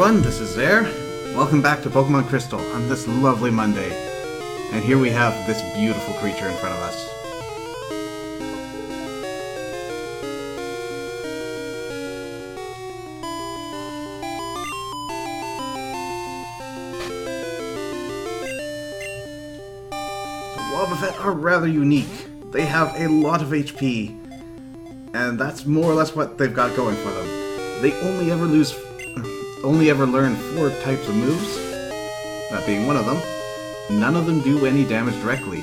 everyone, this is Zare. Welcome back to Pokemon Crystal on this lovely Monday. And here we have this beautiful creature in front of us. Wobbuffet are rather unique. They have a lot of HP, and that's more or less what they've got going for them. They only ever learn 4 types of moves, that being one of them. None of them do any damage directly.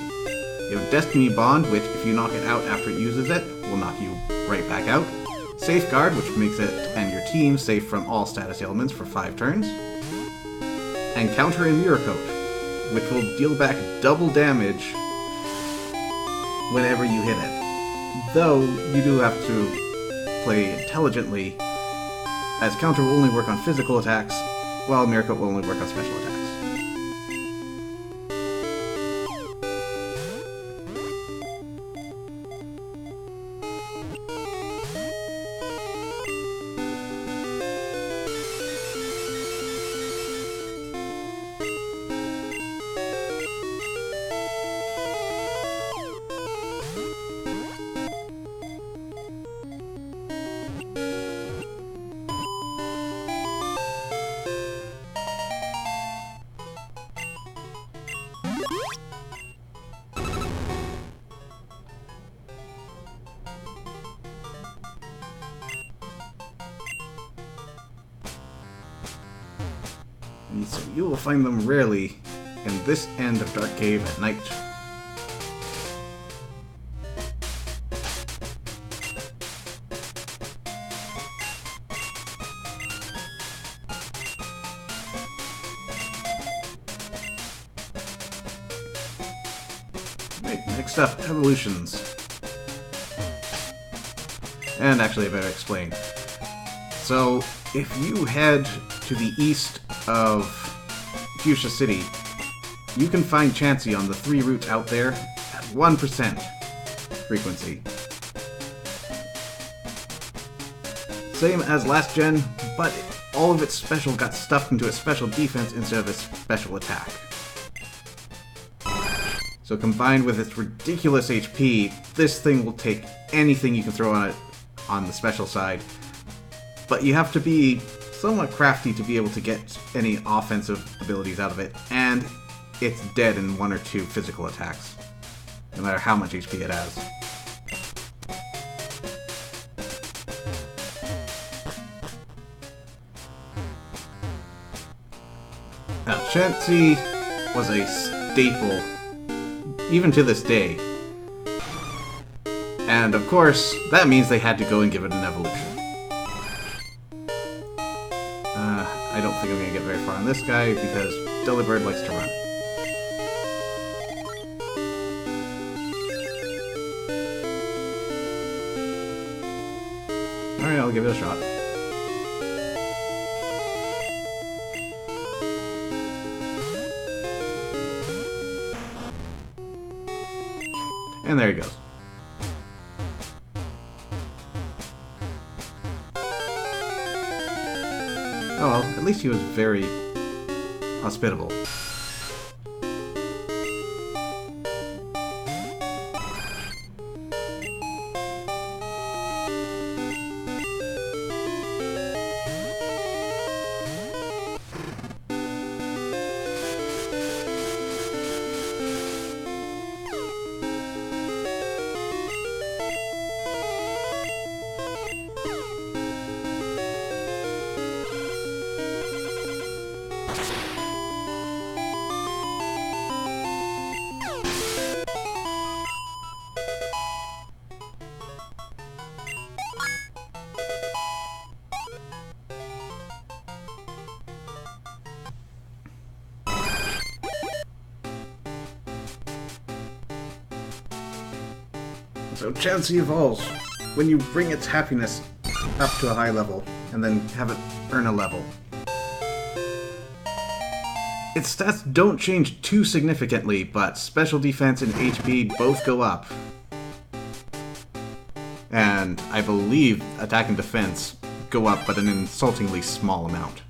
You have Destiny Bond, which if you knock it out after it uses it, will knock you right back out. Safeguard, which makes it and your team safe from all status ailments for 5 turns. And Counter and Mirror Coat, which will deal back double damage whenever you hit it. Though, you do have to play intelligently, as Counter will only work on physical attacks, while Mirror Coat will only work on special attacks. So you will find them rarely in this end of Dark Cave at night. Right, next up, evolutions. And actually I better explain. So, if you head to the east of Fuchsia City, you can find Chansey on the 3 routes out there at 1% frequency. Same as last gen, but all of its special got stuffed into a special defense instead of a special attack. So combined with its ridiculous HP, this thing will take anything you can throw on it on the special side. But you have to be somewhat crafty to be able to get any offensive abilities out of it, and it's dead in 1 or 2 physical attacks, no matter how much HP it has. Now, Chansey was a staple, even to this day. And of course, that means they had to go and give it an evolution. I don't think I'm going to get very far on this guy, because Delibird likes to run. Alright, I'll give it a shot. And there he goes. Oh well, at least he was very hospitable. So Chansey evolves when you bring its happiness up to a high level, and then have it earn a level. Its stats don't change too significantly, but special defense and HP both go up. And I believe attack and defense go up, but an insultingly small amount.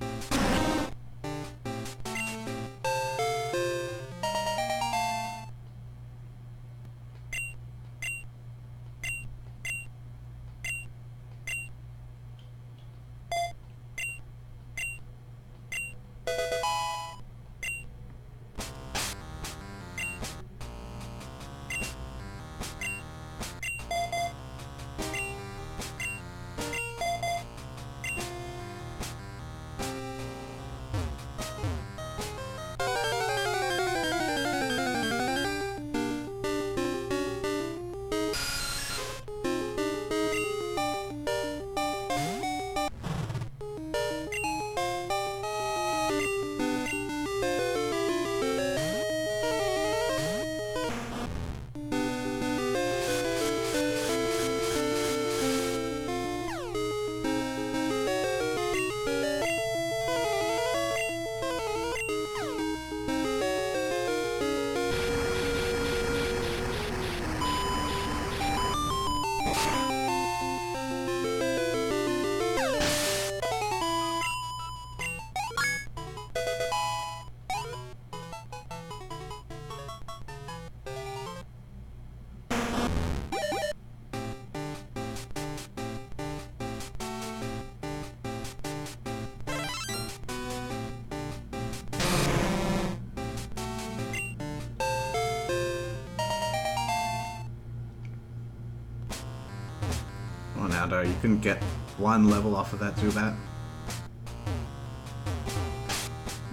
And you couldn't get one level off of that Zubat?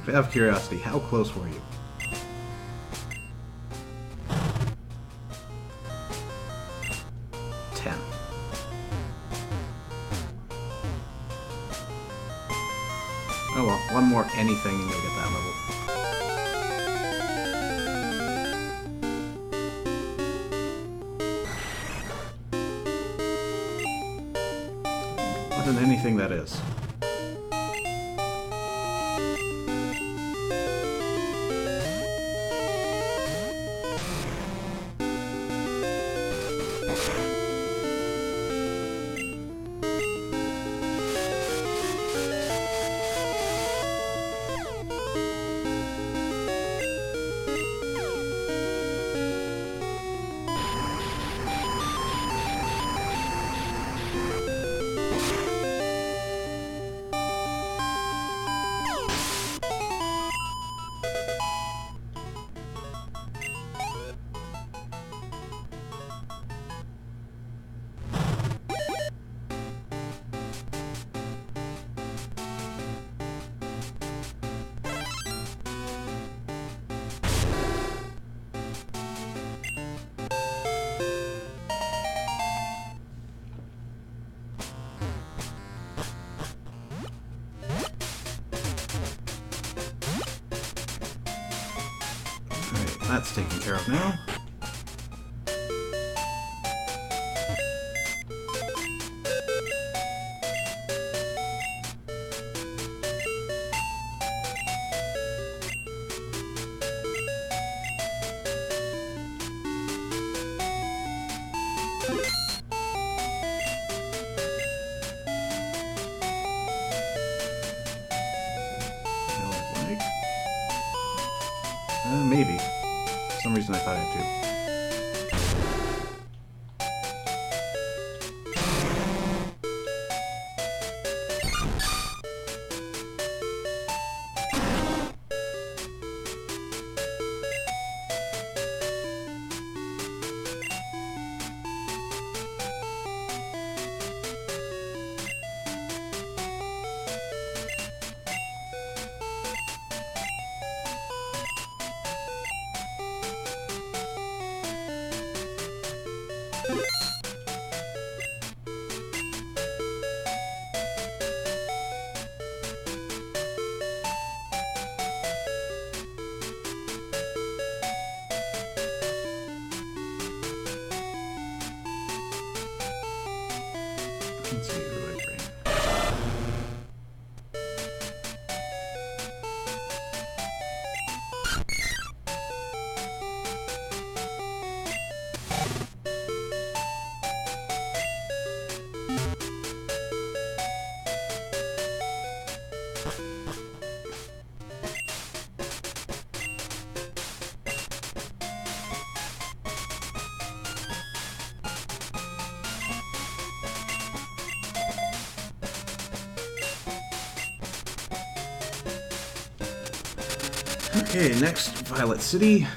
Out of curiosity, how close were you? Oh well, one more anything and you'll get that level. What an anything that is. That's taken care of now. Maybe. For some reason I thought I had to. Let's see who I bring. Okay, next, Violet City.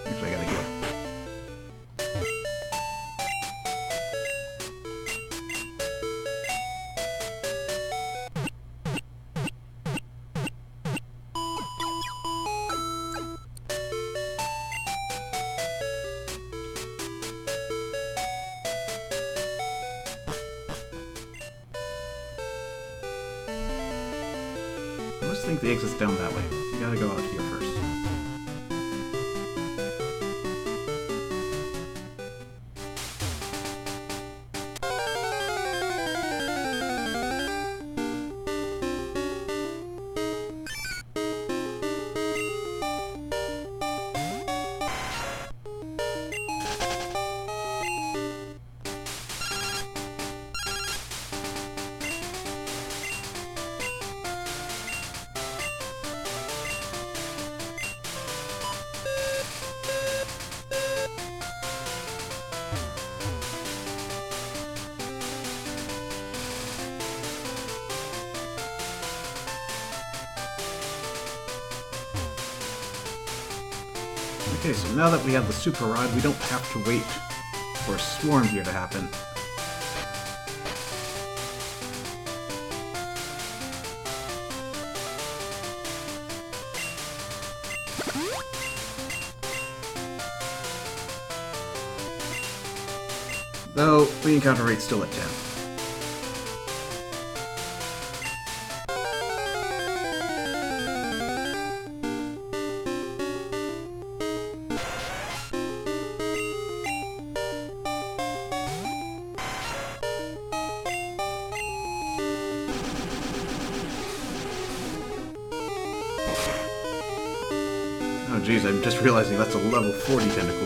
Actually, I gotta go. I just think the exit's down that way. You gotta go out here first. Okay, so now that we have the super rod, we don't have to wait for Swarm here to happen. Though, the encounter rate's still at 10. Oh geez, I'm just realizing that's a level 40 tentacle.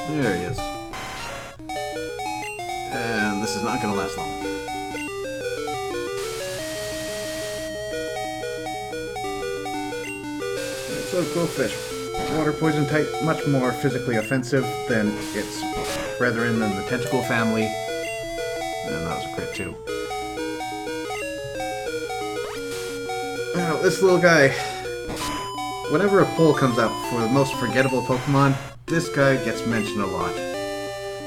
There he is. And this is not going to last long. So, Quillfish. Water poison type, much more physically offensive than its brethren in the tentacle family. And that was a crit too. Now, this little guy. Whenever a poll comes up for the most forgettable Pokemon, this guy gets mentioned a lot.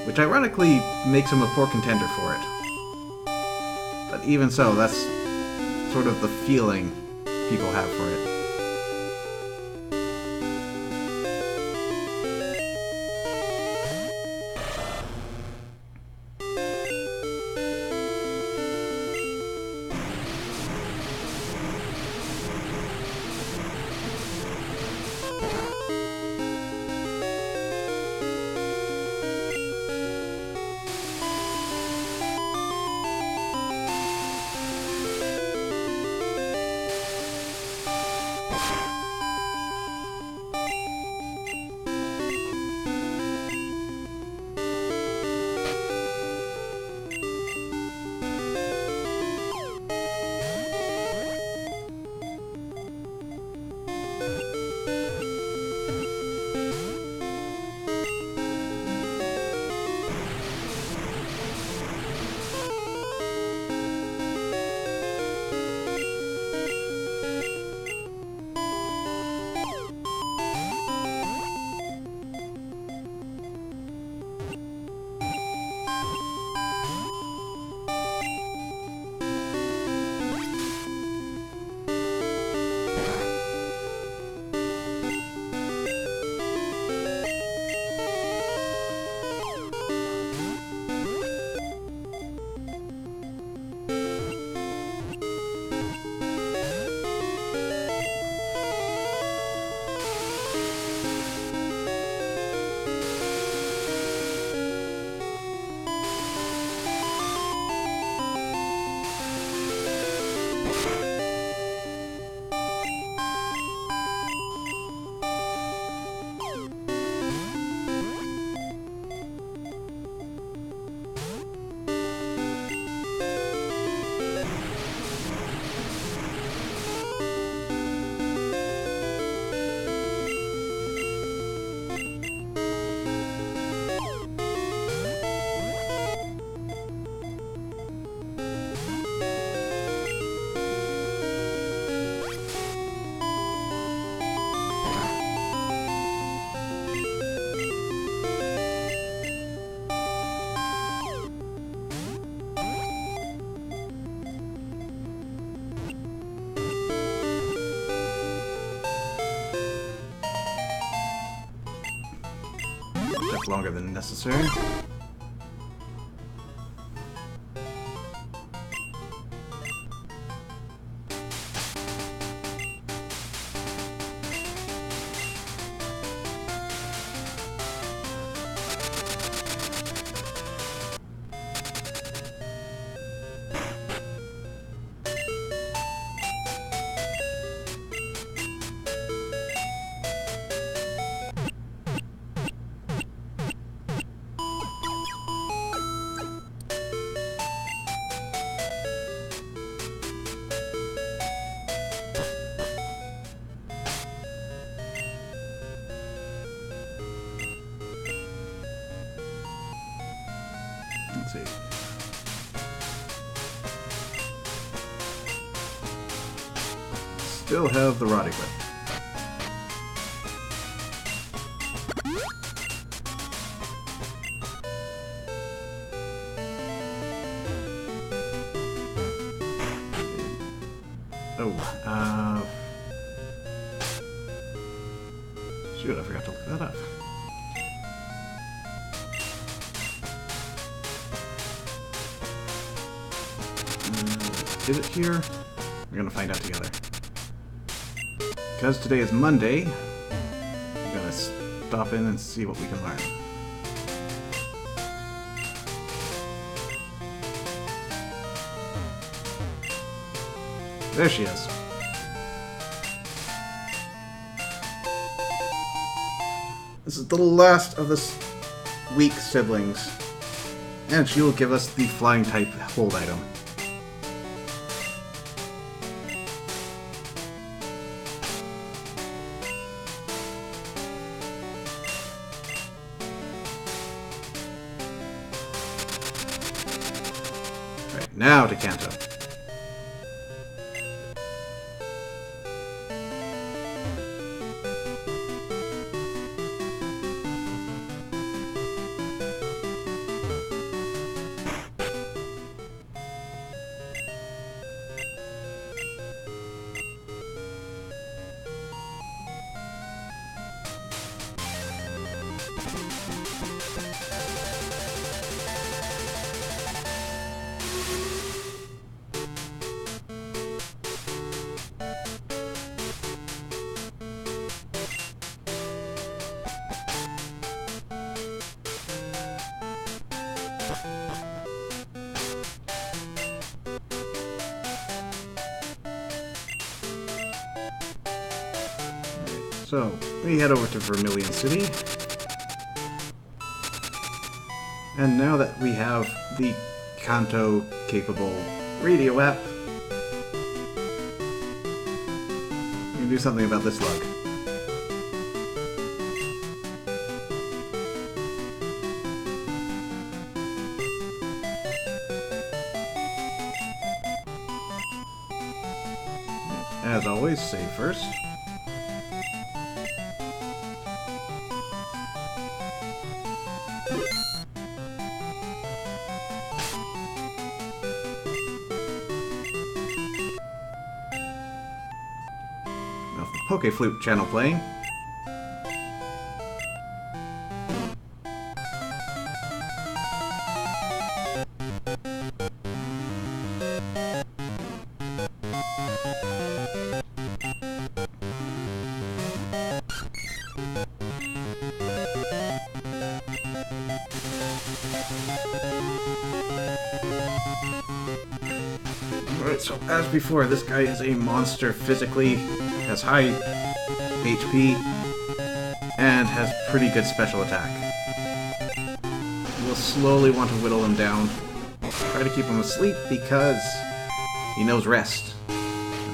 Which ironically makes him a poor contender for it. But even so, that's sort of the feeling people have for it. took longer than necessary. Let's see. Still have the rod equipped. Oh, shoot, I forgot to look that up. Is it here? We're gonna find out together. Because today is Monday, we're gonna stop in and see what we can learn. There she is. This is the last of this week's siblings, and she will give us the flying type hold item. Right, now to Kanto. So, we head over to Vermilion City. And now that we have the Kanto-capable radio app, we can do something about this lug. As always, save first. Poke Flute channel playing. Alright, so as before, this guy is a monster physically, has high HP, and has pretty good special attack. We'll slowly want to whittle him down. Try to keep him asleep because he knows rest.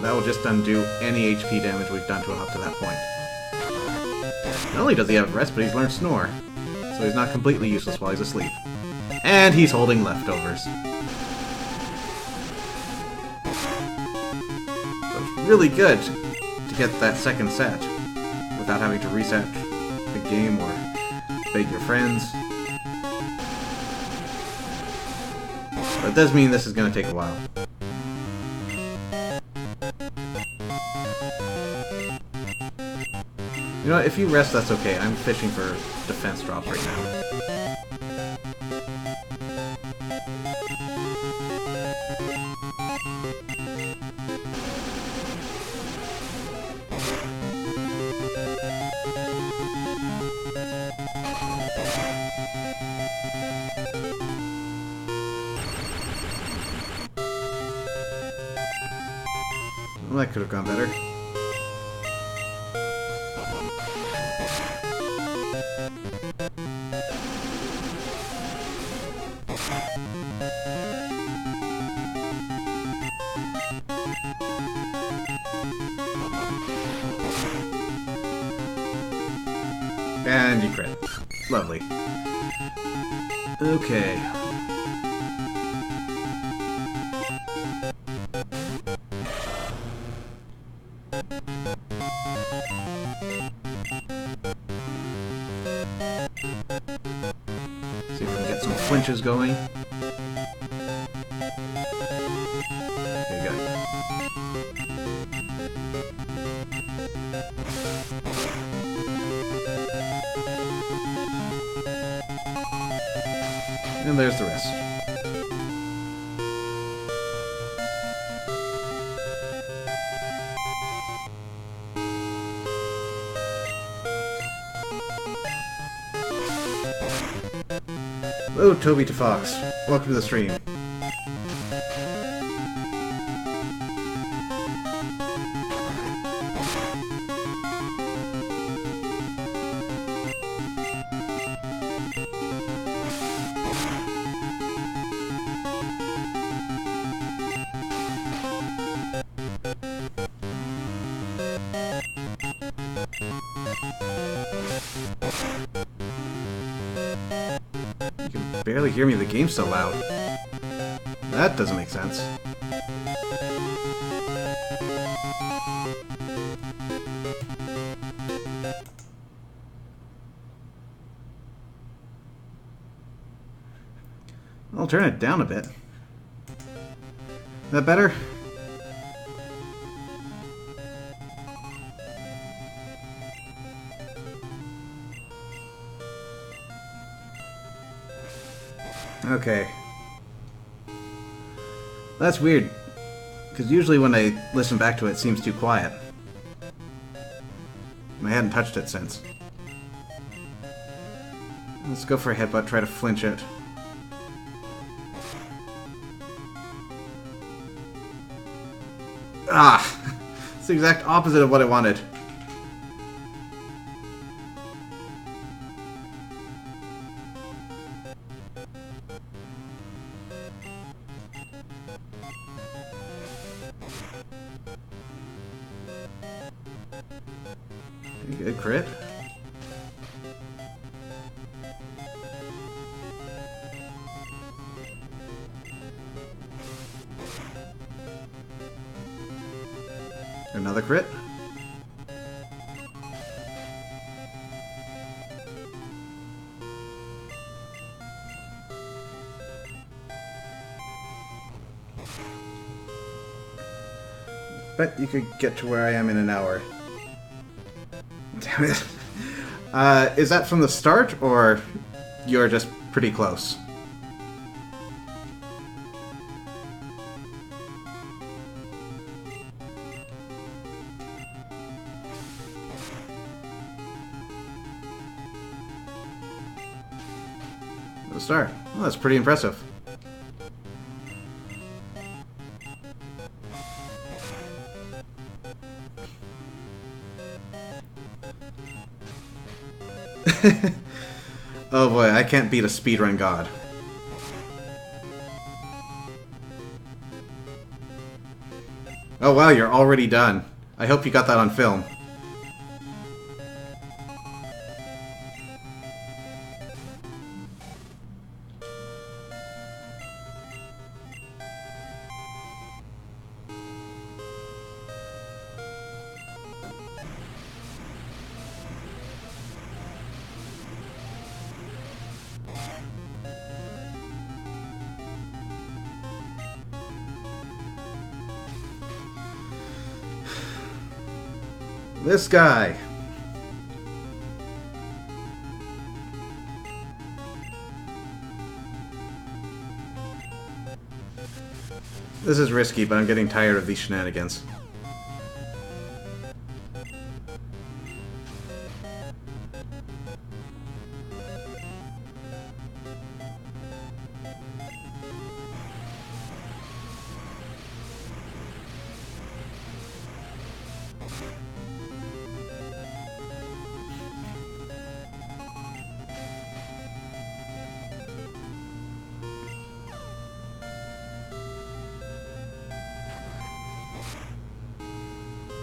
That will just undo any HP damage we've done to him up to that point. Not only does he have rest, but he's learned Snore, so he's not completely useless while he's asleep. And he's holding leftovers. So it's really good to get that second set without having to reset the game or beg your friends. But it does mean this is going to take a while. You know what, if you rest, that's okay. I'm fishing for defense drops right now. Well, that could have gone better. And you crit. Lovely. Okay. See if we can get some flinches going. Okay, good. And there's the rest. Hello, Toby to Fox. Welcome to the stream. Barely hear me, the game's so loud. That doesn't make sense. I'll turn it down a bit. Is that better? Okay. That's weird, because usually when I listen back to it, it seems too quiet. I hadn't touched it since. Let's go for a headbutt, try to flinch it. Ah! It's the exact opposite of what I wanted. Good crit. Another crit. Bet you could get to where I am in an hour. Damn it. Is that from the start, or you're just pretty close? The start. Well, that's pretty impressive. Oh boy, I can't beat a speedrun god. Oh wow, you're already done. I hope you got that on film. This guy. This is risky, but I'm getting tired of these shenanigans.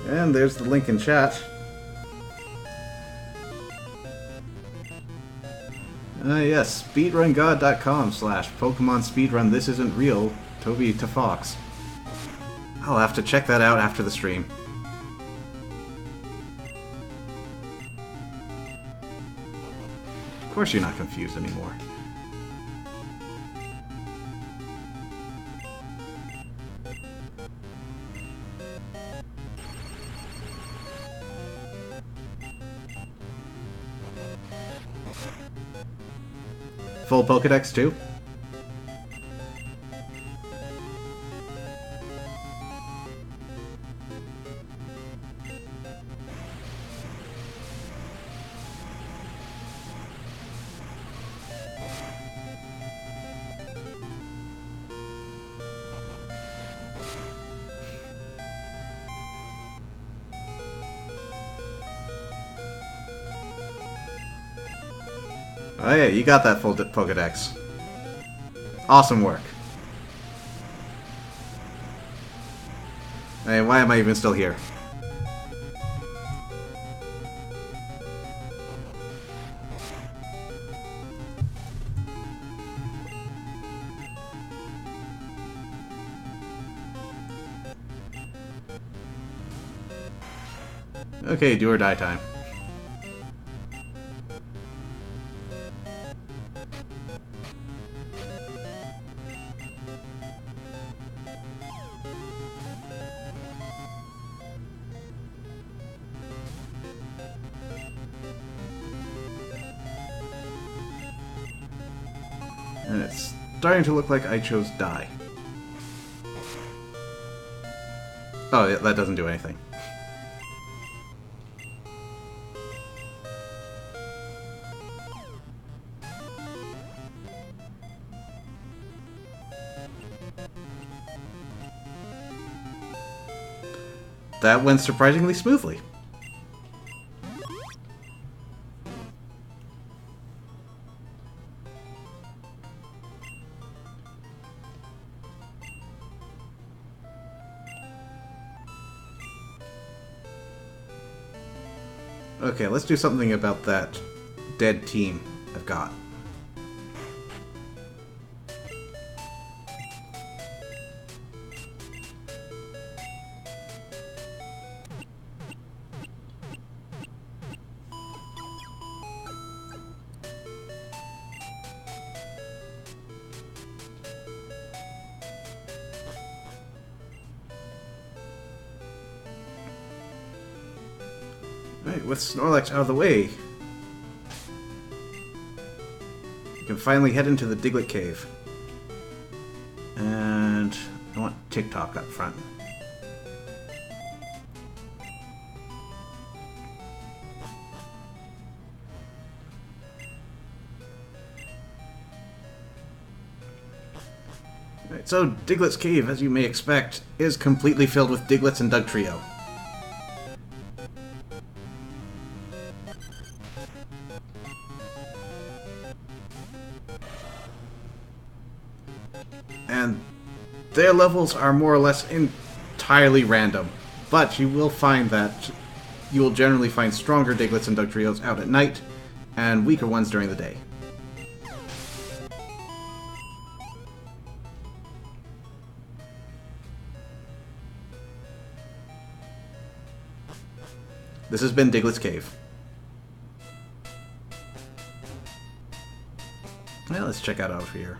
And there's the link in chat. Yes, speedrungod.com/Pokemon Speedrun This Isn't Real, Toby to Fox. I'll have to check that out after the stream. Of course you're not confused anymore. Full Pokedex too? Oh yeah, you got that full Pokedex. Awesome work. Hey, why am I even still here? Okay, do or die time. And it's starting to look like I chose die. Oh, yeah, that doesn't do anything. That went surprisingly smoothly. Okay, let's do something about that dead team I've got. Right, with Snorlax out of the way, you can finally head into the Diglett Cave. And I want TikTok up front. Right, so Diglett's Cave, as you may expect, is completely filled with Digletts and Dugtrio. And their levels are more or less entirely random, but you will find that you will generally find stronger Digletts and Dugtrios out at night, and weaker ones during the day. This has been Diglett's Cave. Well, let's check out over here.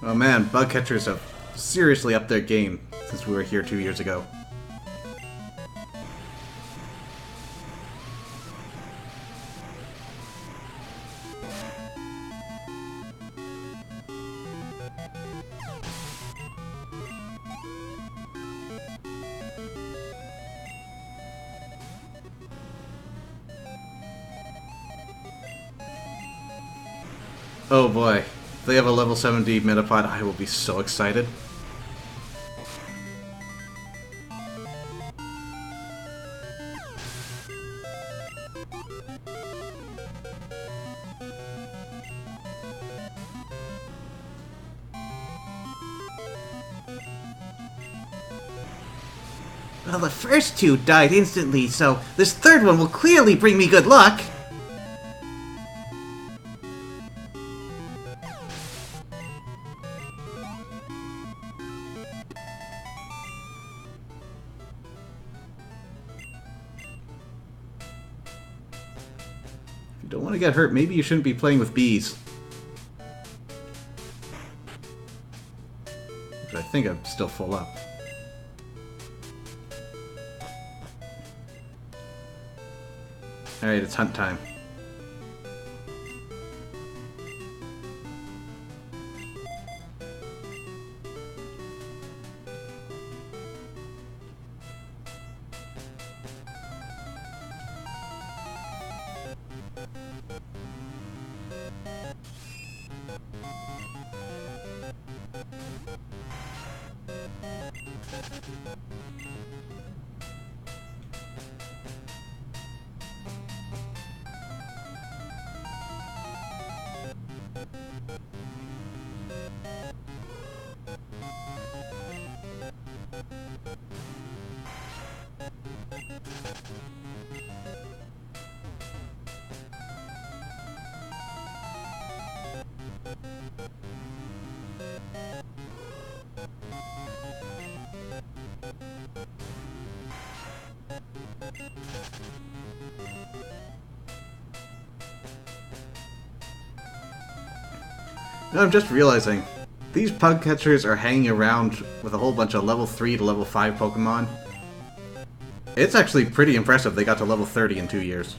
Oh man, bug catchers have seriously upped their game since we were here 2 years ago. Oh boy, if they have a level 70 Metapod, I will be so excited. Well, the first two died instantly, so this third one will clearly bring me good luck. If you don't want to get hurt, maybe you shouldn't be playing with bees. Which I think I'm still full up. Alright, it's hunt time. Now I'm just realizing, these pug catchers are hanging around with a whole bunch of level 3 to level 5 Pokemon. It's actually pretty impressive they got to level 30 in 2 years.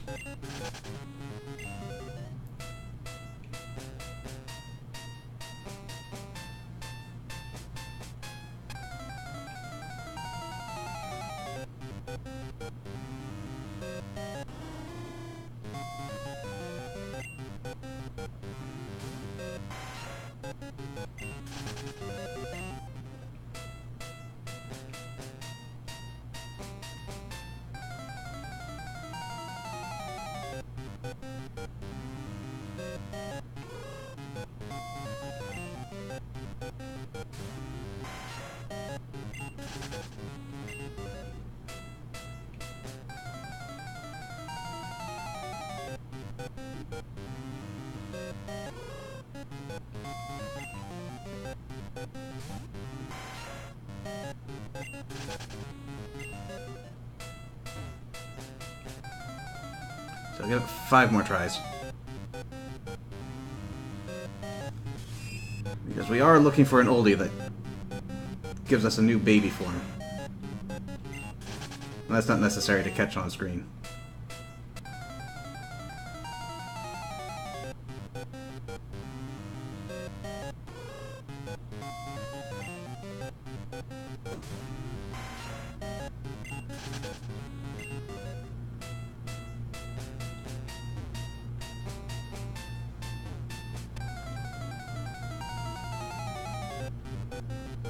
So I'll give it 5 more tries. Because we are looking for an oldie that gives us a new baby form. And that's not necessary to catch on screen.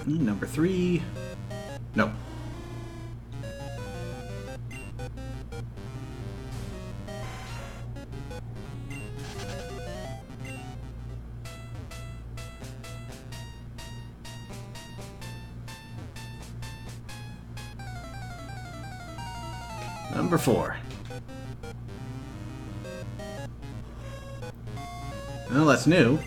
Number 3. No. Number 4. Well, that's new.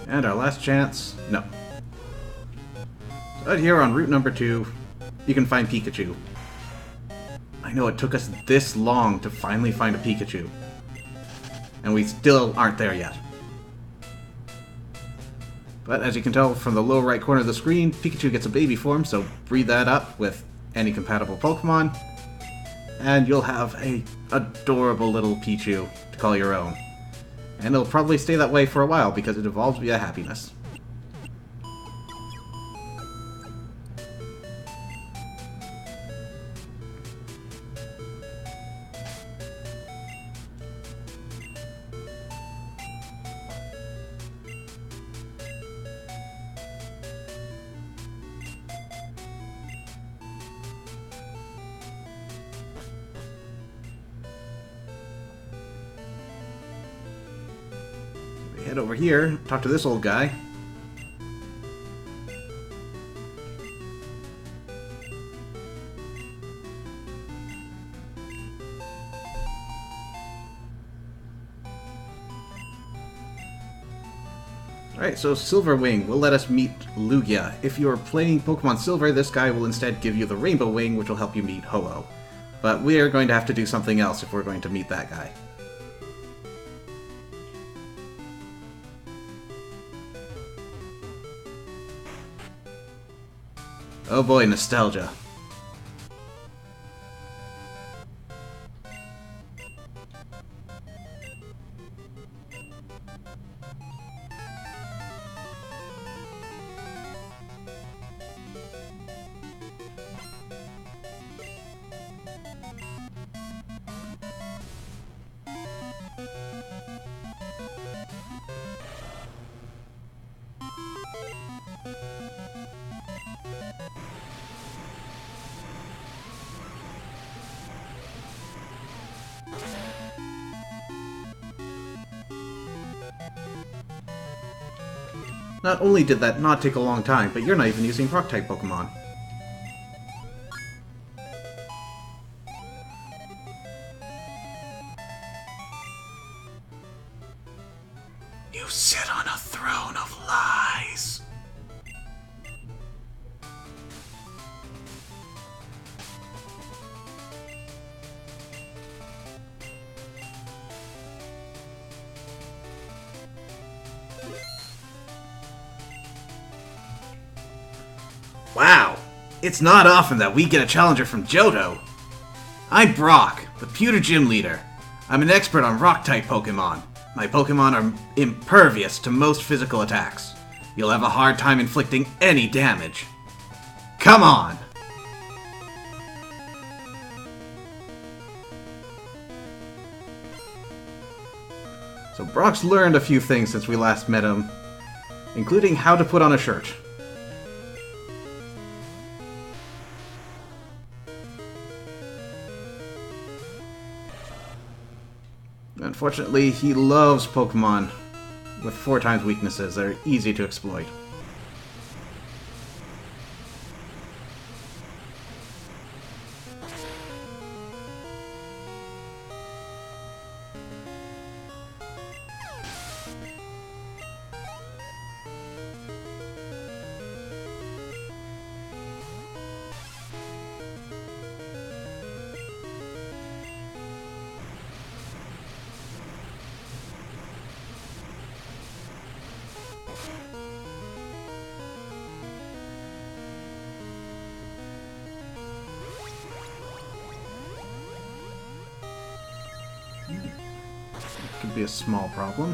And our last chance, no. So out here on route number 2, you can find Pikachu. I know it took us this long to finally find a Pikachu. And we still aren't there yet. But as you can tell from the lower right corner of the screen, Pikachu gets a baby form, so breed that up with any compatible Pokemon. And you'll have a adorable little Pichu to call your own. And it'll probably stay that way for a while because it evolves via happiness. Head over here, talk to this old guy. Alright, so Silverwing will let us meet Lugia. If you're playing Pokemon Silver, this guy will instead give you the Rainbow Wing, which will help you meet Ho-Oh. But we are going to have to do something else if we're going to meet that guy. Oh boy, nostalgia. Not only did that not take a long time, but you're not even using Rock-type Pokemon. You sit on a throne of lies. Wow, it's not often that we get a challenger from Johto. I'm Brock, the Pewter Gym Leader. I'm an expert on Rock-type Pokemon. My Pokemon are impervious to most physical attacks. You'll have a hard time inflicting any damage. Come on! So Brock's learned a few things since we last met him, including how to put on a shirt. Unfortunately, he loves Pokemon with 4 times weaknesses that are easy to exploit. Could be a small problem.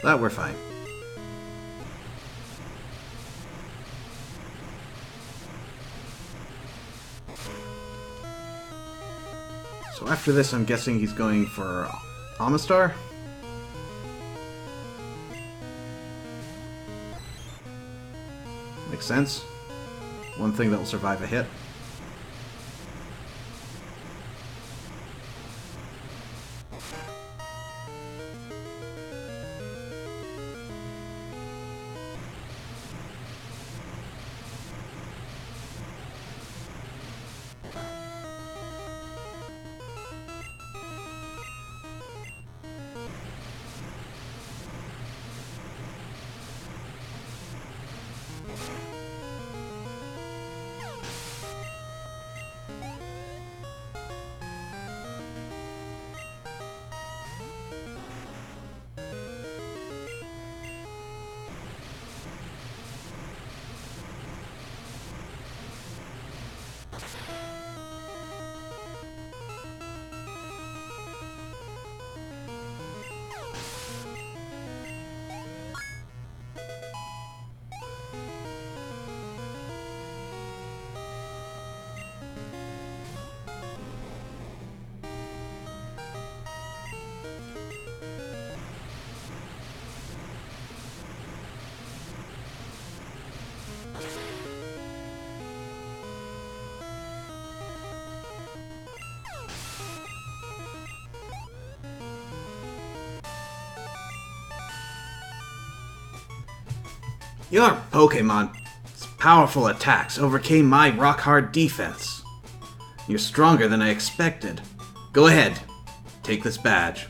That we're fine. So after this, I'm guessing he's going for Amistar? Makes sense. One thing that will survive a hit. Your Pokemon's powerful attacks overcame my rock-hard defense. You're stronger than I expected. Go ahead, take this badge.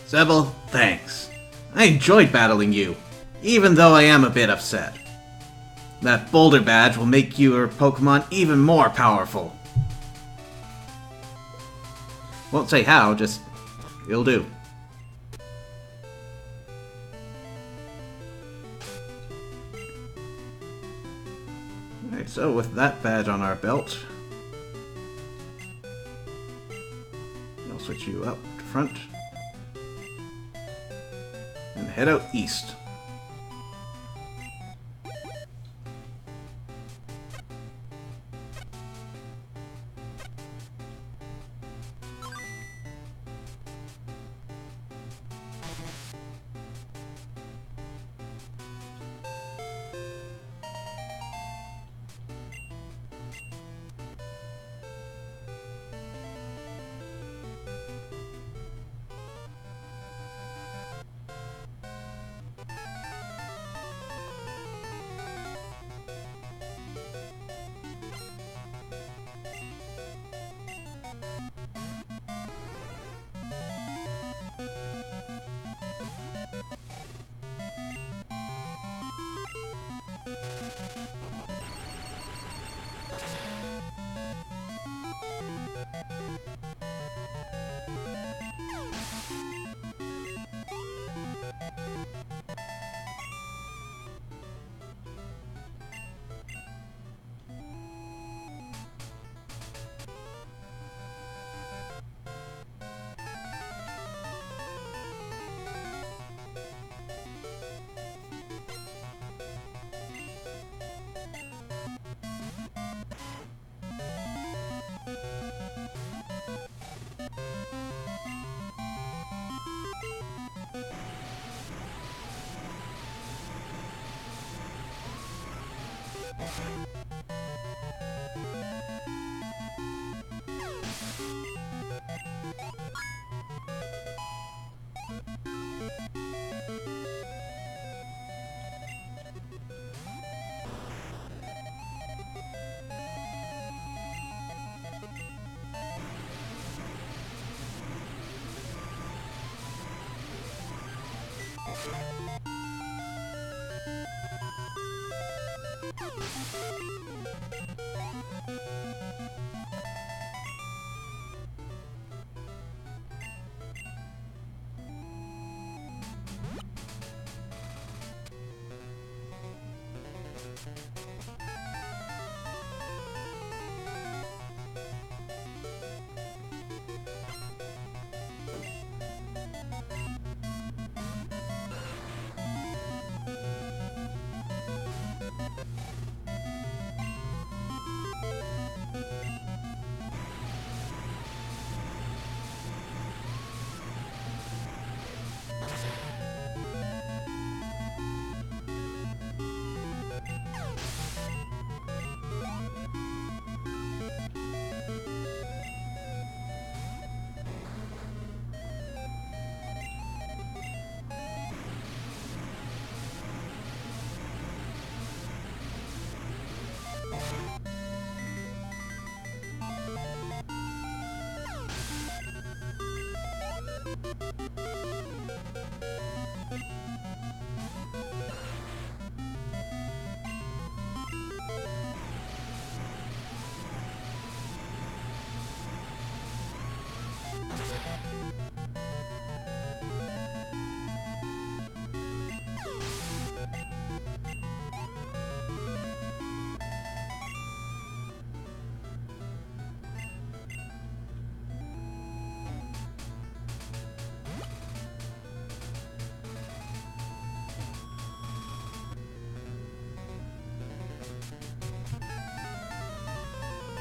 Sebel, thanks. I enjoyed battling you, even though I am a bit upset. That Boulder badge will make your Pokemon even more powerful. Won't say how, just it'll do. Alright, so with that badge on our belt, I'll switch you up to front and head out east.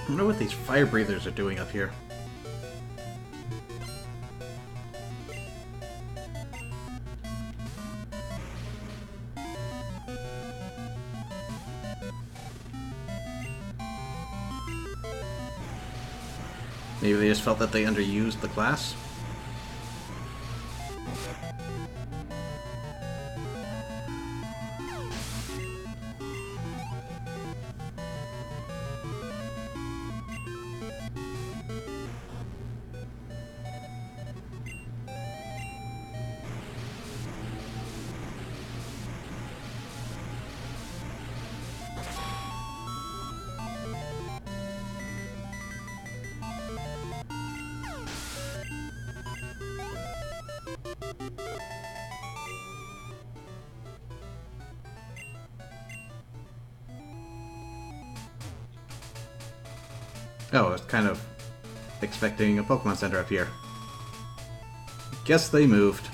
I wonder what these fire breathers are doing up here. Maybe they just felt that they underused the class? Oh, I was kind of expecting a Pokemon Center up here. Guess they moved.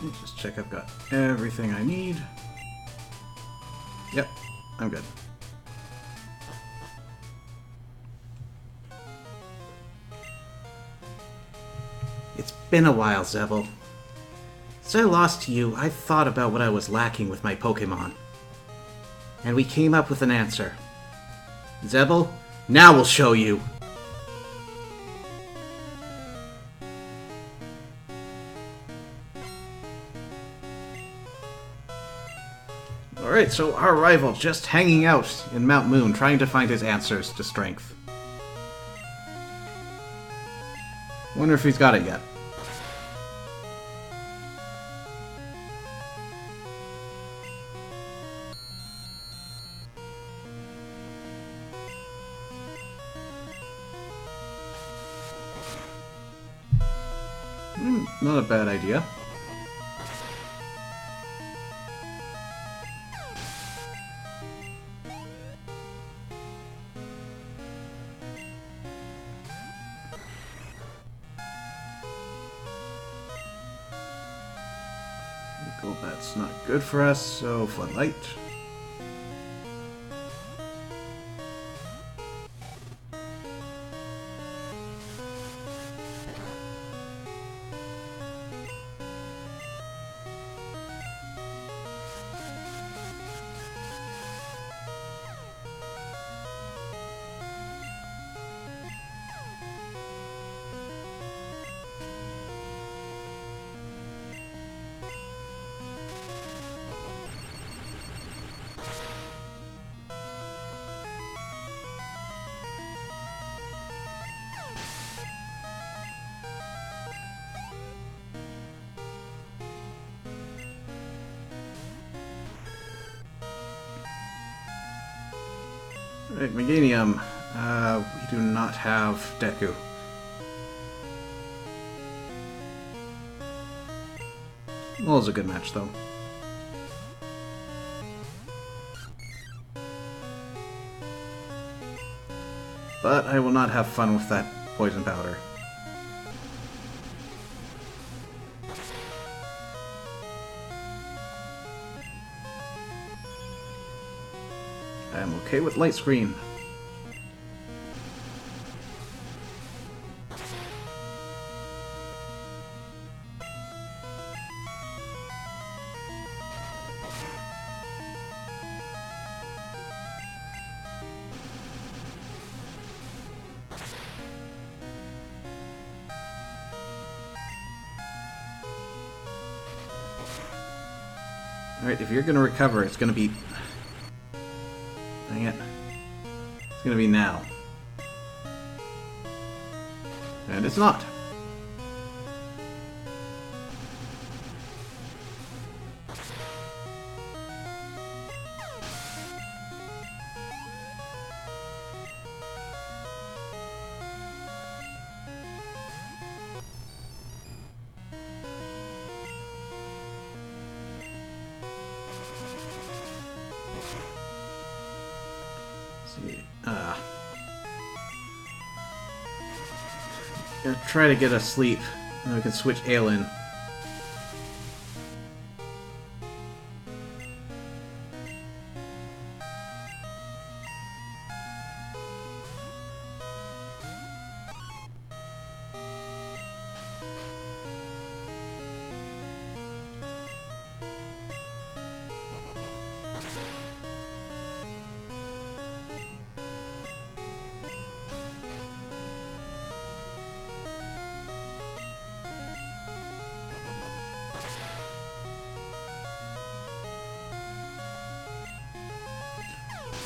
Let me just check I've got everything I need. Yep, I'm good. It's been a while, Zebel. Since I lost to you, I've thought about what I was lacking with my Pokémon. And we came up with an answer. Zebel, now we'll show you! Alright, so our rival just hanging out in Mount Moon, trying to find his answers to strength. Wonder if he's got it yet. Not a bad idea. Well, that's not good for us, so Floodlight. Right, Meganium. We do not have Deku. Well, it's a good match, though. But I will not have fun with that poison powder. I'm okay with light screen. Alright, if you're gonna recover, it's gonna be... Dang it. It's gonna be now. And it's not. Gonna try to get us sleep, and then we can switch Ale in.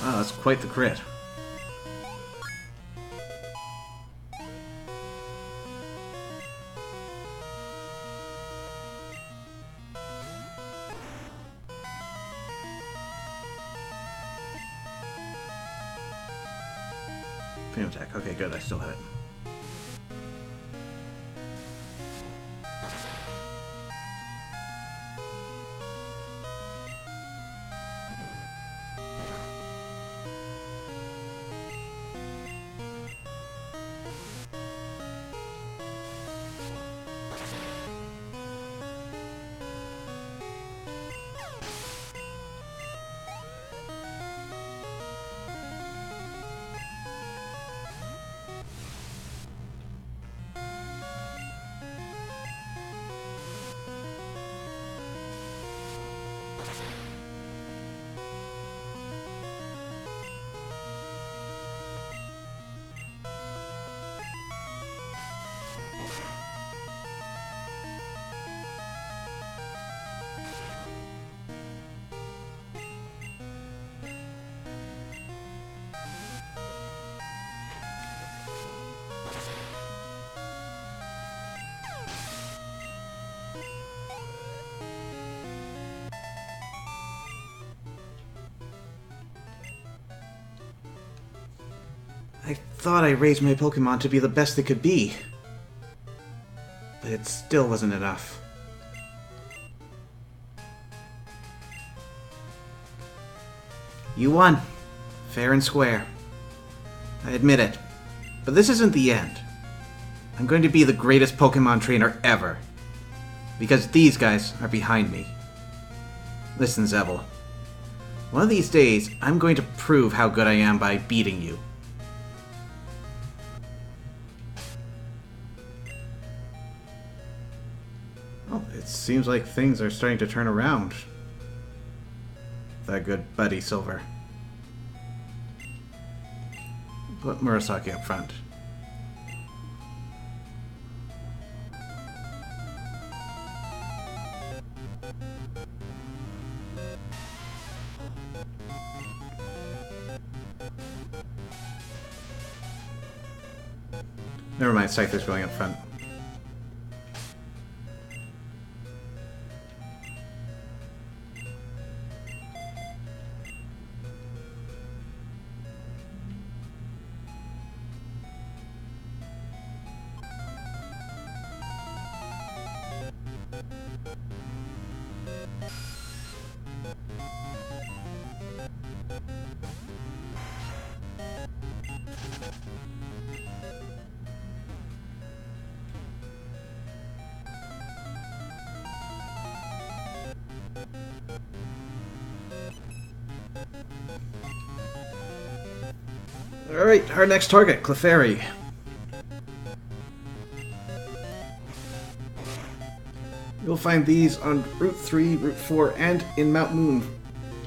Wow, that's quite the crit. Phantom attack. Okay, good. I still have it. I thought I raised my Pokemon to be the best they could be. But it still wasn't enough. You won. Fair and square. I admit it. But this isn't the end. I'm going to be the greatest Pokemon trainer ever. Because these guys are behind me. Listen, Zebel. One of these days, I'm going to prove how good I am by beating you. Well, it seems like things are starting to turn around. That good buddy, Silver. Put Murasaki up front. Never mind, Scyther's going up front. Alright, our next target, Clefairy. You'll find these on Route 3, Route 4, and in Mount Moon.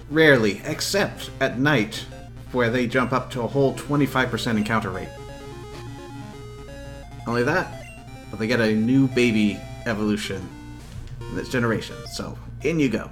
Rarely, except at night, where they jump up to a whole 25% encounter rate. Only that, but they get a new baby evolution in this generation, so in you go.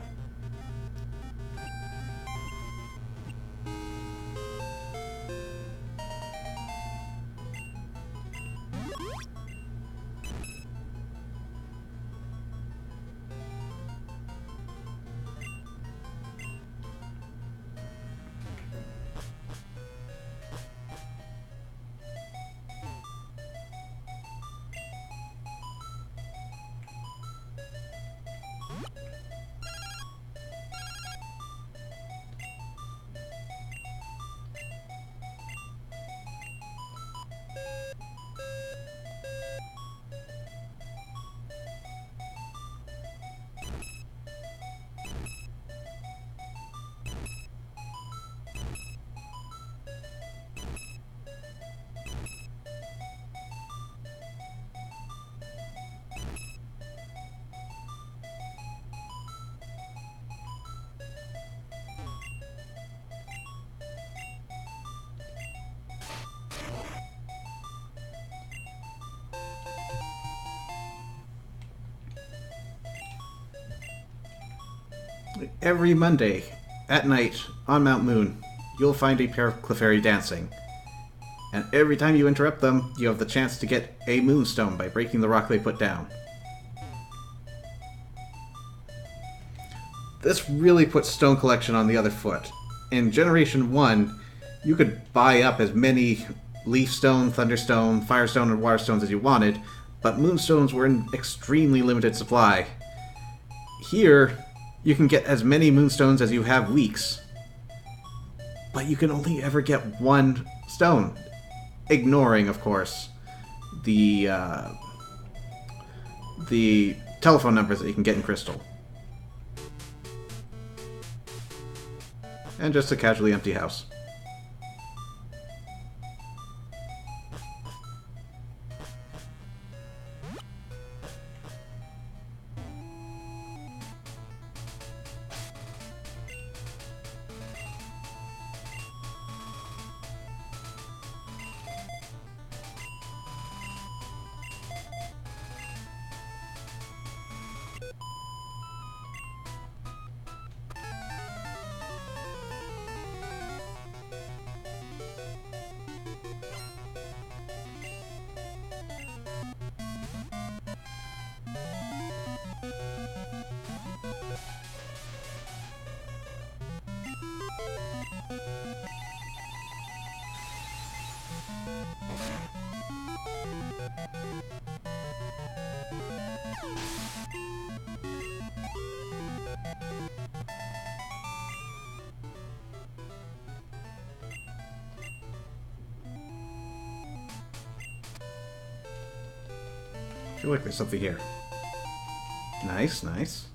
Every Monday, at night, on Mount Moon, you'll find a pair of Clefairy dancing. And every time you interrupt them, you have the chance to get a Moonstone by breaking the rock they put down. This really puts Stone Collection on the other foot. In Generation 1, you could buy up as many Leaf Stone, Thunderstone, Firestone, and Water Stones as you wanted, but Moonstones were in extremely limited supply. Here, you can get as many Moonstones as you have weeks, but you can only ever get one stone, ignoring, of course, the telephone numbers that you can get in Crystal. And just a casually empty house. I feel like there's something here. Nice, nice.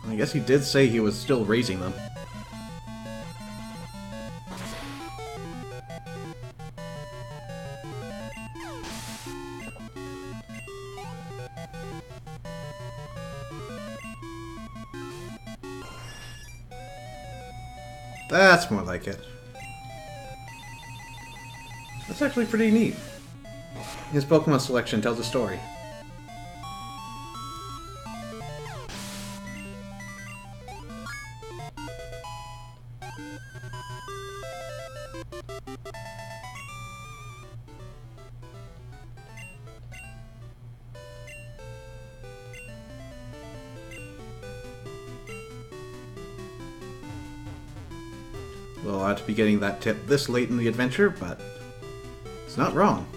I guess he did say he was still raising them. That's more like it. That's actually pretty neat. His Pokemon selection tells a story. Well, I ought to be getting that tip this late in the adventure, but it's not wrong.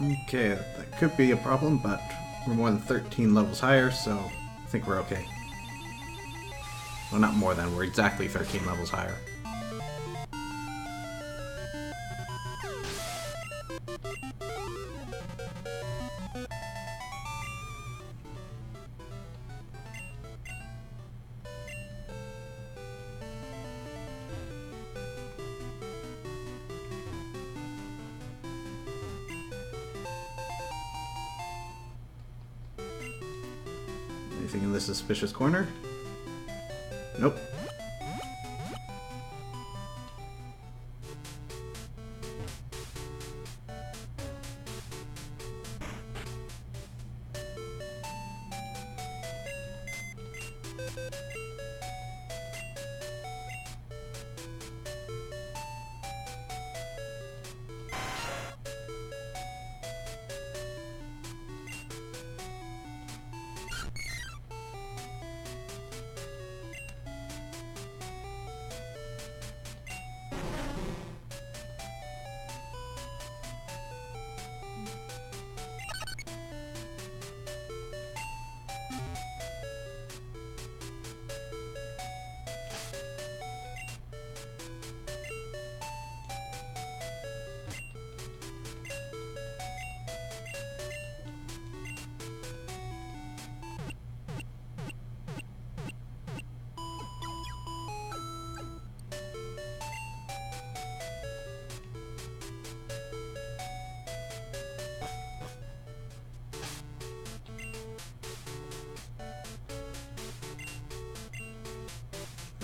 Okay, that could be a problem, but we're more than 13 levels higher, so I think we're okay. Well, not more than, we're exactly 13 levels higher. Anything in this suspicious corner? Nope.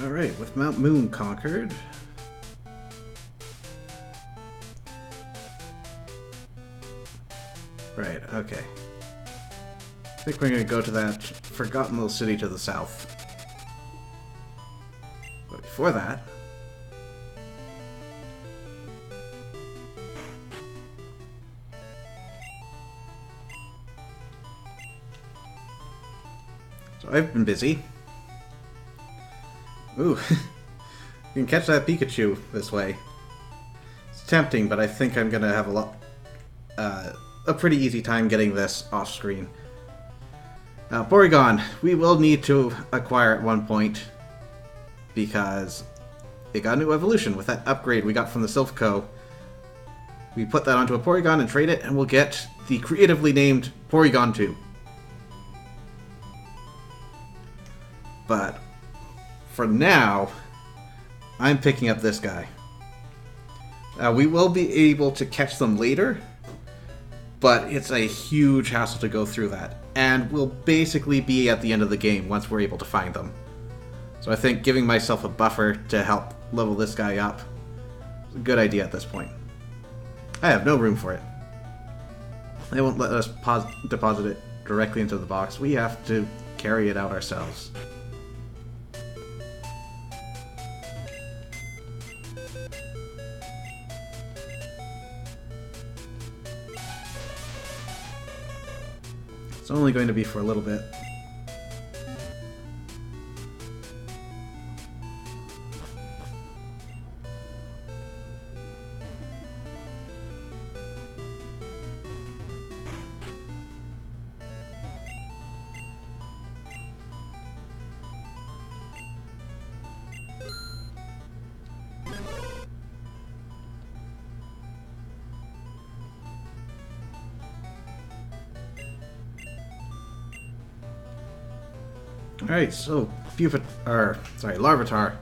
Alright, with Mount Moon conquered. Right, okay. I think we're gonna go to that forgotten little city to the south. But before that... So I've been busy. Ooh, you can catch that Pikachu this way. It's tempting, but I think I'm gonna have a pretty easy time getting this off screen. Now, Porygon, we will need to acquire at one point because it got a new evolution with that upgrade we got from the Silphco. We put that onto a Porygon and trade it, and we'll get the creatively named Porygon 2. But for now, I'm picking up this guy. We will be able to catch them later, but it's a huge hassle to go through that. And we'll basically be at the end of the game once we're able to find them. So I think giving myself a buffer to help level this guy up is a good idea at this point. I have no room for it. They won't let us deposit it directly into the box. We have to carry it out ourselves. It's only going to be for a little bit. Alright, so Larvitar.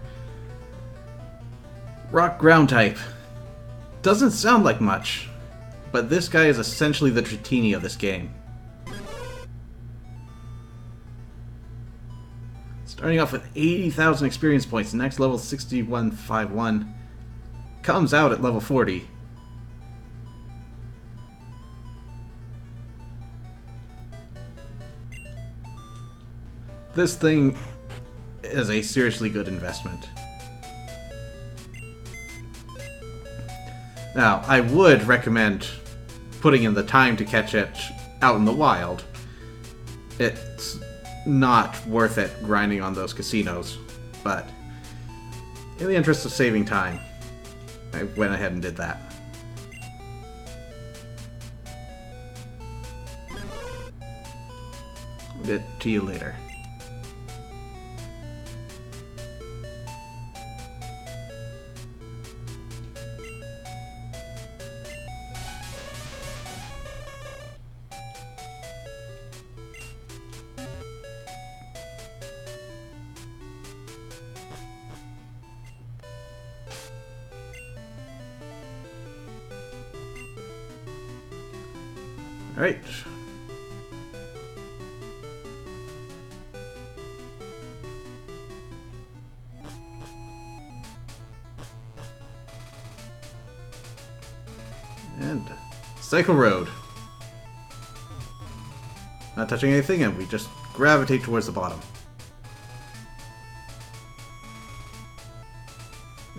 Rock ground type. Doesn't sound like much, but this guy is essentially the Dratini of this game. Starting off with 80,000 experience points, next level 6151. Comes out at level 40. This thing is a seriously good investment. Now, I would recommend putting in the time to catch it out in the wild. It's not worth it grinding on those casinos, but in the interest of saving time, I went ahead and did that. We'll get to you later. Alright. And Cycle Road. Not touching anything, and we just gravitate towards the bottom.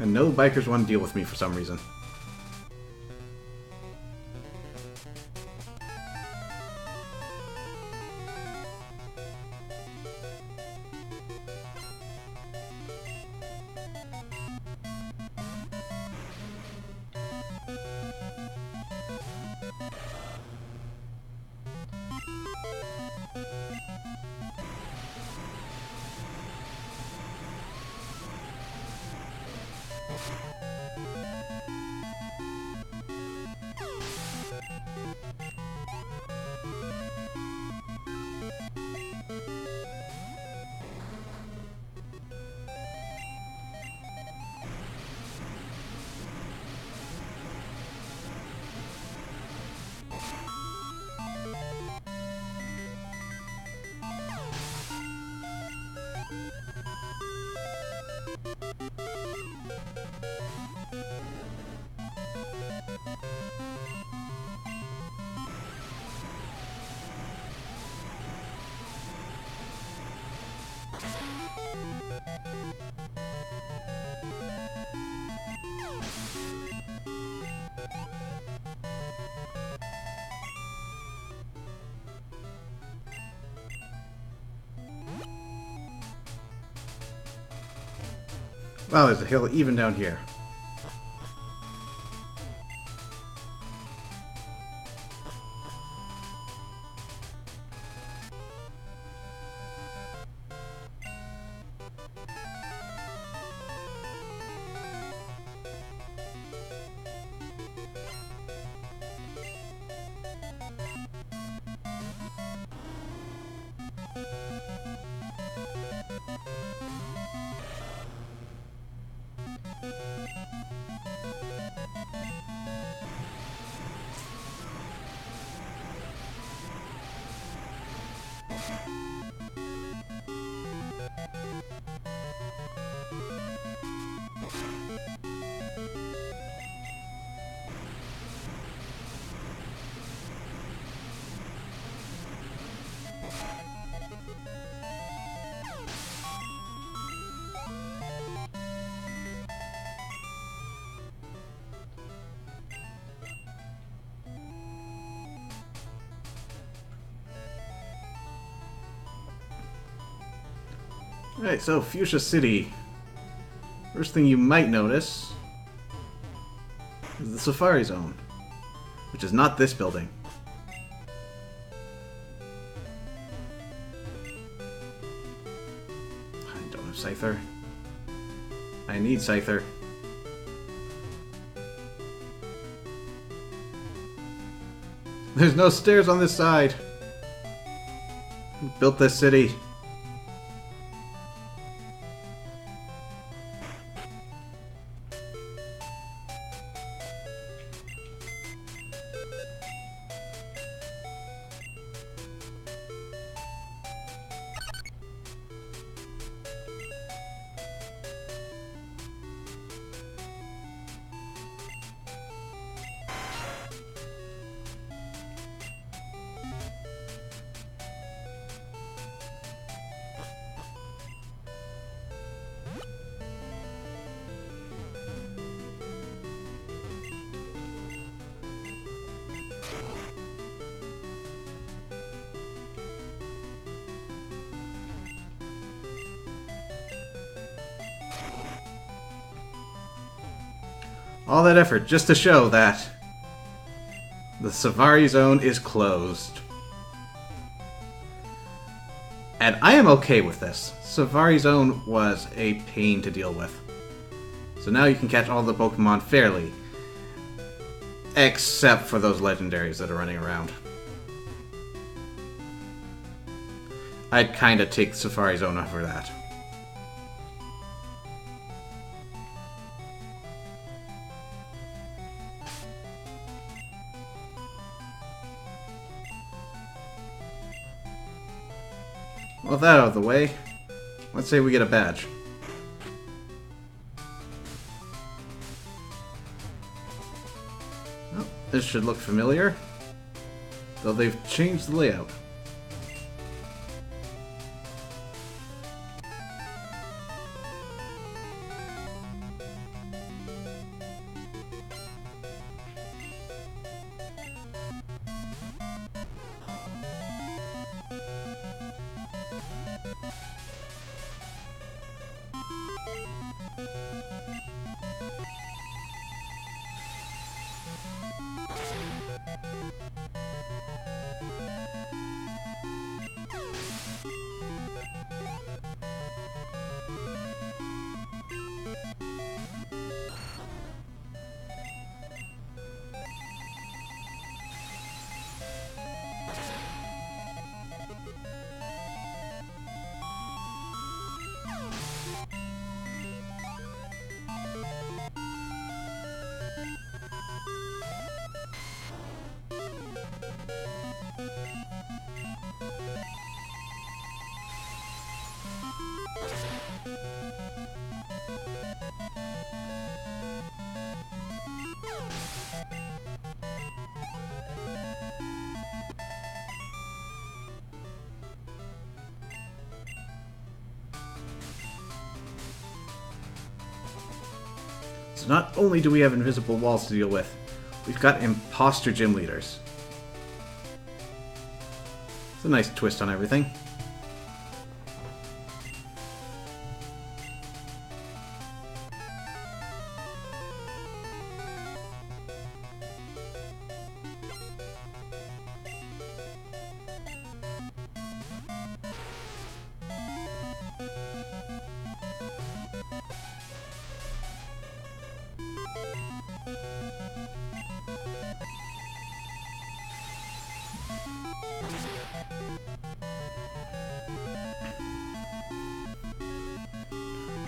And no bikers want to deal with me for some reason. Wow, there's a hill even down here. Alright, so Fuchsia City. First thing you might notice is the Safari Zone, which is not this building. I don't have Scyther. I need Scyther. There's no stairs on this side. Who built this city? All that effort just to show that the Safari Zone is closed. And I am okay with this. Safari Zone was a pain to deal with. So now you can catch all the Pokemon fairly. Except for those legendaries that are running around. I'd kinda take Safari Zone over that. Well, with that out of the way, let's say we get a badge. Oh, this should look familiar, though they've changed the layout. So not only do we have invisible walls to deal with, we've got imposter gym leaders. It's a nice twist on everything.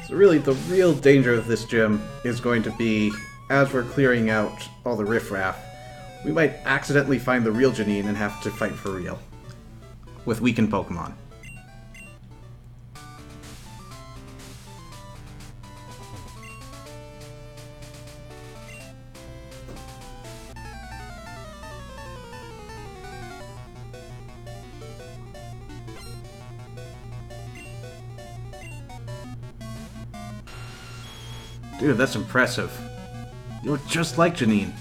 So really, the real danger of this gym is going to be, as we're clearing out all the riffraff, we might accidentally find the real Janine and have to fight for real. With weakened Pokemon. Dude, that's impressive. You look just like Janine.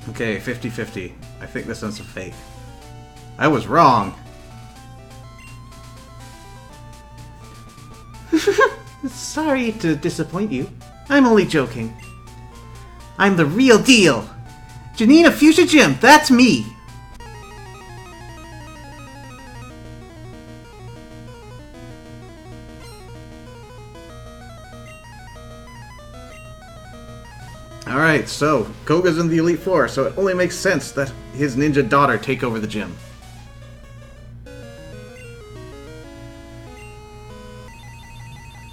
Okay, 50-50. I think this one's a fake. I was wrong! Sorry to disappoint you. I'm only joking. I'm the real deal! Janine of Fuchsia Gym, that's me! Alright, so, Koga's in the Elite Four, so it only makes sense that his ninja daughter take over the gym.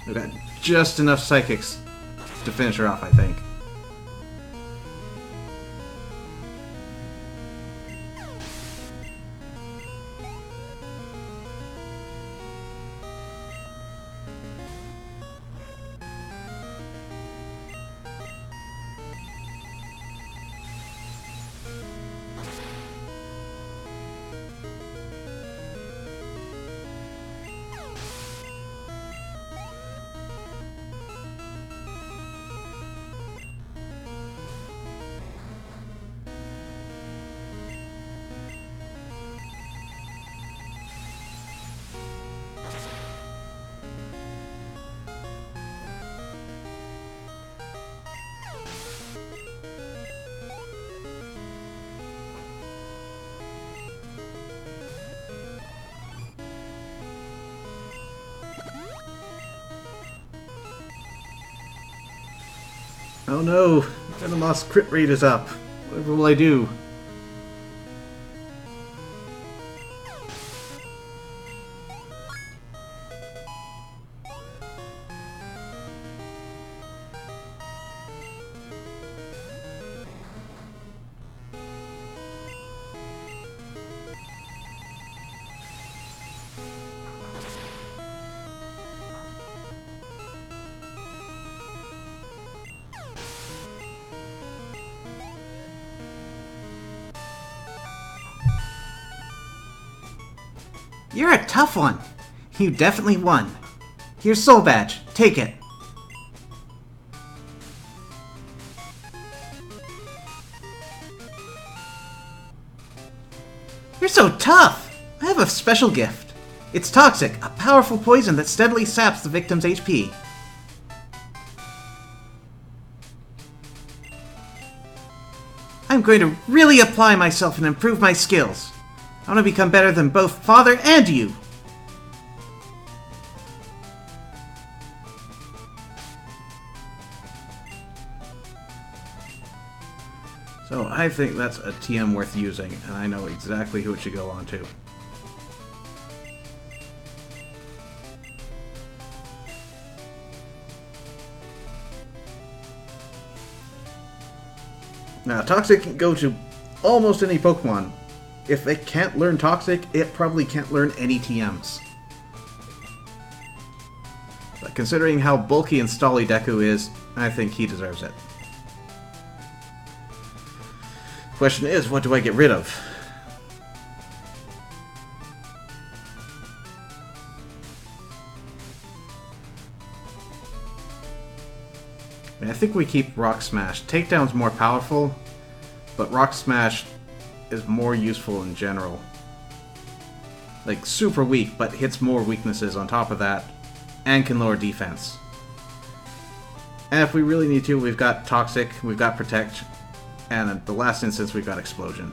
We've got just enough psychics to finish her off, I think. Oh no, Venomoth's crit rate is up. Whatever will I do? You're a tough one. You definitely won. Here's Soul Badge. Take it. You're so tough. I have a special gift. It's toxic, a powerful poison that steadily saps the victim's HP. I'm going to really apply myself and improve my skills. I want to become better than both Father and you! So I think that's a TM worth using, and I know exactly who it should go on to. Now, Toxic can go to almost any Pokemon. If it can't learn Toxic, it probably can't learn any TMs. But considering how bulky and stally Deku is, I think he deserves it. Question is, what do I get rid of? I think we keep Rock Smash. Takedown's more powerful, but Rock Smash is more useful in general. Like, super weak, but hits more weaknesses on top of that, and can lower defense. And if we really need to, we've got Toxic, we've got Protect, and in the last instance, we've got Explosion.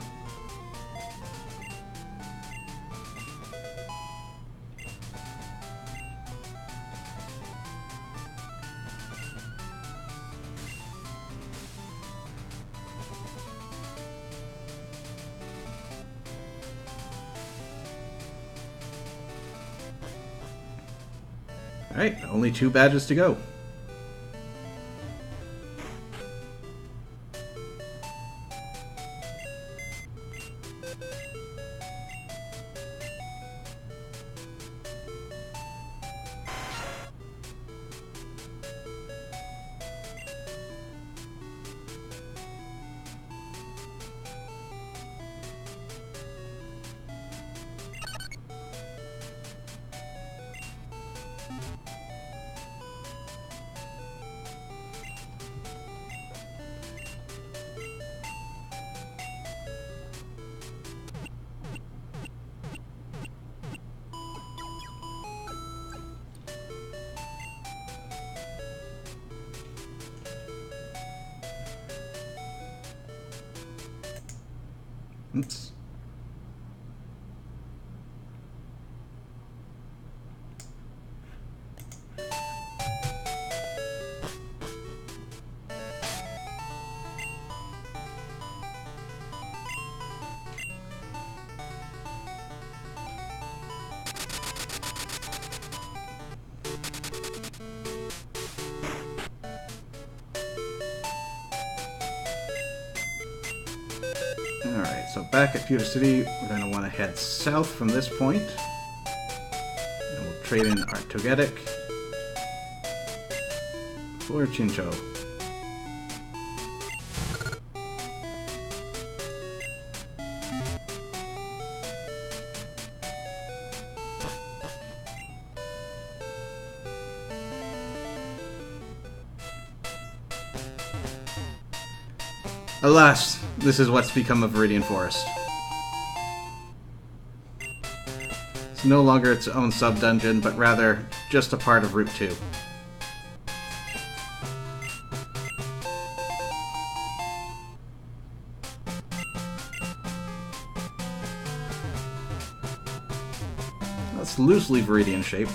Alright, only 2 badges to go. Oops. Alright, so back at Fuchsia City, we're going to want to head south from this point. And we'll trade in our Togetic for Chincho. Alas, this is what's become of Viridian Forest. It's no longer its own sub-dungeon, but rather just a part of Route 2. That's loosely Viridian-shaped.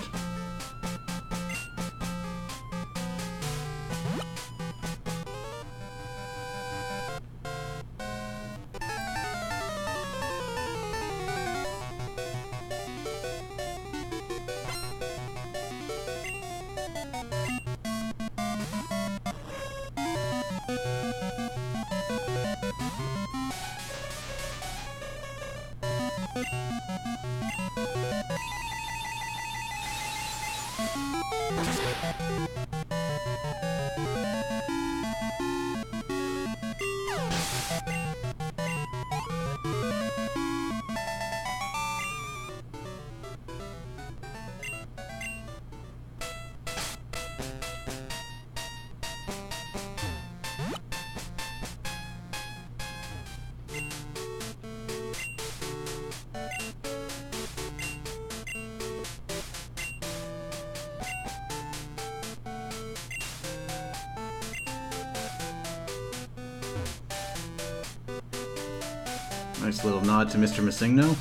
Nice little nod to Mr. Massigno.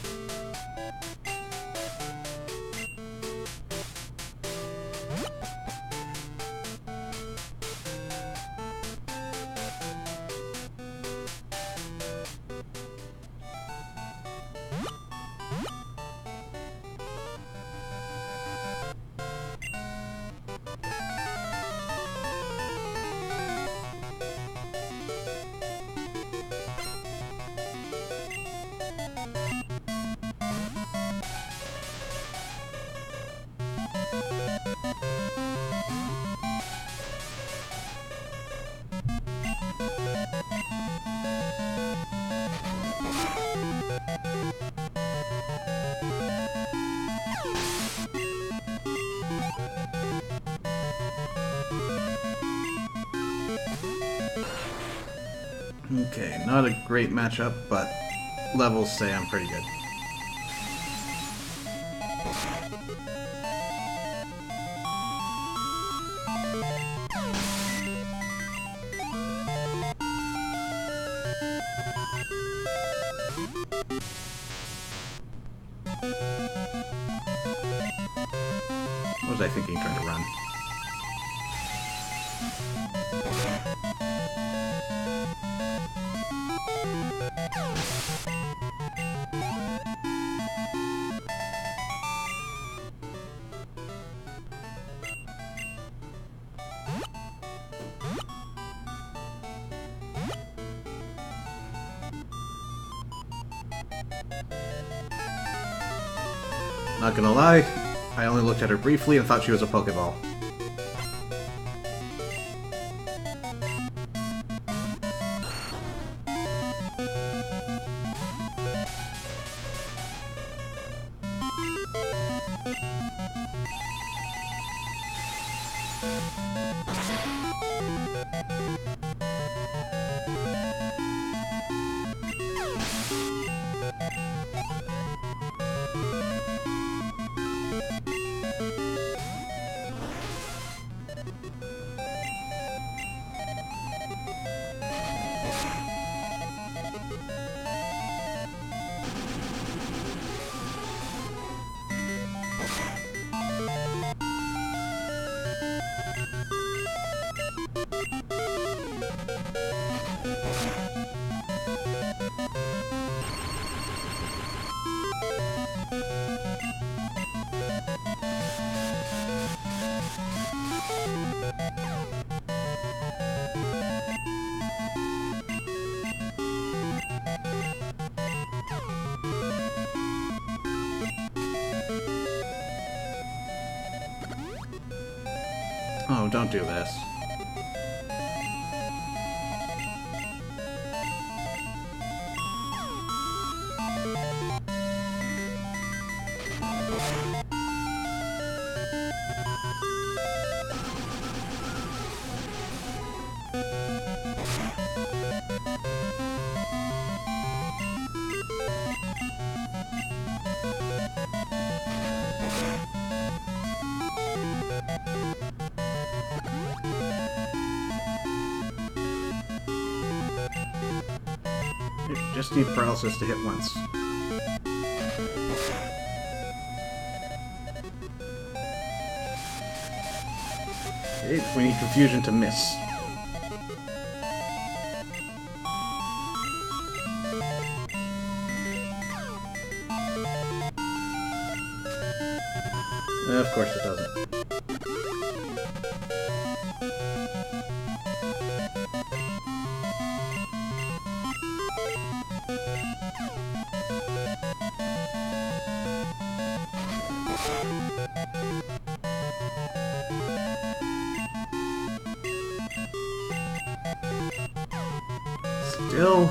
Okay, not a great matchup, but levels say I'm pretty good. What was I thinking trying to run? Not gonna lie, I only looked at her briefly and thought she was a Pokeball. Oh, don't do this. You just need paralysis to hit once. Okay, we need confusion to miss. Of course it doesn't. Still...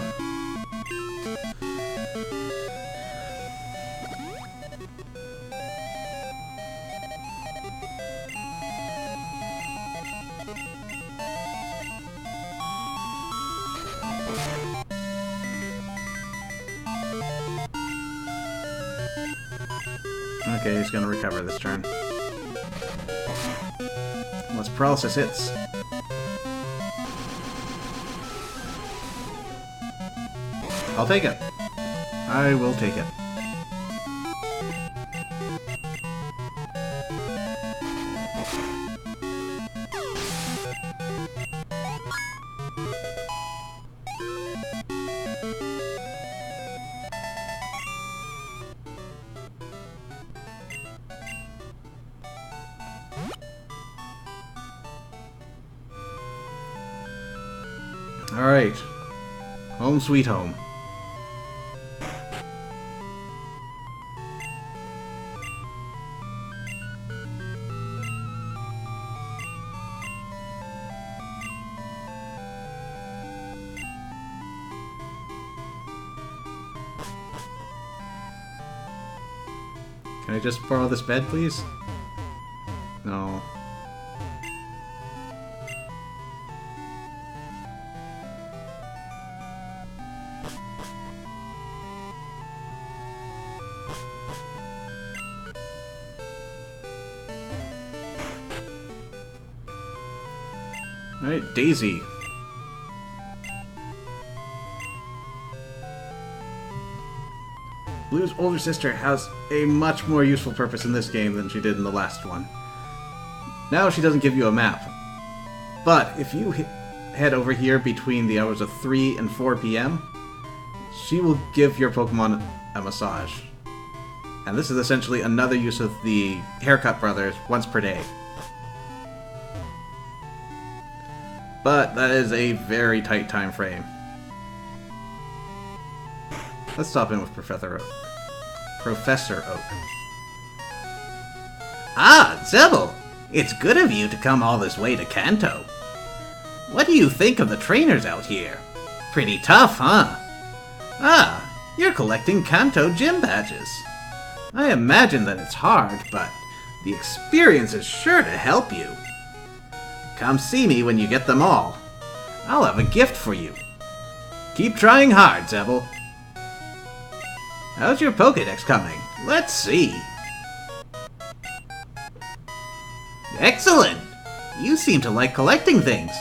Okay, he's gonna recover this turn. Unless paralysis hits. I'll take it. I will take it. Alright. Home sweet home. Can I just borrow this bed, please? No. Alright, Daisy. Blue's older sister has a much more useful purpose in this game than she did in the last one. Now she doesn't give you a map. But if you head over here between the hours of 3 and 4 p.m., she will give your Pokemon a massage. And this is essentially another use of the Haircut Brothers once per day. But that is a very tight time frame. Let's stop in with Professor Oak. Ah, Zebel! It's good of you to come all this way to Kanto. What do you think of the trainers out here? Pretty tough, huh? Ah, you're collecting Kanto gym badges. I imagine that it's hard, but the experience is sure to help you. Come see me when you get them all. I'll have a gift for you. Keep trying hard, Zebel. How's your Pokédex coming? Let's see. Excellent! You seem to like collecting things.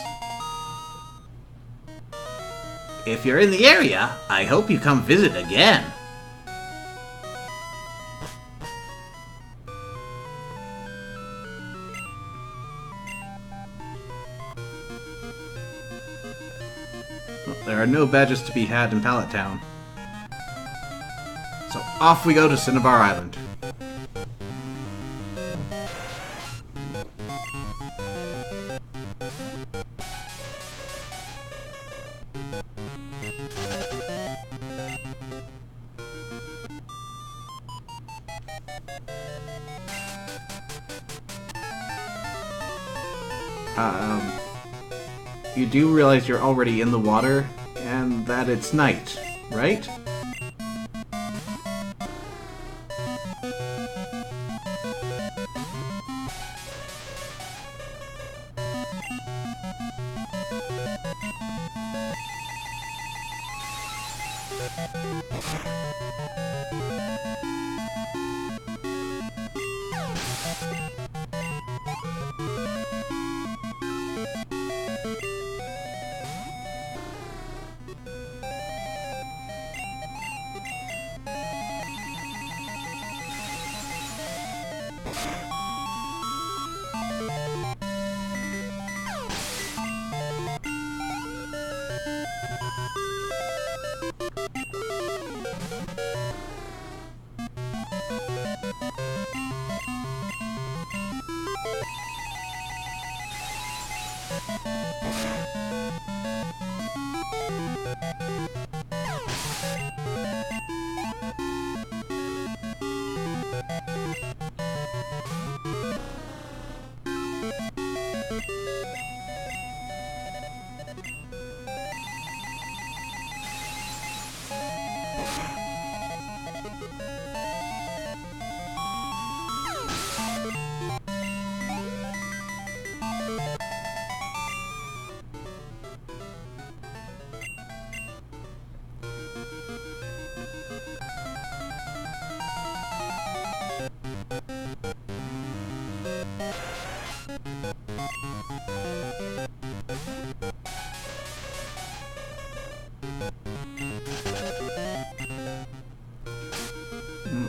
If you're in the area, I hope you come visit again. Well, there are no badges to be had in Pallet Town. So off we go to Cinnabar Island. You do realize you're already in the water, and that it's night, right?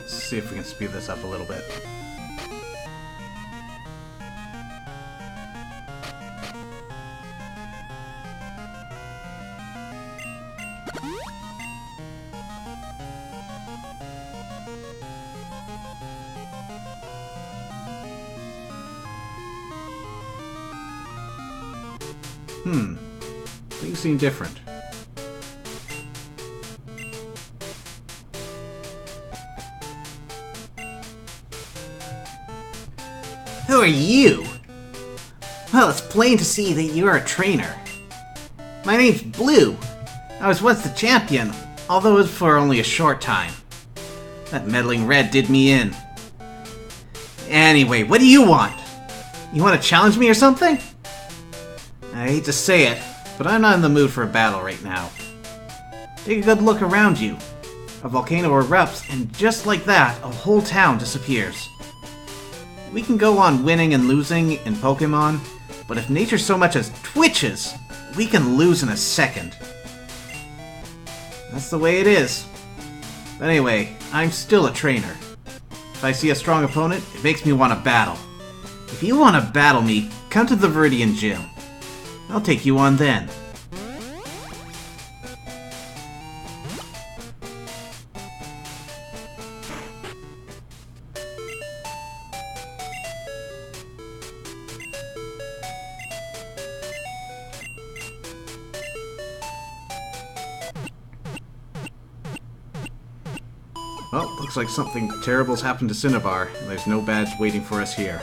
Let's see if we can speed this up a little bit. Things seem different. Who are you? Well, it's plain to see that you're a trainer. My name's Blue. I was once the champion, although it was for only a short time. That meddling Red did me in. Anyway, what do you want? You want to challenge me or something? I hate to say it, but I'm not in the mood for a battle right now. Take a good look around you. A volcano erupts, and just like that, a whole town disappears. We can go on winning and losing in Pokémon, but if nature so much as twitches, we can lose in a second. That's the way it is. But anyway, I'm still a trainer. If I see a strong opponent, it makes me want to battle. If you want to battle me, come to the Viridian Gym. I'll take you on then. Well, looks like something terrible's happened to Cinnabar, and there's no badge waiting for us here.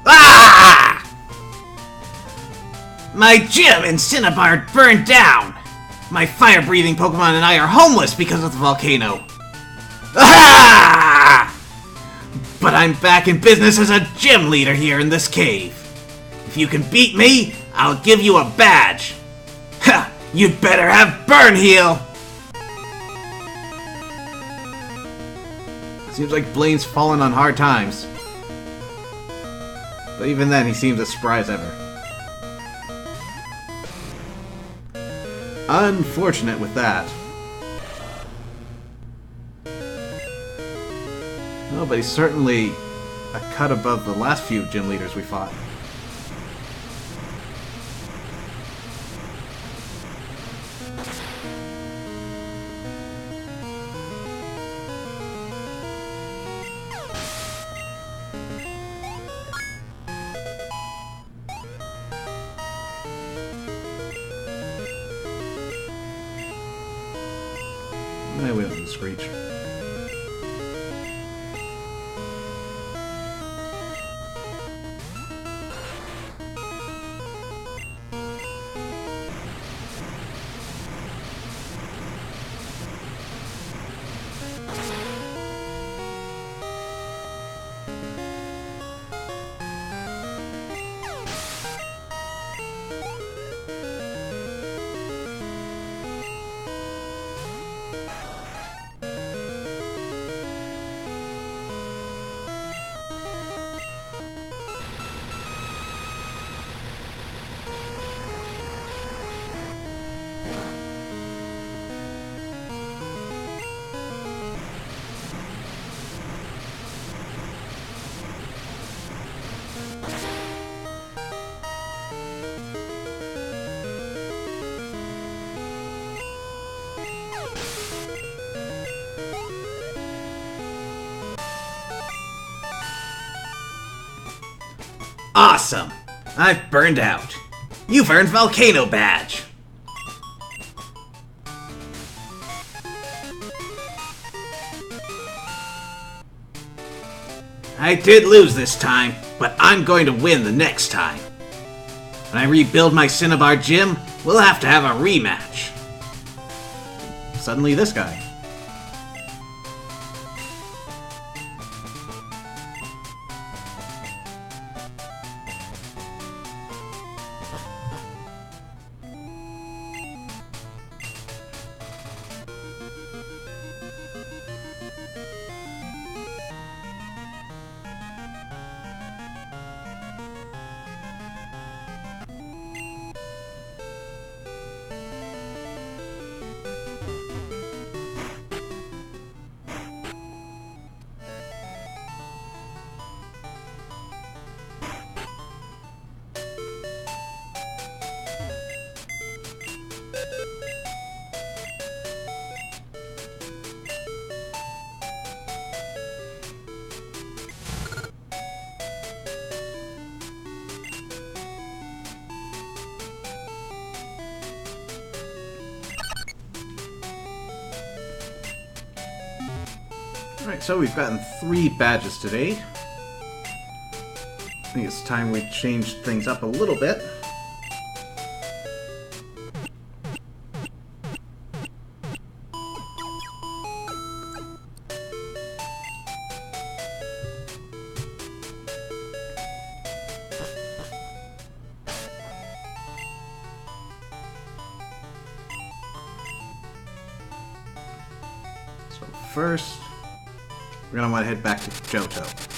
Ah! My gym in Cinnabar burned down! My fire-breathing Pokemon and I are homeless because of the volcano. Ah! But I'm back in business as a gym leader here in this cave. If you can beat me, I'll give you a badge. Ha! You'd better have Burn Heal! Seems like Blaine's fallen on hard times. But even then, he seems as spry as ever. Unfortunate with that. No, but he's certainly a cut above the last few gym leaders we fought. We don't need Screech. Awesome! I've burned out. You've earned Volcano Badge. I did lose this time, but I'm going to win the next time. When I rebuild my Cinnabar gym, we'll have to have a rematch. Suddenly this guy. Alright, so we've gotten 3 badges today. I think it's time we change things up a little bit. So first, we're going to want to head back to Johto.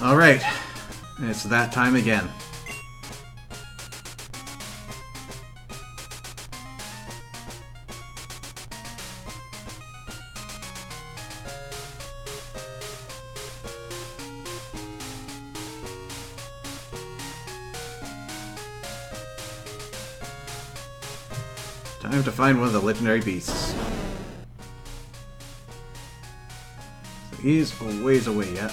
Alright, it's that time again. Time to find one of the legendary beasts. So he's a ways away yet.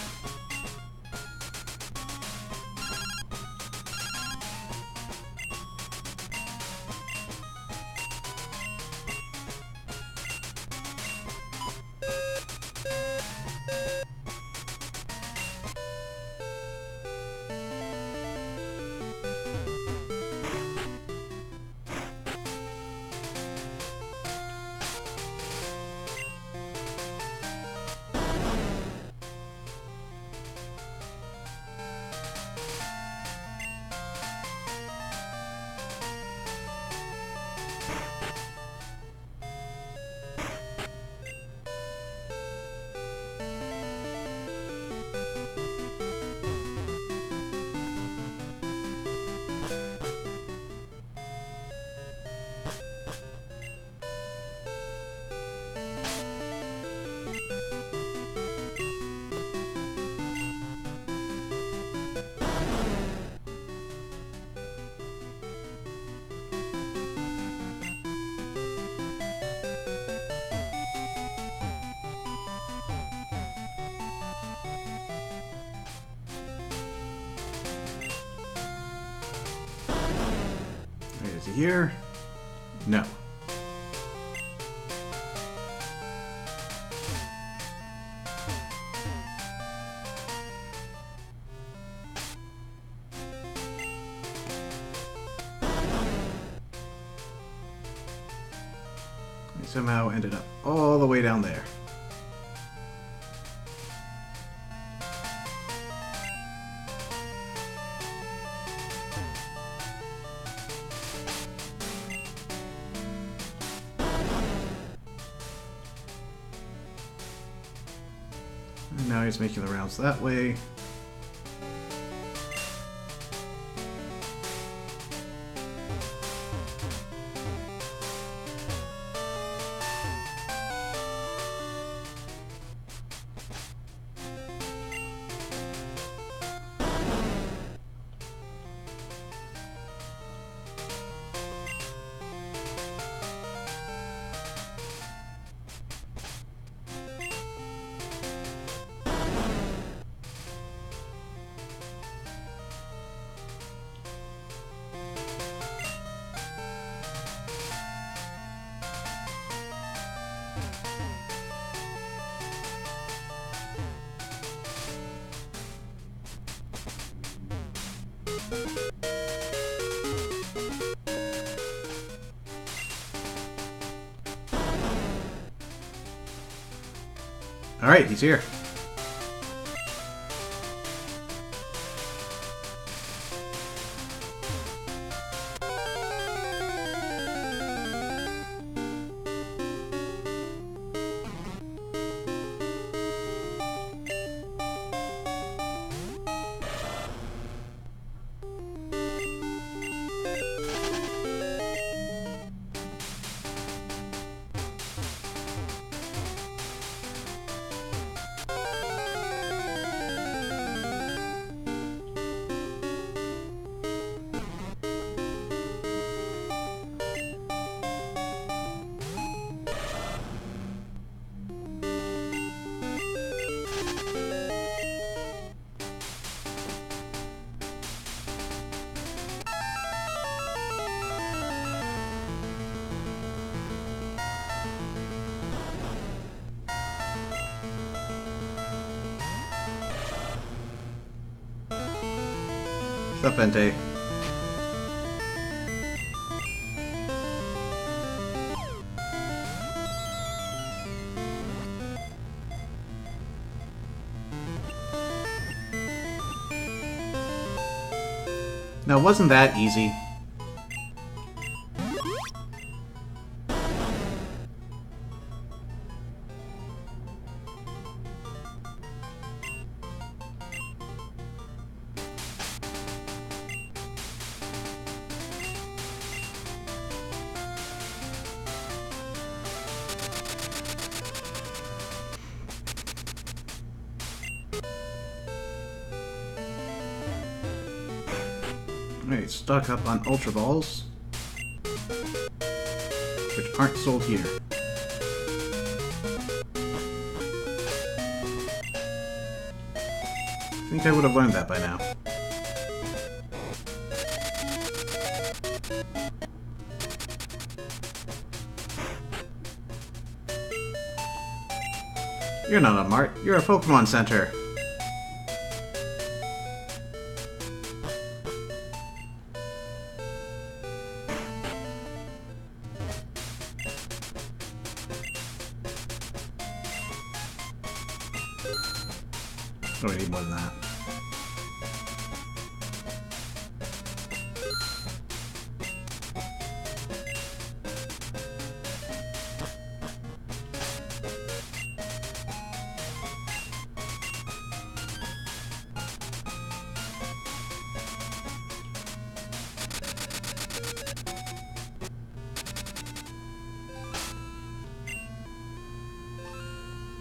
Is he here? No. somehow ended up all the way down there. And now he's making the rounds that way. Alright, he's here. What's up, Entei? Now, wasn't that easy? Alright, stock up on Ultra Balls, which aren't sold here. I think I would have learned that by now. You're not a mart, you're a Pokemon Center. Oh, we need more than that.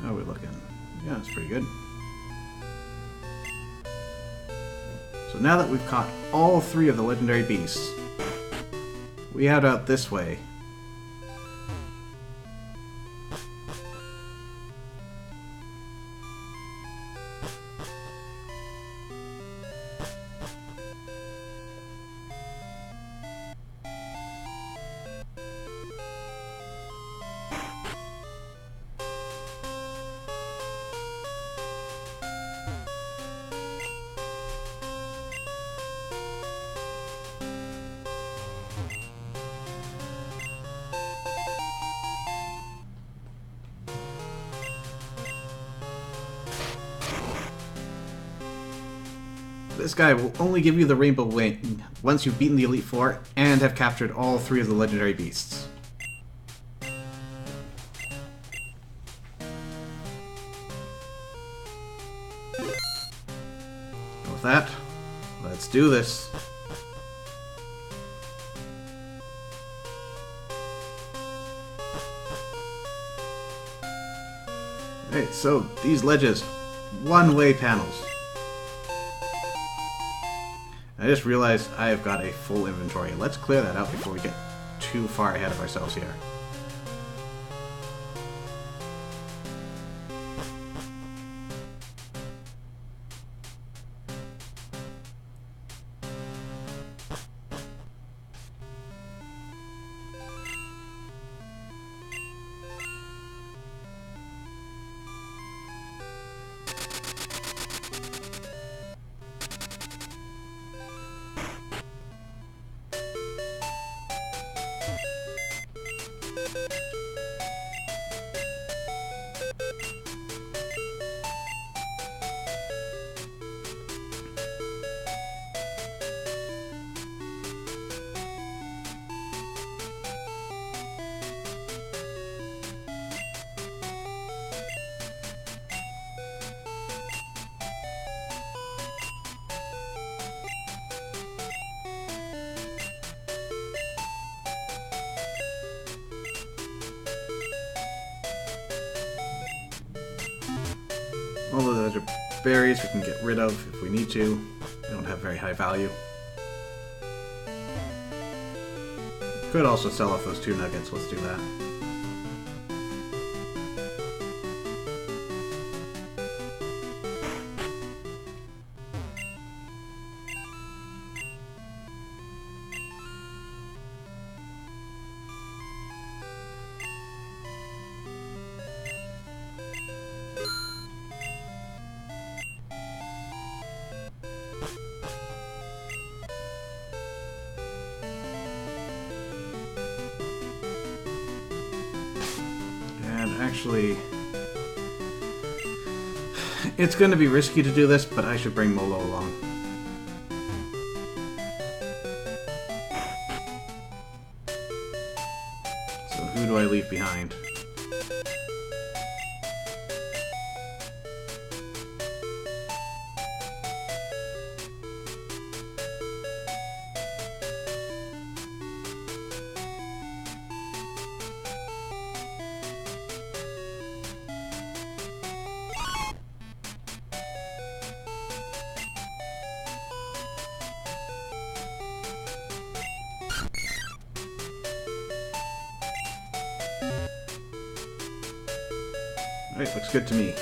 How are we looking? Yeah, that's pretty good. So now that we've caught all three of the legendary beasts, we head out this way. This guy will only give you the Rainbow Wing once you've beaten the Elite Four and have captured all 3 of the legendary beasts. With that, let's do this. Alright, so these ledges, one-way panels. I just realized I have got a full inventory. Let's clear that out before we get too far ahead of ourselves here. All of those are berries we can get rid of if we need to. They don't have very high value. Could also sell off those 2 nuggets. Let's do that. Actually, it's going to be risky to do this, but I should bring Molo along. So who do I leave behind? Alright, looks good to me.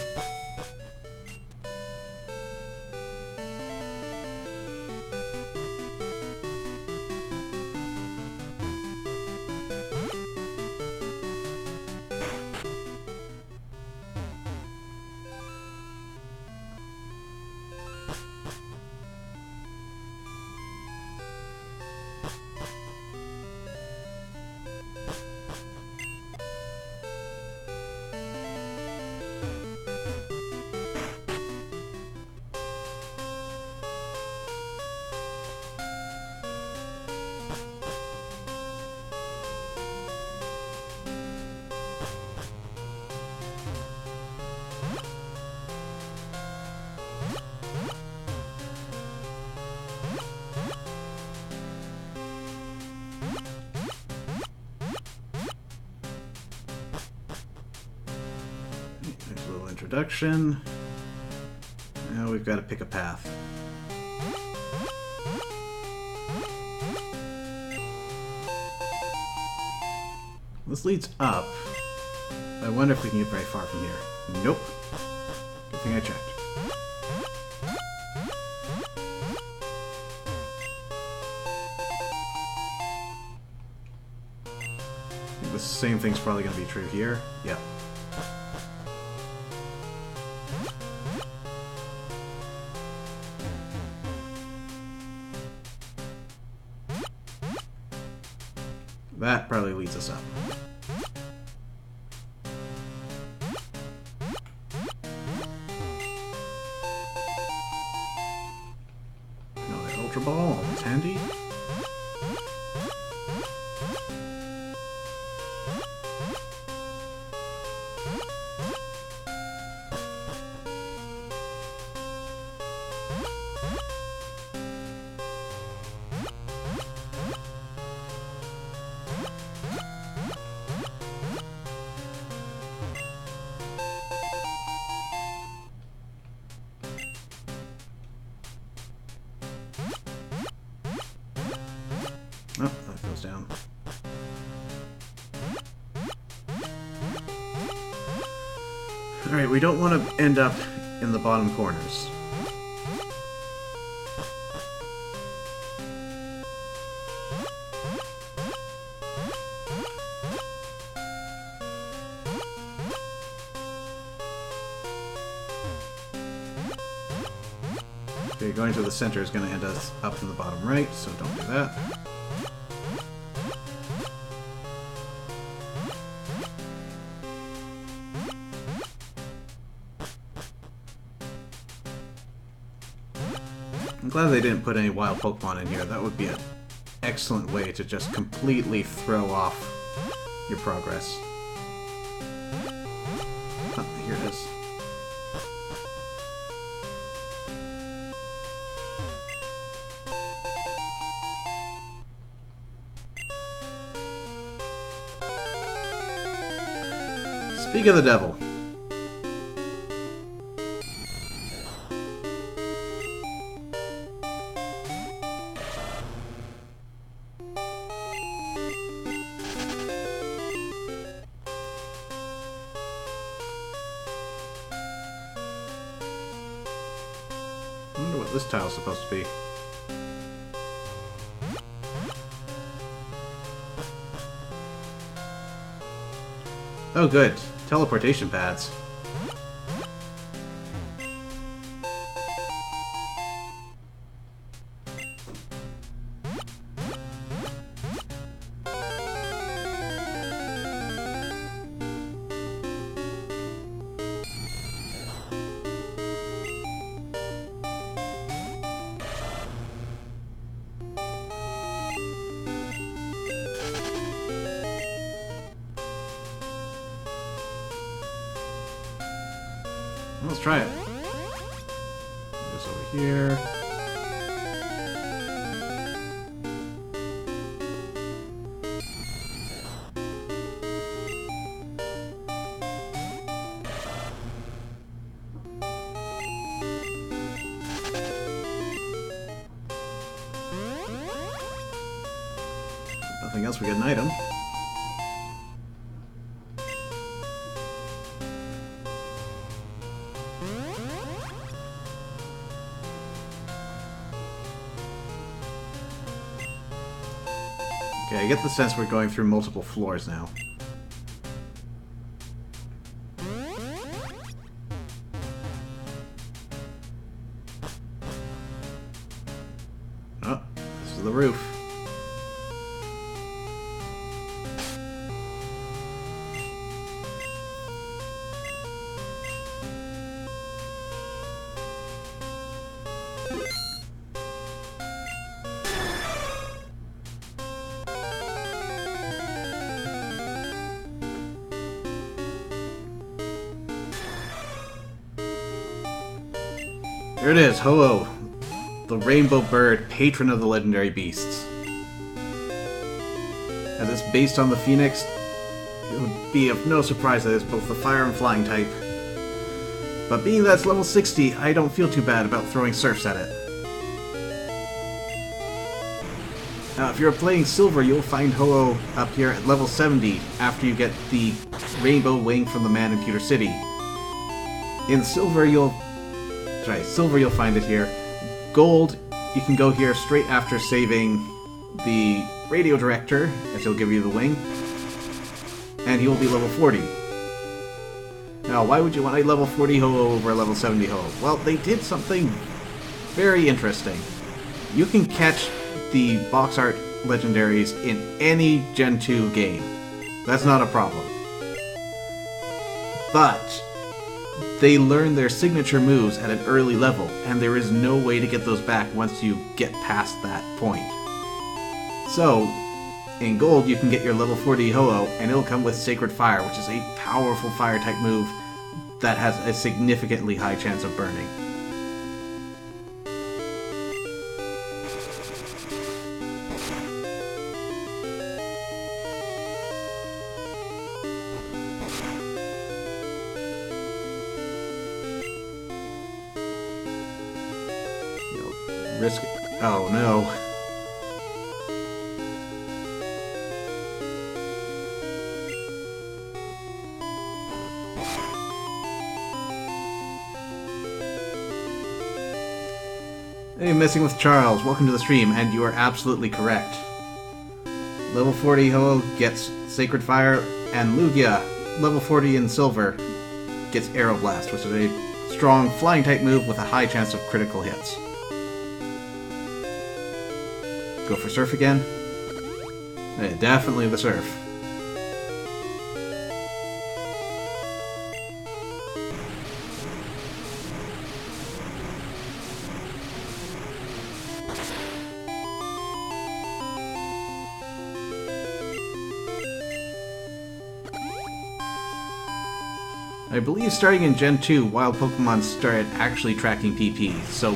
There's a little introduction. Now we've got to pick a path. This leads up. I wonder if we can get very far from here. Nope. Good thing I checked. I think the same thing's probably going to be true here. Yep. That probably leads us up. Oh, that goes down. Alright, we don't want to end up in the bottom corners. Okay, going to the center is going to end us up in the bottom right, so don't do that. I'm glad they didn't put any wild Pokemon in here. That would be an excellent way to just completely throw off your progress. Oh, here it is. Speak of the devil. I wonder what this tile's supposed to be. Oh good, teleportation pads. Let's try it. This over here. Nothing else, we get an item. Okay, I get the sense we're going through multiple floors now. Oh, this is the roof. Here it is, Ho-Oh, the rainbow bird, patron of the legendary beasts. As it's based on the Phoenix, it would be of no surprise that it's both the fire and flying type. But being that it's level 60, I don't feel too bad about throwing surfs at it. Now, if you're playing Silver, you'll find Ho-Oh up here at level 70 after you get the rainbow wing from the man in Pewter City. In Silver, you'll find it here. Gold, you can go here straight after saving the radio director, as he'll give you the wing, and he will be level 40. Now, why would you want a level 40 Ho-Oh over a level 70 Ho-Oh? Well, they did something very interesting. You can catch the box art legendaries in any Gen 2 game. That's not a problem. But they learn their signature moves at an early level, and there is no way to get those back once you get past that point. So, In gold, you can get your level 40 Ho-Oh, and it'll come with Sacred Fire, which is a powerful fire-type move that has a significantly high chance of burning. Risk it. Oh no. Hey, Messing with Charles, welcome to the stream, and you are absolutely correct. Level 40 Ho gets Sacred Fire, and Lugia, level 40 in Silver, gets Aeroblast, which is a strong flying-type move with a high chance of critical hits. Go for Surf again? Yeah, definitely the Surf. I believe starting in Gen 2, wild Pokemon started actually tracking PP, so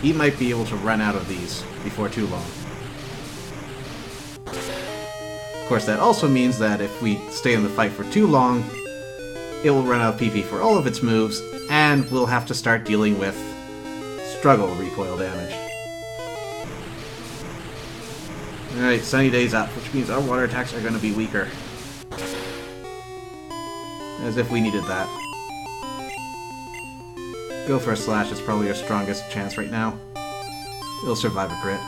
he might be able to run out of these before too long. Of course, that also means that if we stay in the fight for too long, it will run out of PP for all of its moves, and we'll have to start dealing with struggle recoil damage. Alright, Sunny Day's up, which means our water attacks are going to be weaker. As if we needed that. Go for a Slash, it's probably our strongest chance right now. It'll survive a crit.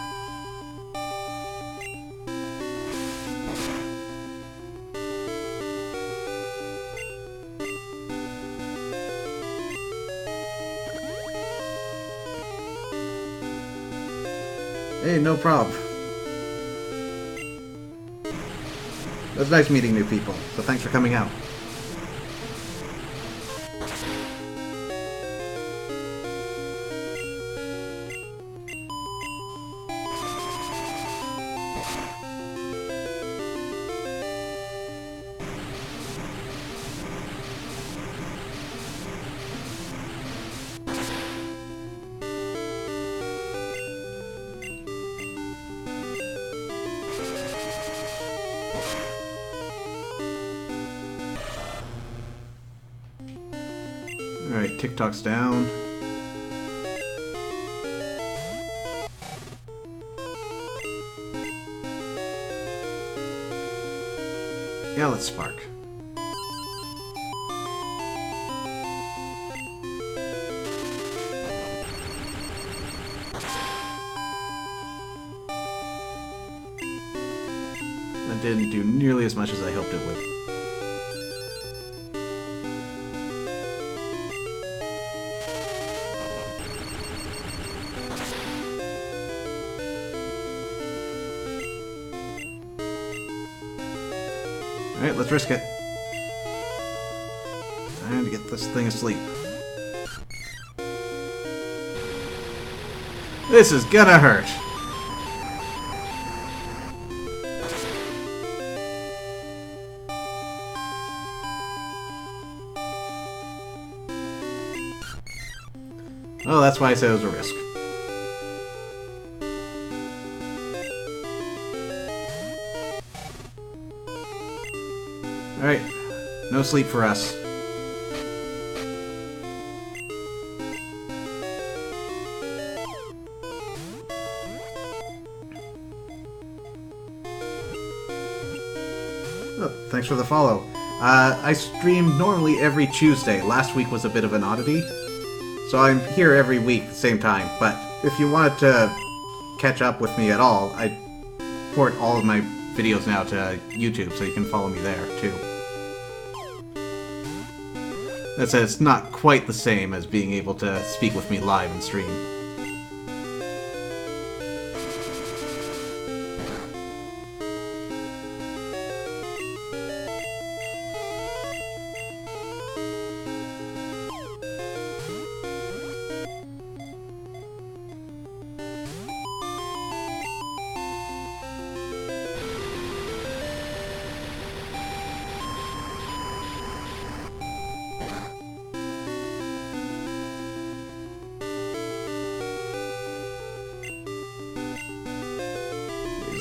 Hey, no problem. It was nice meeting new people, so thanks for coming out. Alright, TikTok's down. Yeah, let's Spark. That didn't do nearly as much as I hoped it would. Alright, let's risk it. Time to get this thing asleep. This is gonna hurt! Oh, that's why I said it was a risk. Alright, no sleep for us. Oh, thanks for the follow. I stream normally every Tuesday. Last week was a bit of an oddity. So I'm here every week at the same time. But if you wanted to catch up with me at all, I port all of my videos now to YouTube, so you can follow me there, too. That said, it's not quite the same as being able to speak with me live and stream.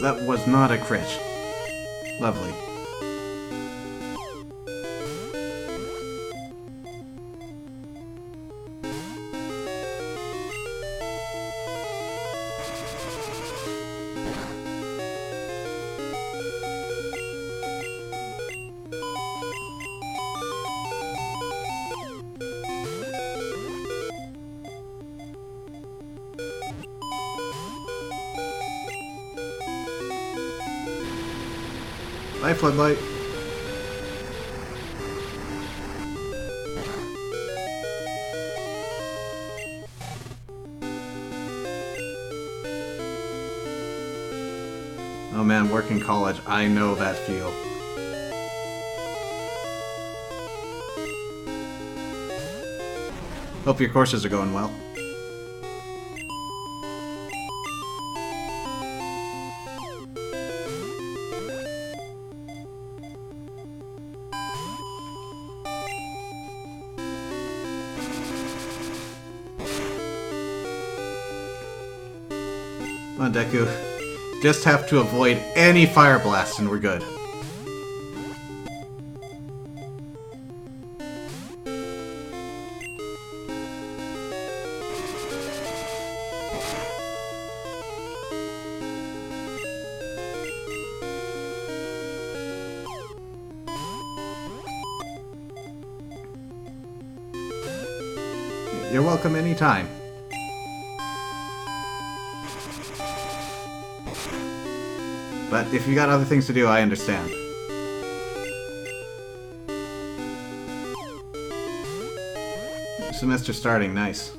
That was not a crit. Lovely. Bye, Floodlight. Oh man, working college, I know that feel. Hope your courses are going well. Come on, Deku. Just have to avoid any fire blasts and we're good. You're welcome anytime. But if you got other things to do, I understand. Semester starting, nice.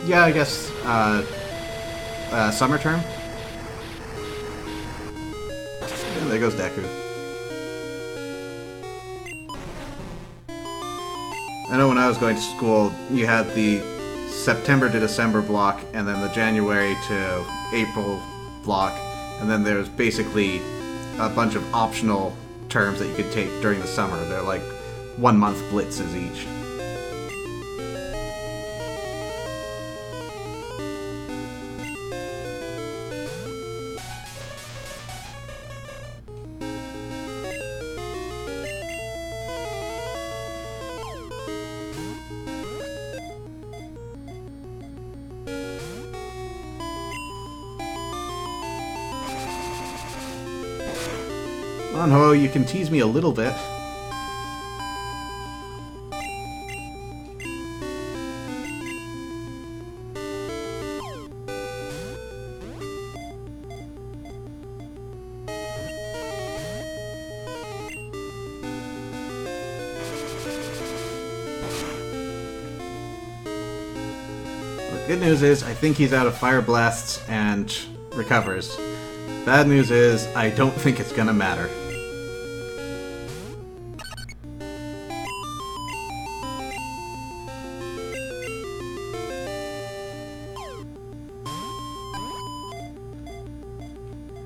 Yeah, I guess, summer term? Yeah, there goes Deku. I know when I was going to school, you had the September to December block, and then the January to April block, and then there's basically a bunch of optional terms that you could take during the summer. They're like 1 month blitzes each. Come on, Ho, you can tease me a little bit. The good news is, I think he's out of fire blasts and recovers. Bad news is, I don't think it's gonna matter.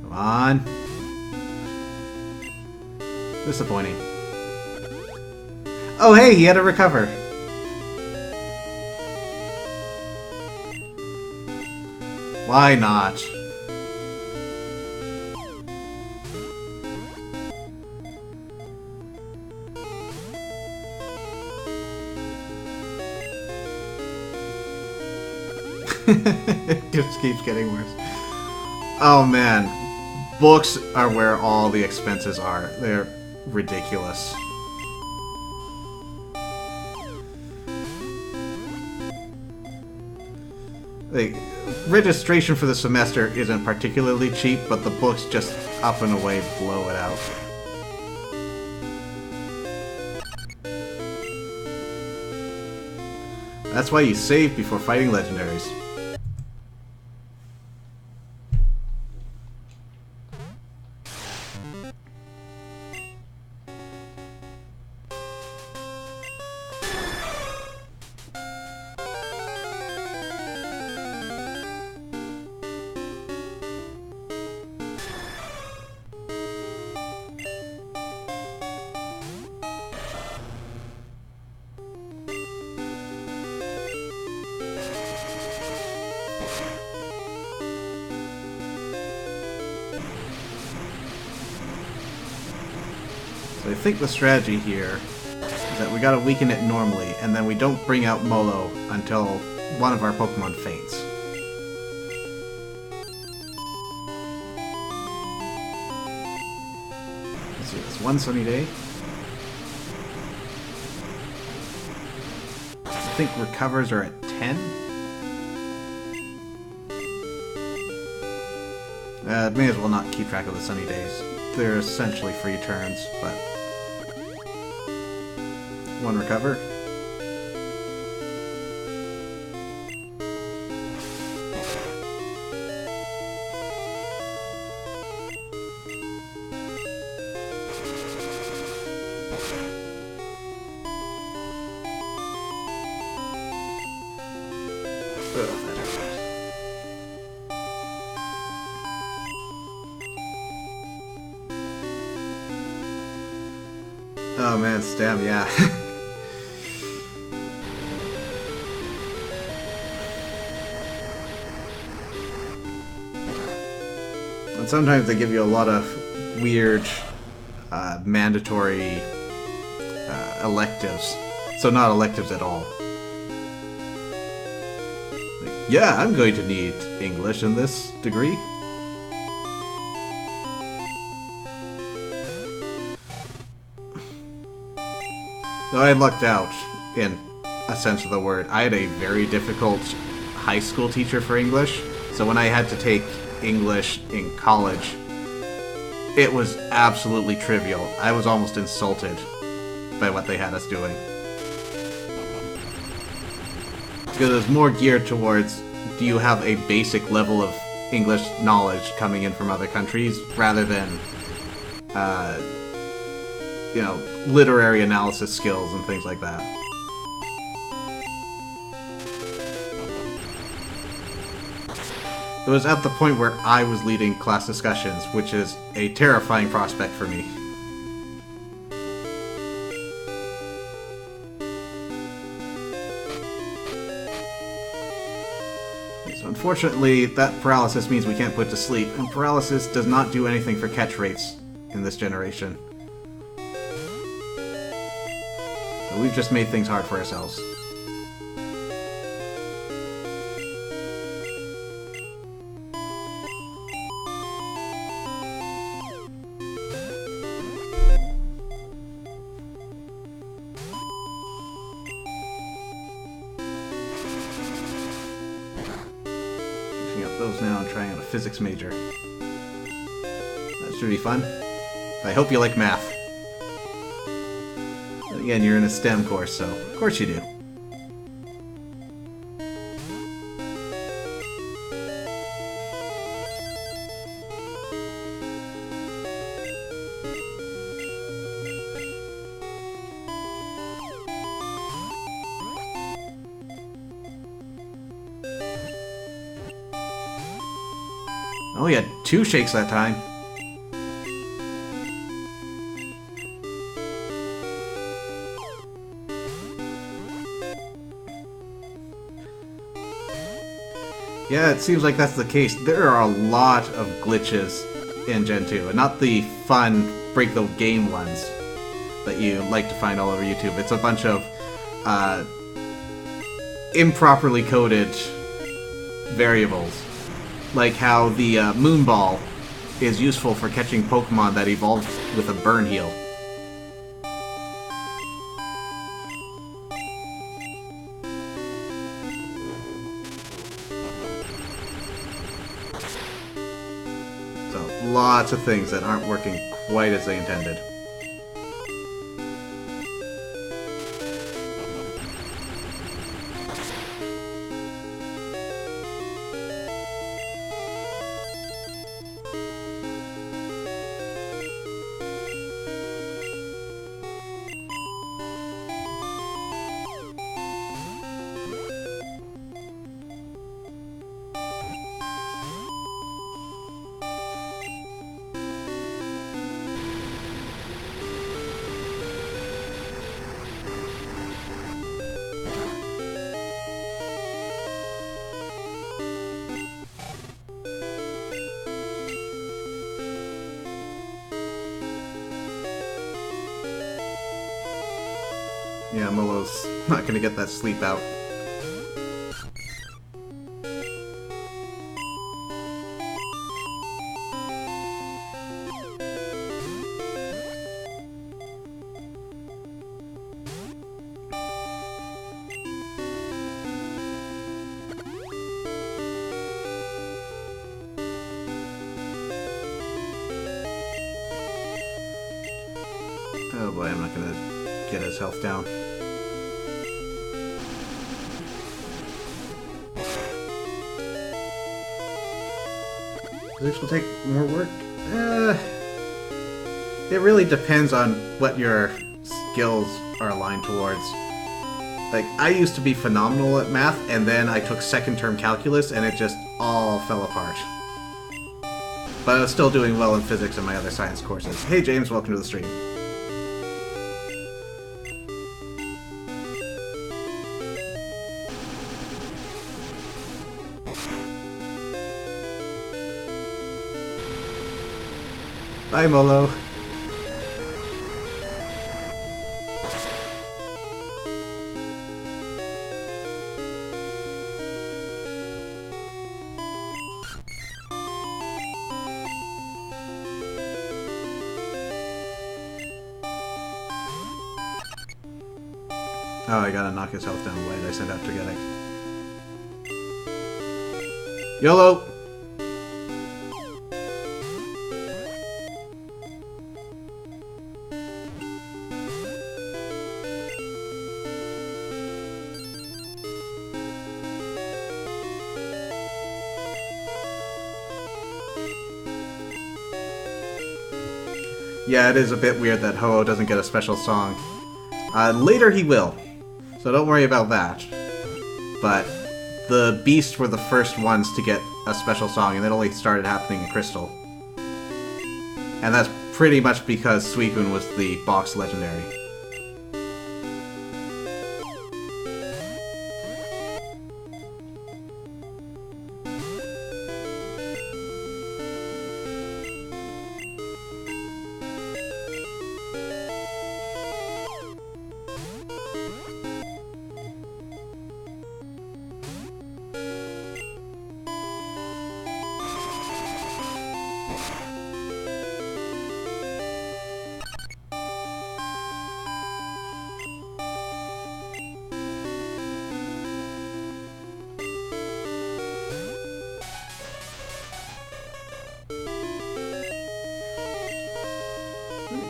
Come on. Disappointing. Oh hey, he had to recover. Why not? It just keeps getting worse. Oh man. Books are where all the expenses are. They're ridiculous. Like, registration for the semester isn't particularly cheap, but the books just up and away blow it out. That's why you save before fighting legendaries. So I think the strategy here is that we gotta weaken it normally, and then we don't bring out Molo until one of our Pokemon faints. Let's see, it's one sunny day. I think recovers are at 10. May as well not keep track of the sunny days. They're essentially free turns, but... one recover. Oh man, stem, yeah. And sometimes they give you a lot of weird, mandatory electives. So not electives at all. Like, yeah, I'm going to need English in this degree. Though I lucked out, in a sense of the word. I had a very difficult high school teacher for English, so when I had to take English in college, it was absolutely trivial. I was almost insulted by what they had us doing. Because it was more geared towards, do you have a basic level of English knowledge coming in from other countries, rather than, you know, literary analysis skills and things like that. It was at the point where I was leading class discussions, which is a terrifying prospect for me. So unfortunately, that paralysis means we can't put to sleep, and paralysis does not do anything for catch rates in this generation. So we've just made things hard for ourselves. Those now and trying out a physics major. That should be fun. I hope you like math. But again, you're in a STEM course, so of course you do. Oh, he had 2 shakes that time. Yeah, it seems like that's the case. There are a lot of glitches in Gen 2, and not the fun break-the-game ones that you like to find all over YouTube. It's a bunch of improperly coded variables. Like how the Moon Ball is useful for catching Pokemon that evolve with a burn heal. So, lots of things that aren't working quite as they intended. Yeah, Molo's not gonna get that sleep out. Oh boy, I'm not gonna get his health down. This will take more work. It really depends on what your skills are aligned towards. Like, I used to be phenomenal at math, and then I took second term calculus, and it just all fell apart. But I was still doing well in physics and my other science courses. Hey James, welcome to the stream. Bye, Molo. Oh, I gotta knock his health down. Why did I send out Diglett? YOLO! Yeah, it is a bit weird that Ho-Oh doesn't get a special song. Later he will, so don't worry about that. But the Beasts were the first ones to get a special song, and it only started happening in Crystal. And that's pretty much because Suicune was the box legendary.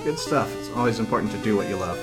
Good stuff. It's always important to do what you love.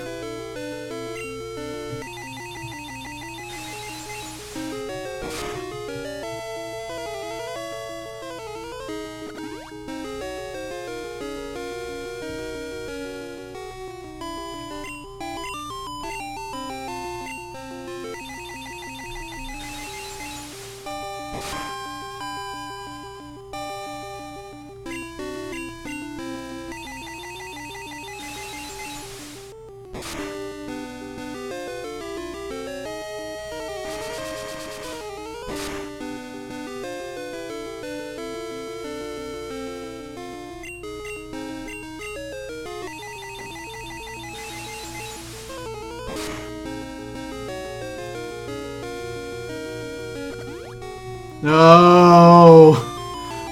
No!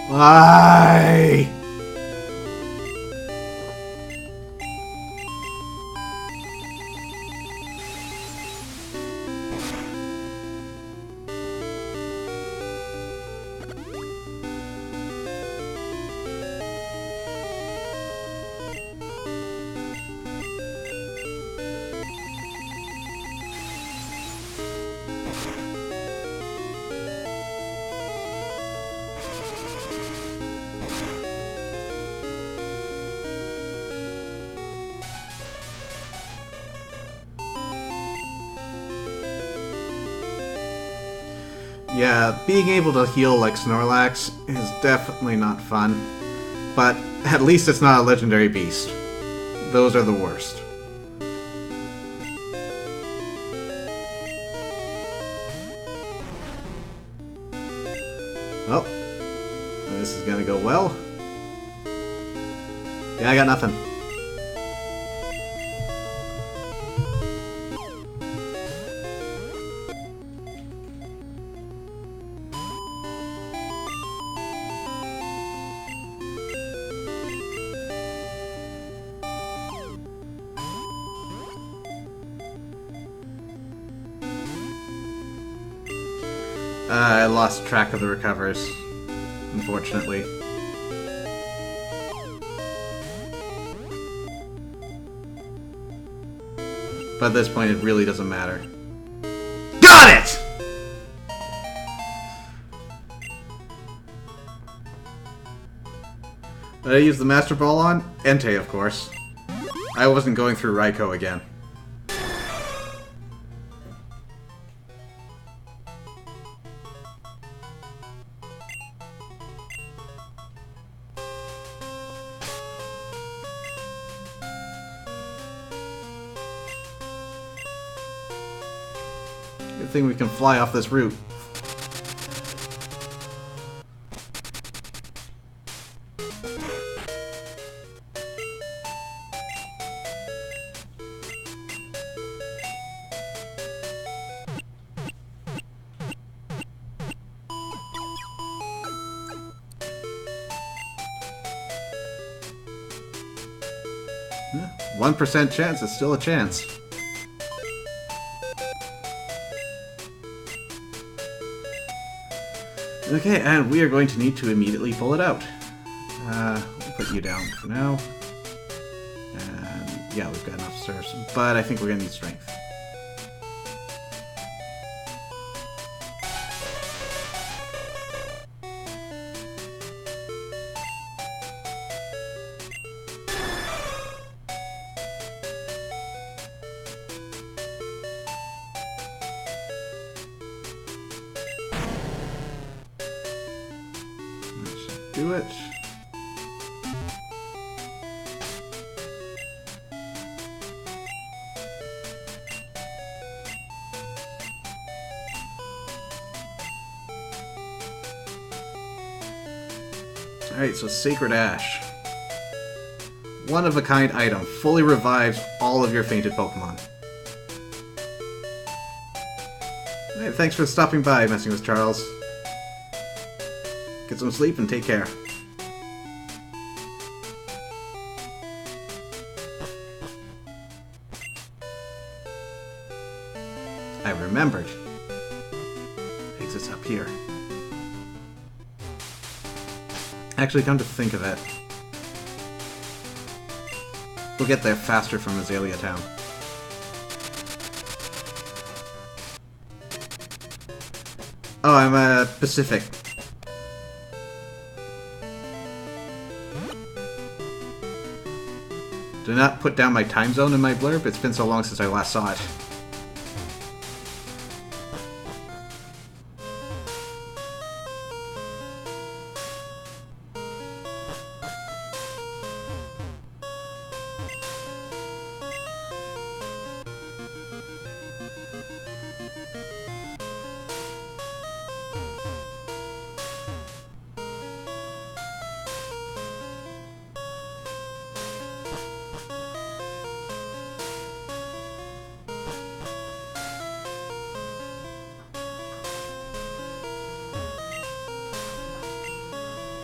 Why? Yeah, being able to heal like Snorlax is definitely not fun, but at least it's not a legendary beast. Those are the worst. Oh, this is gonna go well. Yeah, I got nothing. I lost track of the recovers, unfortunately. But at this point, it really doesn't matter. Got it! What did I use the Master Ball on? Entei, of course. I wasn't going through Raikou again. Good thing we can fly off this route. Yeah, 1% chance is still a chance. Okay, and we are going to need to immediately pull it out. We'll put you down for now. And yeah, we've got enough serfs, but I think we're going to need strength. Do it. Alright, so Sacred Ash. One-of-a-kind item. Fully revives all of your fainted Pokemon. Alright, thanks for stopping by, Messing with Charles. Get some sleep and take care. I remembered. Exit's up here. Actually, come to think of it, we'll get there faster from Azalea Town. Oh, I'm Pacific. Do not put down my time zone in my blurb. It's been so long since I last saw it.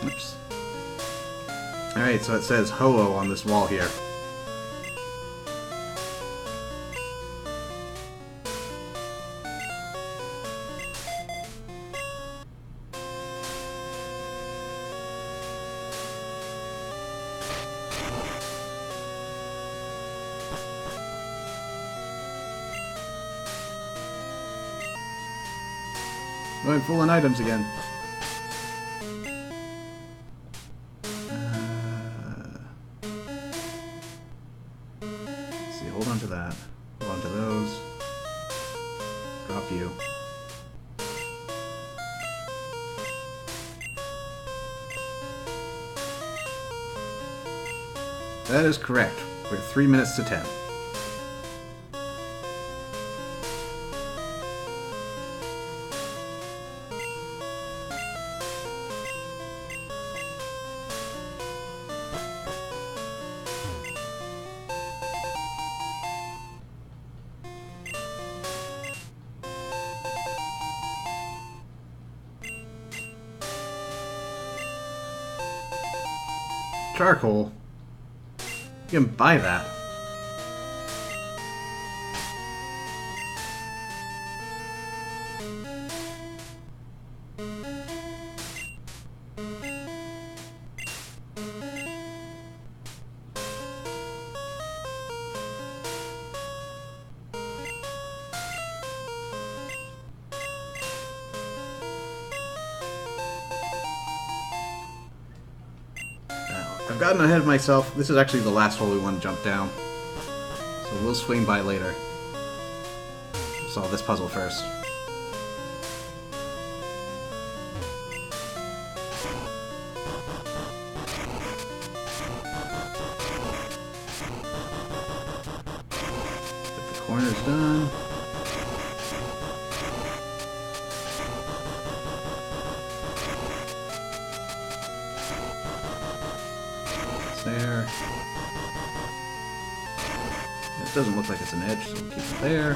Oops. Alright, so it says Ho-Oh on this wall here. Going full on items again. Let's see, hold on to that. Hold on to those. Drop you. That is correct. We're 3 minutes to 10. Charcoal. You can buy that. I've gotten ahead of myself. This is actually the last hole we want to jump down. So we'll swing by later. Solve this puzzle first. Get the corners done. There. It doesn't look like it's an edge, so we'll keep it there.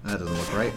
That doesn't look right.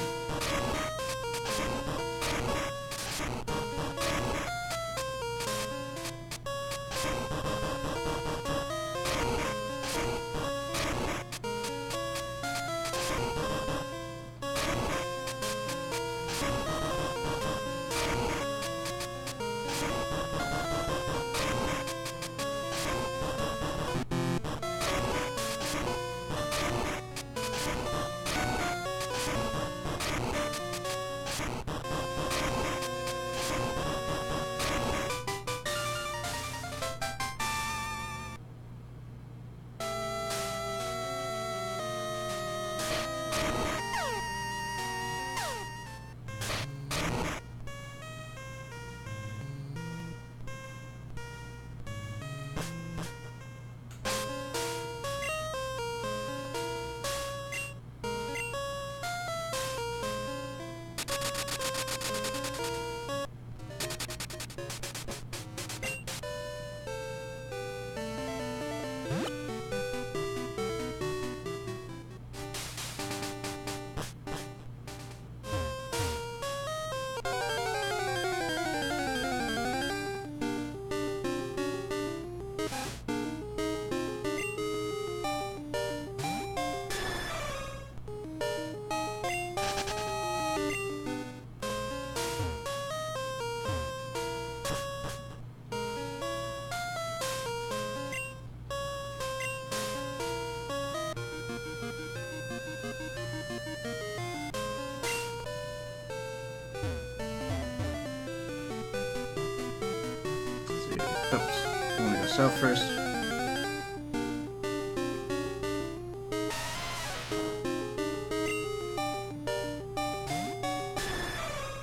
Oops. I'm gonna go south first.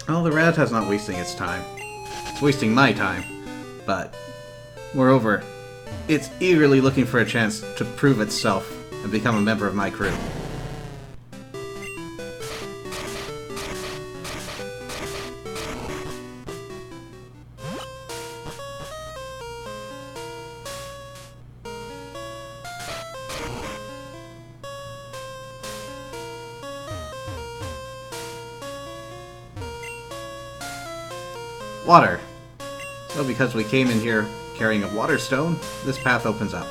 Oh, the Rattata's not wasting its time. It's wasting my time. But, moreover, it's eagerly looking for a chance to prove itself and become a member of my crew. Water. So because we came in here carrying a water stone, this path opens up.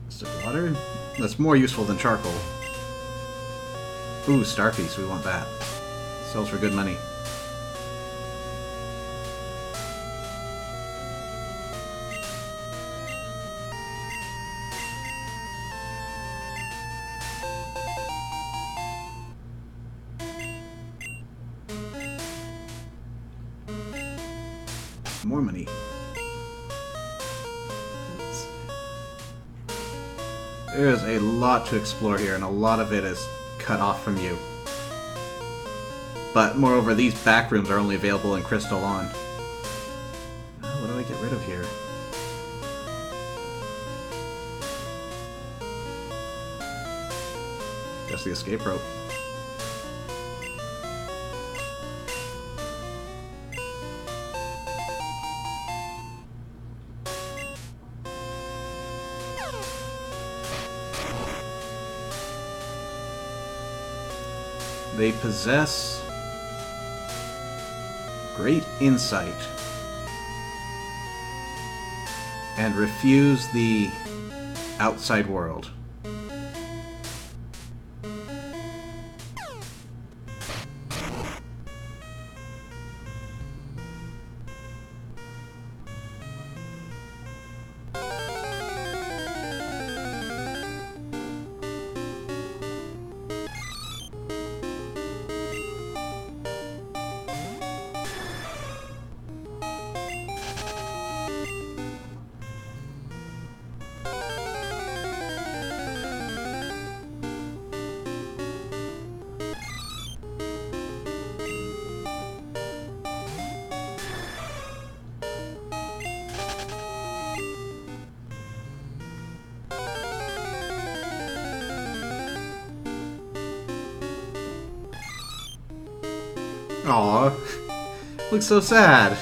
Still water? That's more useful than charcoal. Ooh, Starpiece, we want that. Sells for good money. More money. There's a lot to explore here, and a lot of it is cut off from you. But moreover, these back rooms are only available in Crystal Lawn. What do I get rid of here? Guess the escape rope. They possess great insight and refuse the outside world. Aw. Looks so sad.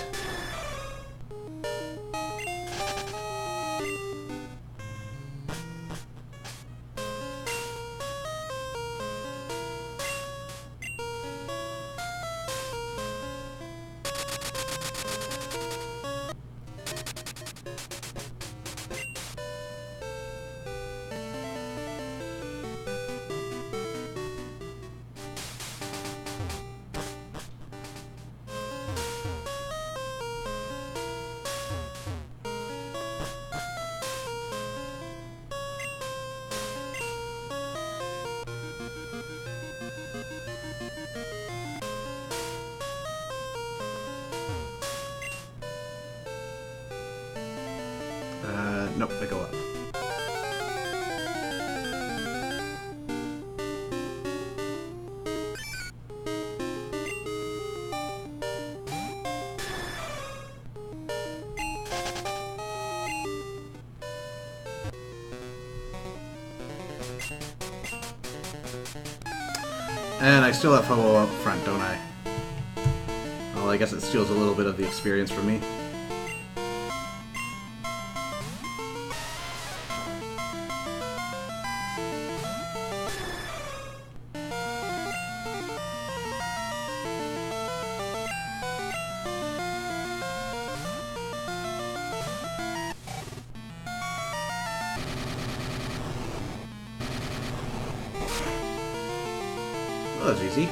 Nope, they go up. And I still have FOMO up front, don't I? Well, I guess it steals a little bit of the experience from me. Well, that was easy.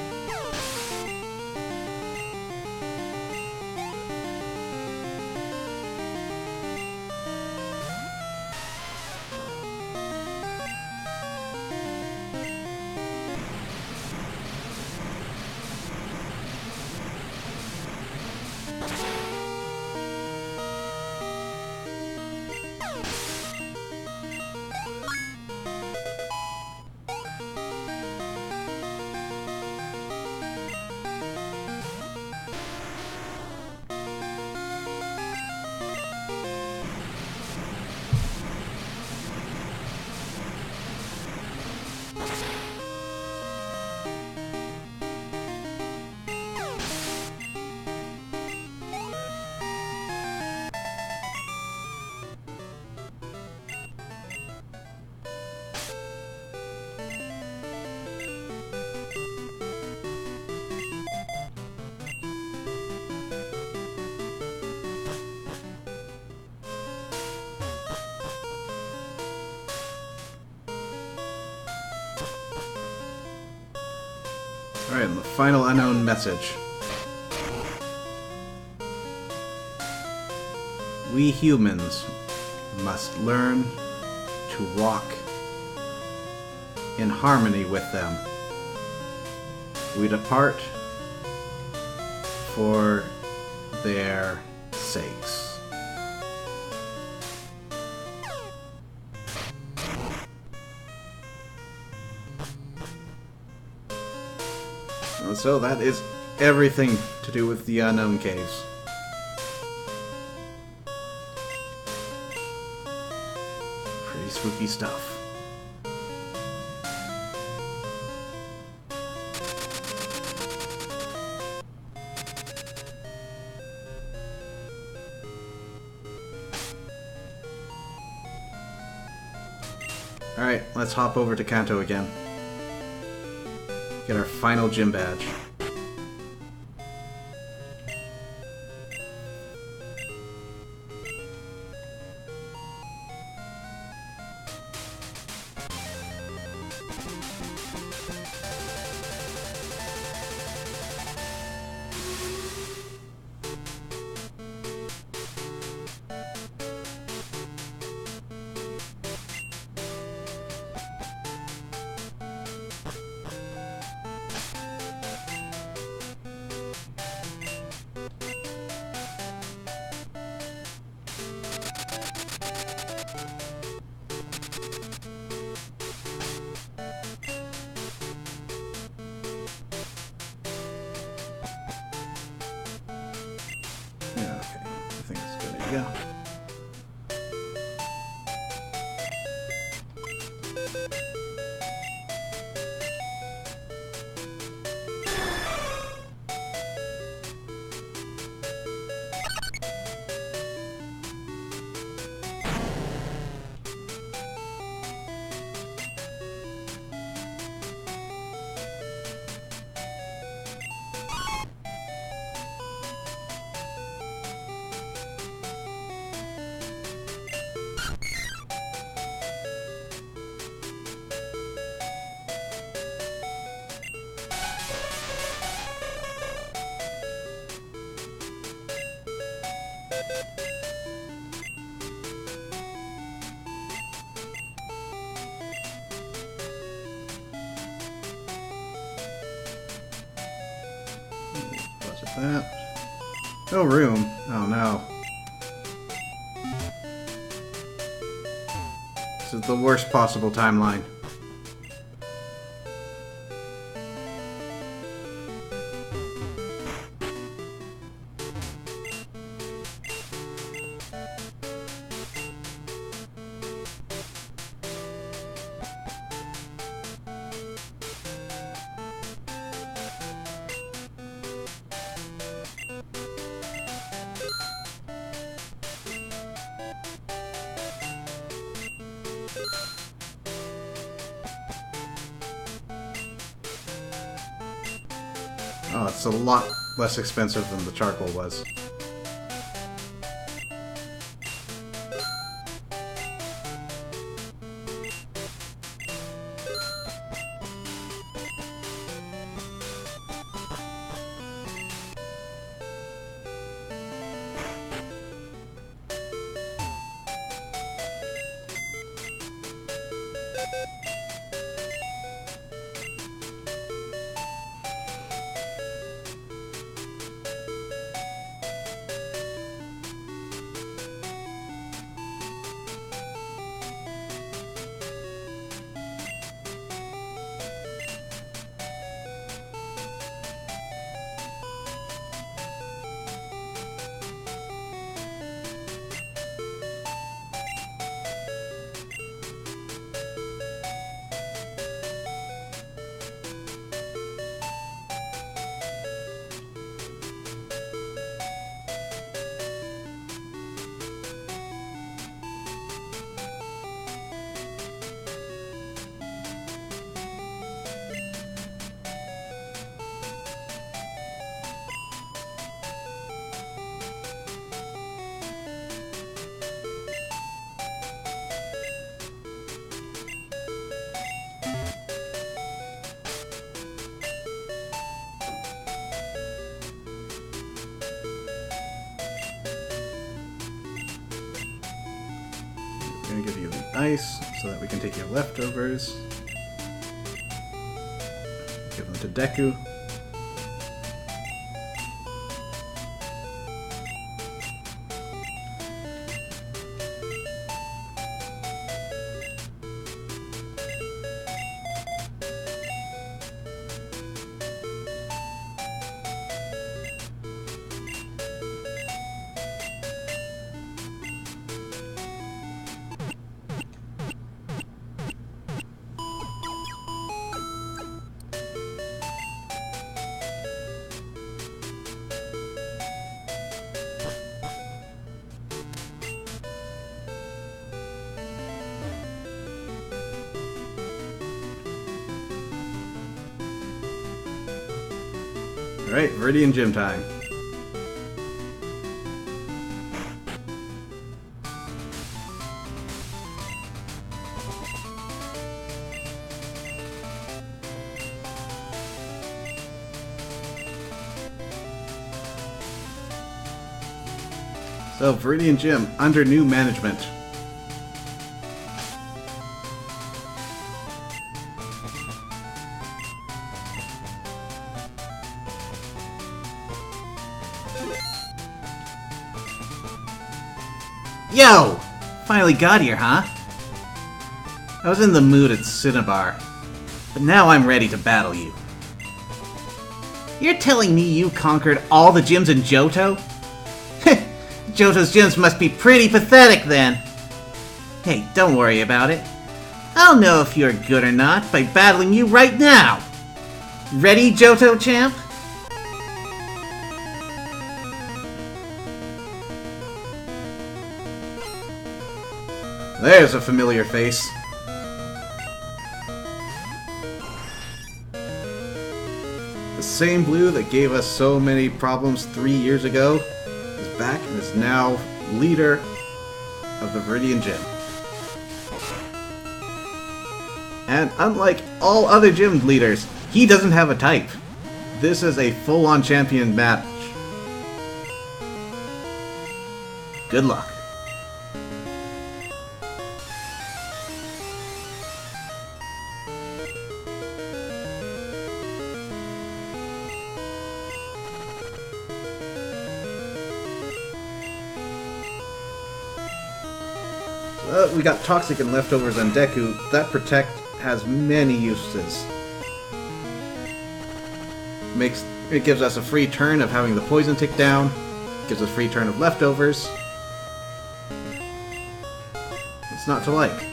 Alright, and the final unknown message. We humans must learn to walk in harmony with them. We depart for their sakes. So that is everything to do with the unknown caves. Pretty spooky stuff. Alright, let's hop over to Kanto again. Get our final gym badge. Yeah. that. No room. Oh no. This is the worst possible timeline. Oh, it's a lot less expensive than the charcoal was. I'm gonna give you the ice so that we can take your leftovers. Give them to Deku. Alright, Viridian Gym time. So, Viridian Gym, under new management. Yo! Finally got here, huh? I was in the mood at Cinnabar, but now I'm ready to battle you. You're telling me you conquered all the gyms in Johto? Johto's gyms must be pretty pathetic then. Hey, don't worry about it. I'll know if you're good or not by battling you right now. Ready, Johto champ? There's a familiar face. The same Blue that gave us so many problems 3 years ago is back and is now leader of the Viridian Gym. And unlike all other gym leaders, he doesn't have a type. This is a full-on champion match. Good luck. We got Toxic and Leftovers on Deku. That Protect has many uses. It gives us a free turn of having the poison tick down. Gives us a free turn of Leftovers. It's not to like.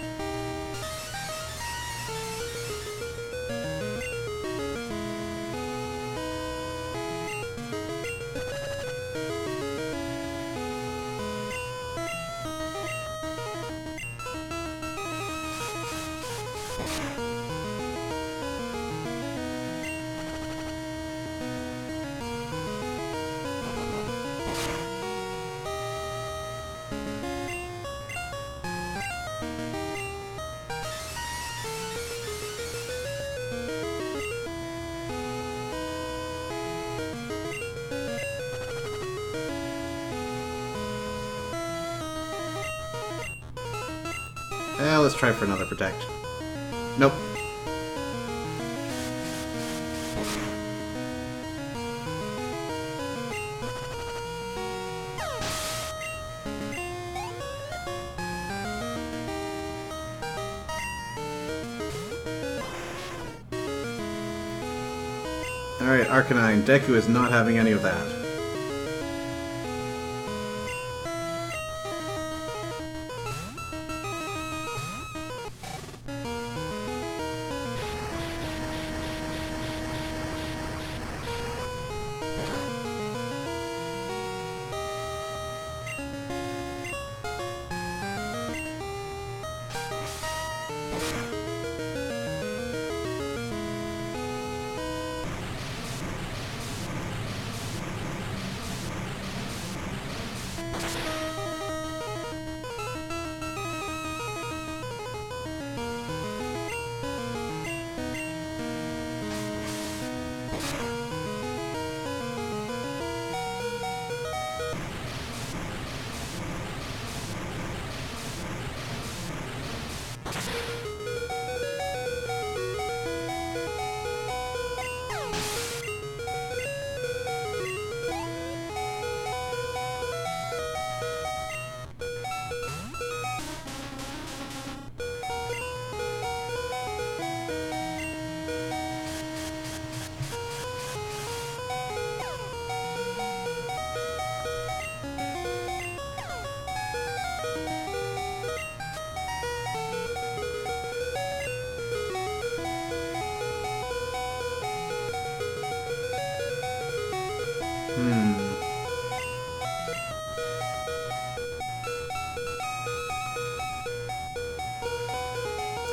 Let's try for another Protect. Nope. Alright, Arcanine. Deku is not having any of that.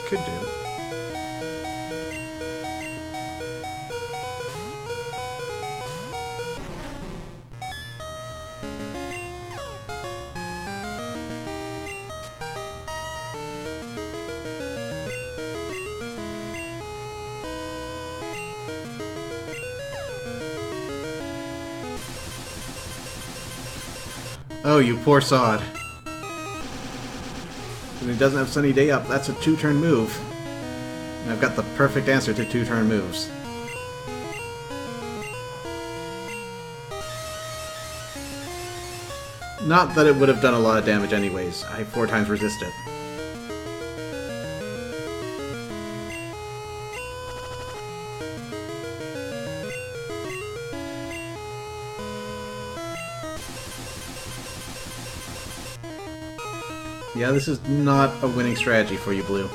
Could do. Oh, you poor sod. When he doesn't have Sunny Day up, that's a 2-turn move. And I've got the perfect answer to 2-turn moves. Not that it would have done a lot of damage anyways. I 4 times resist it. Yeah, this is not a winning strategy for you, Blue.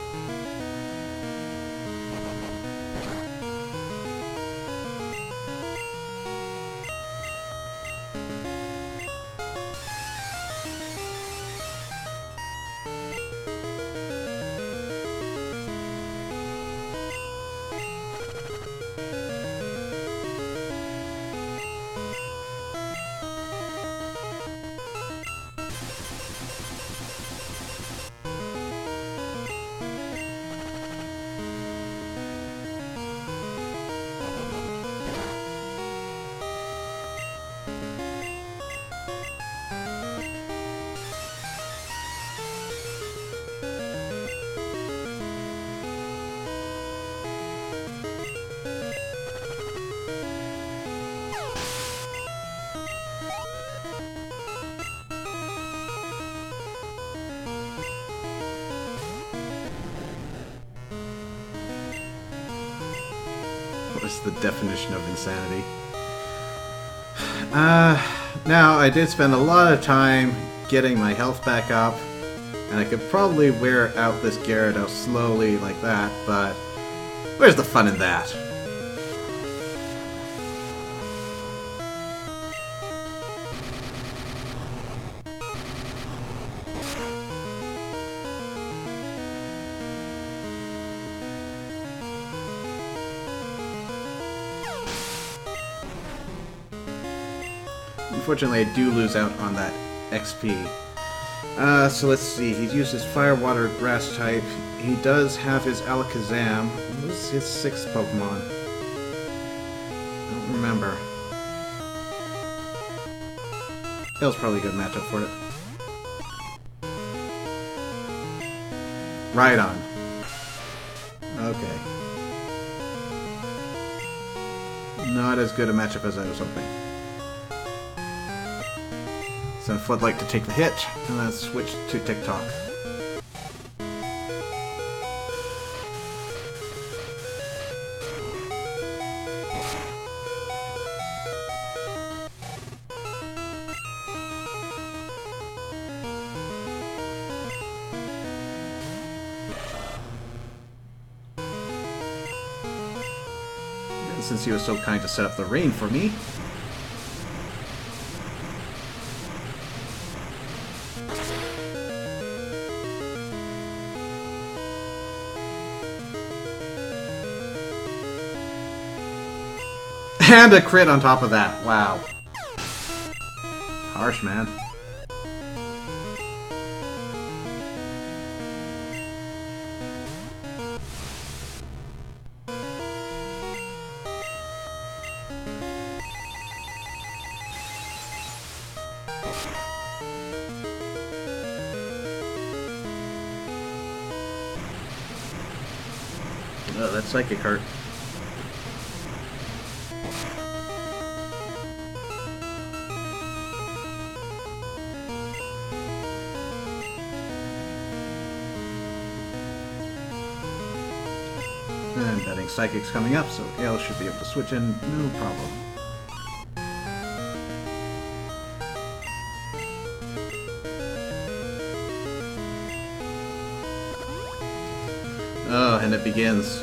is the definition of insanity. Now, I did spend a lot of time getting my health back up, and I could probably wear out this Gyarados slowly like that, but where's the fun in that? Unfortunately, I do lose out on that XP. So let's see. He's used his Fire, Water, Grass type. He does have his Alakazam. What was his 6th Pokemon? I don't remember. That was probably a good matchup for it. Rhydon. Okay. Not as good a matchup as I was hoping. Send Floodlight to take the hit, and then switch to TikTok. And since he was so kind to set up the rain for me, and a crit on top of that. Wow. Harsh, man. Oh, that psychic hurt. And betting Psychic's coming up, so Ale should be able to switch in, no problem. Oh, and it begins.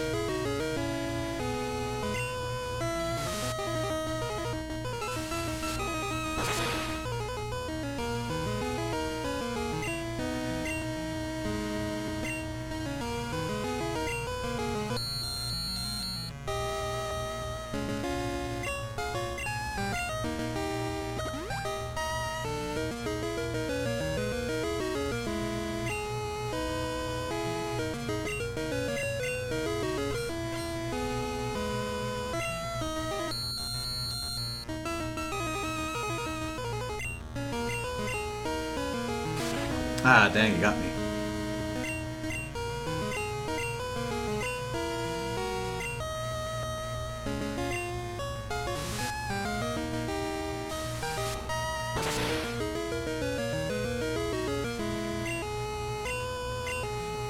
Ah, dang, you got me.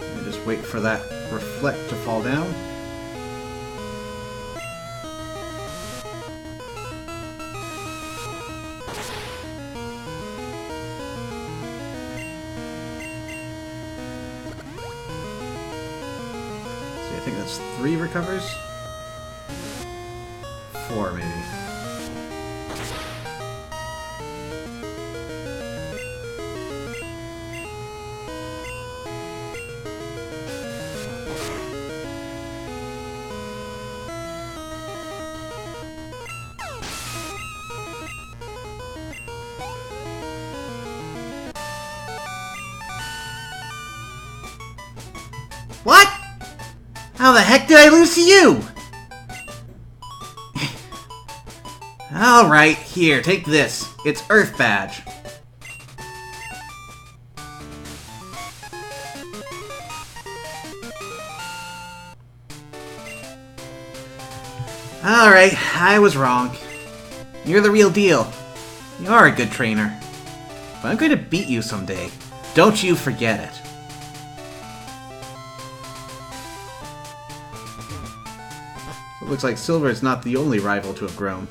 And just wait for that reflect to fall down. I think that's 3 recovers? 4, maybe. What? How the heck did I lose to you? Alright, here, take this. It's Earth Badge. Alright, I was wrong. You're the real deal. You are a good trainer. But I'm going to beat you someday. Don't you forget it. So Looks like Silver is not the only rival to have grown.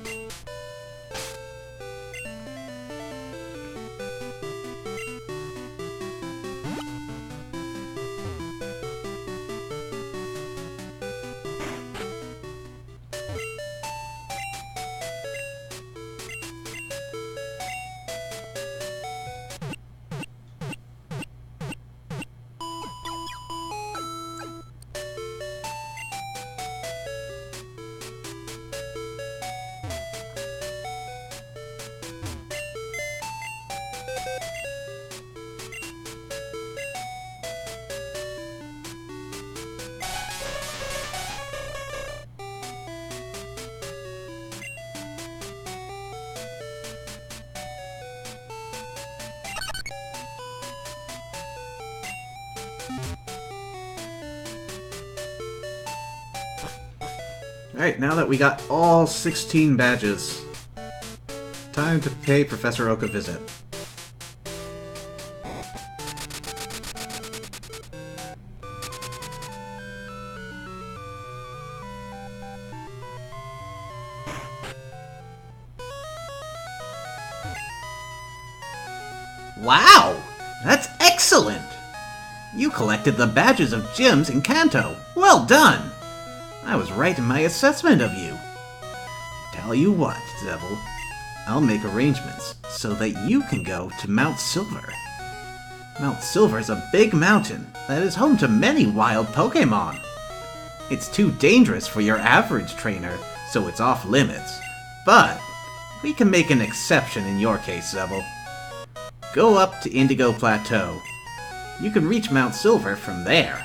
Alright, now that we got all 16 badges, time to pay Professor Oak a visit. Wow! That's excellent! You collected the badges of gyms in Kanto. Well done! I was right in my assessment of you. Tell you what, Zebel. I'll make arrangements so that you can go to Mount Silver. Mount Silver is a big mountain that is home to many wild Pokémon. It's too dangerous for your average trainer, so it's off limits. But we can make an exception in your case, Zebel. Go up to Indigo Plateau. You can reach Mount Silver from there.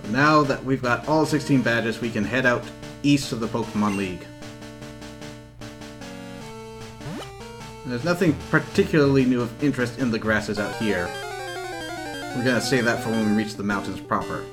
Now that we've got all 16 badges, we can head out east of the Pokemon League. There's nothing particularly new of interest in the grasses out here. We're gonna save that for when we reach the mountains proper.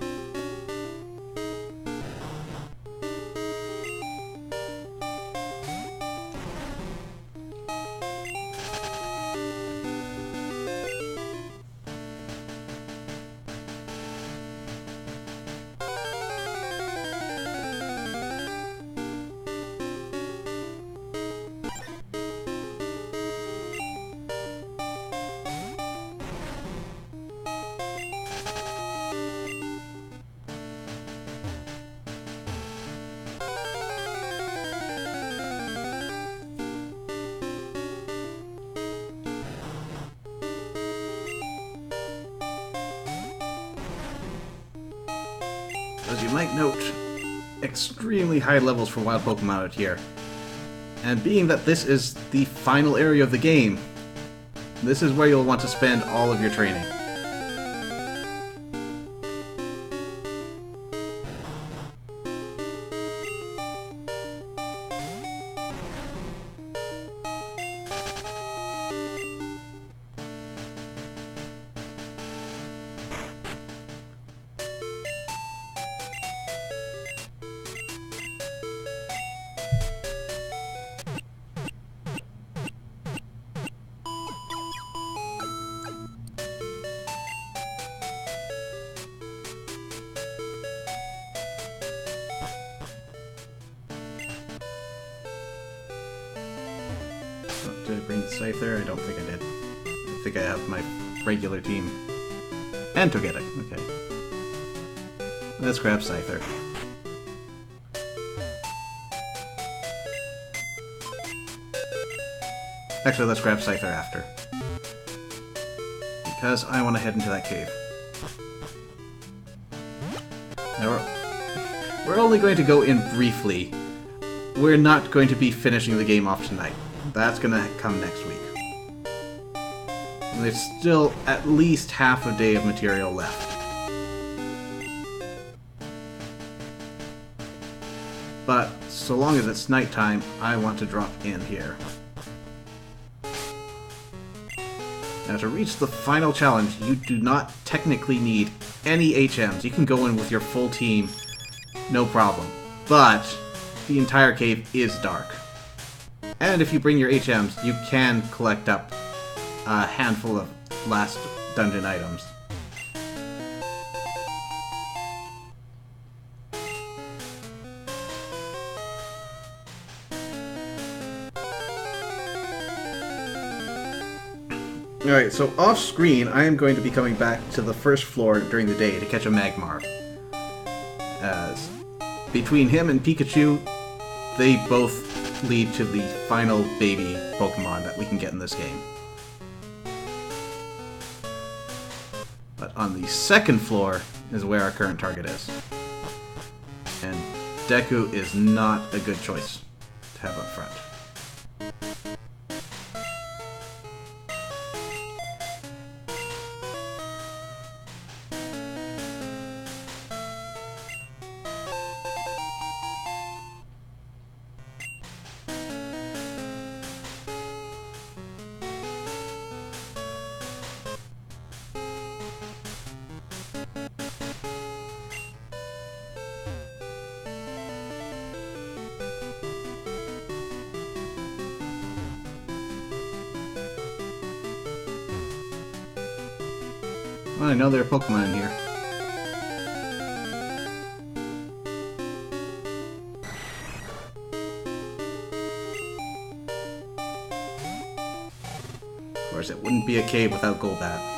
As you might note, extremely high levels for wild Pokemon out here. And being that this is the final area of the game, this is where you'll want to spend all of your training. Did I bring Scyther? I don't think I did. I think I have my regular team. And Togetic, okay. Let's grab Scyther. Actually, let's grab Scyther after. Because I want to head into that cave. Now we're only going to go in briefly. We're not going to be finishing the game off tonight. That's going to come next week. And there's still at least half a day of material left. But so long as it's nighttime, I want to drop in here. Now to reach the final challenge, you do not technically need any HMs. You can go in with your full team, no problem. But the entire cave is dark. And if you bring your HMs, you can collect up a handful of last dungeon items. Alright, so off screen, I am going to be coming back to the first floor during the day to catch a Magmar. As between him and Pikachu, they both lead to the final baby Pokemon that we can get in this game. But on the second floor is where our current target is. And Deku is not a good choice to have up front. Well, I know there are Pokemon in here. Of course, it wouldn't be a cave without Golbat.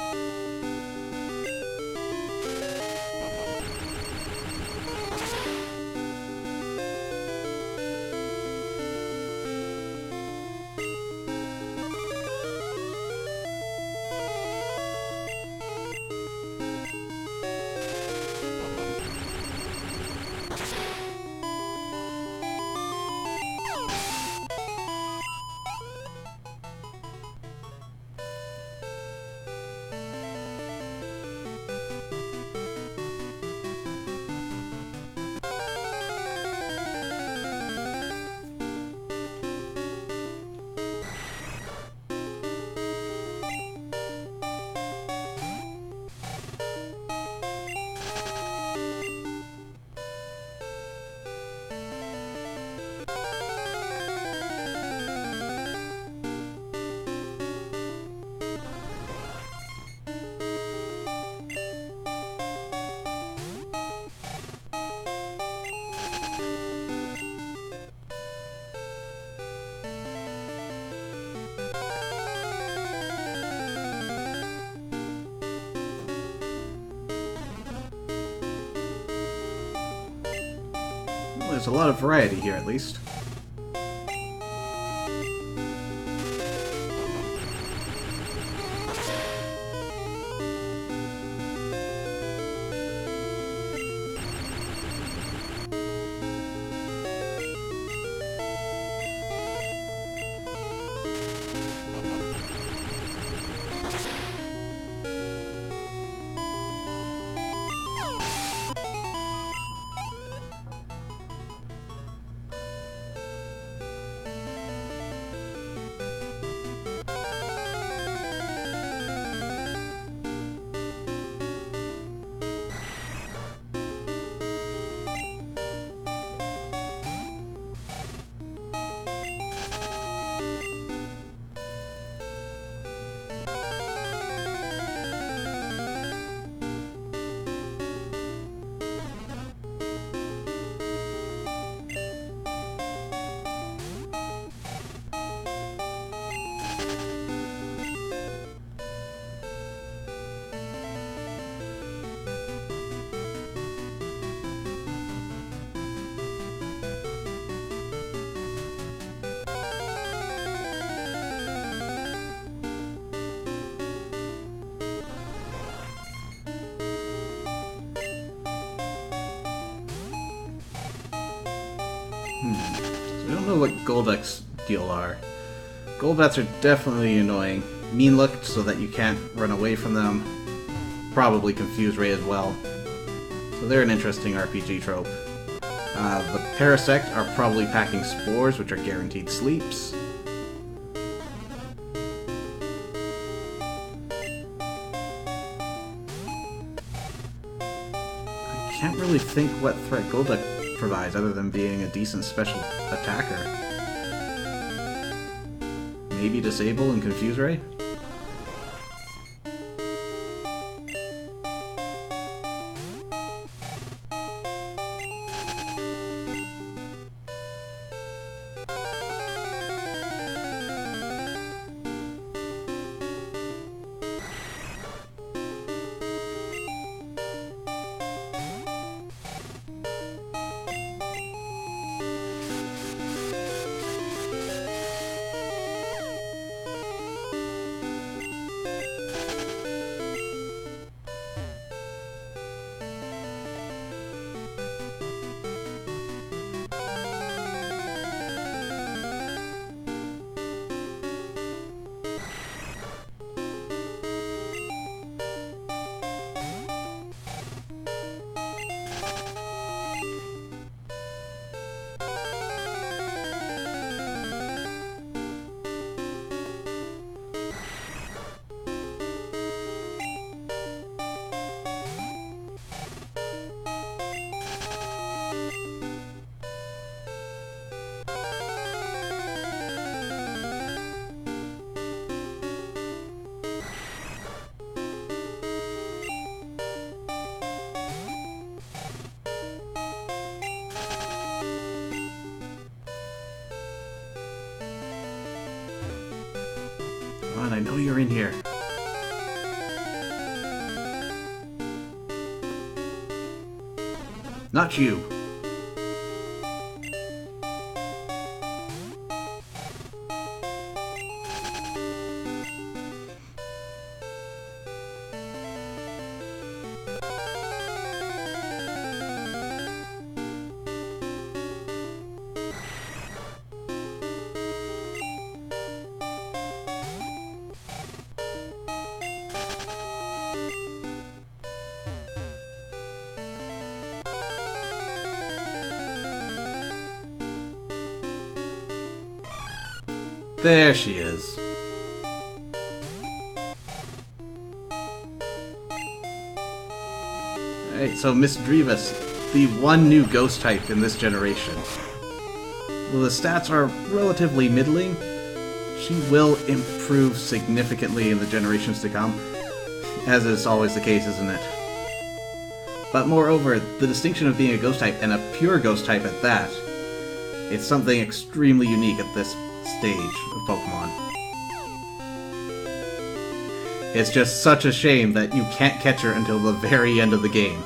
There's a lot of variety here, at least. So we don't know what Golduck's deal are. Golbats are definitely annoying. Mean looked so that you can't run away from them. Probably Confuse Ray as well. So they're an interesting RPG trope. The Parasect are probably packing spores, which are guaranteed sleeps. I can't really think what threat Golduck provides other than being a decent special attacker. Maybe Disable and Confuse Ray? Come on, I know you're in here. Not you. There she is. Alright, so Misdreavus, the one new ghost type in this generation. Well, the stats are relatively middling. She will improve significantly in the generations to come, as is always the case, isn't it? But moreover, the distinction of being a ghost type, and a pure ghost type at that, it's something extremely unique at this stage of Pokemon. It's just such a shame that you can't catch her until the very end of the game.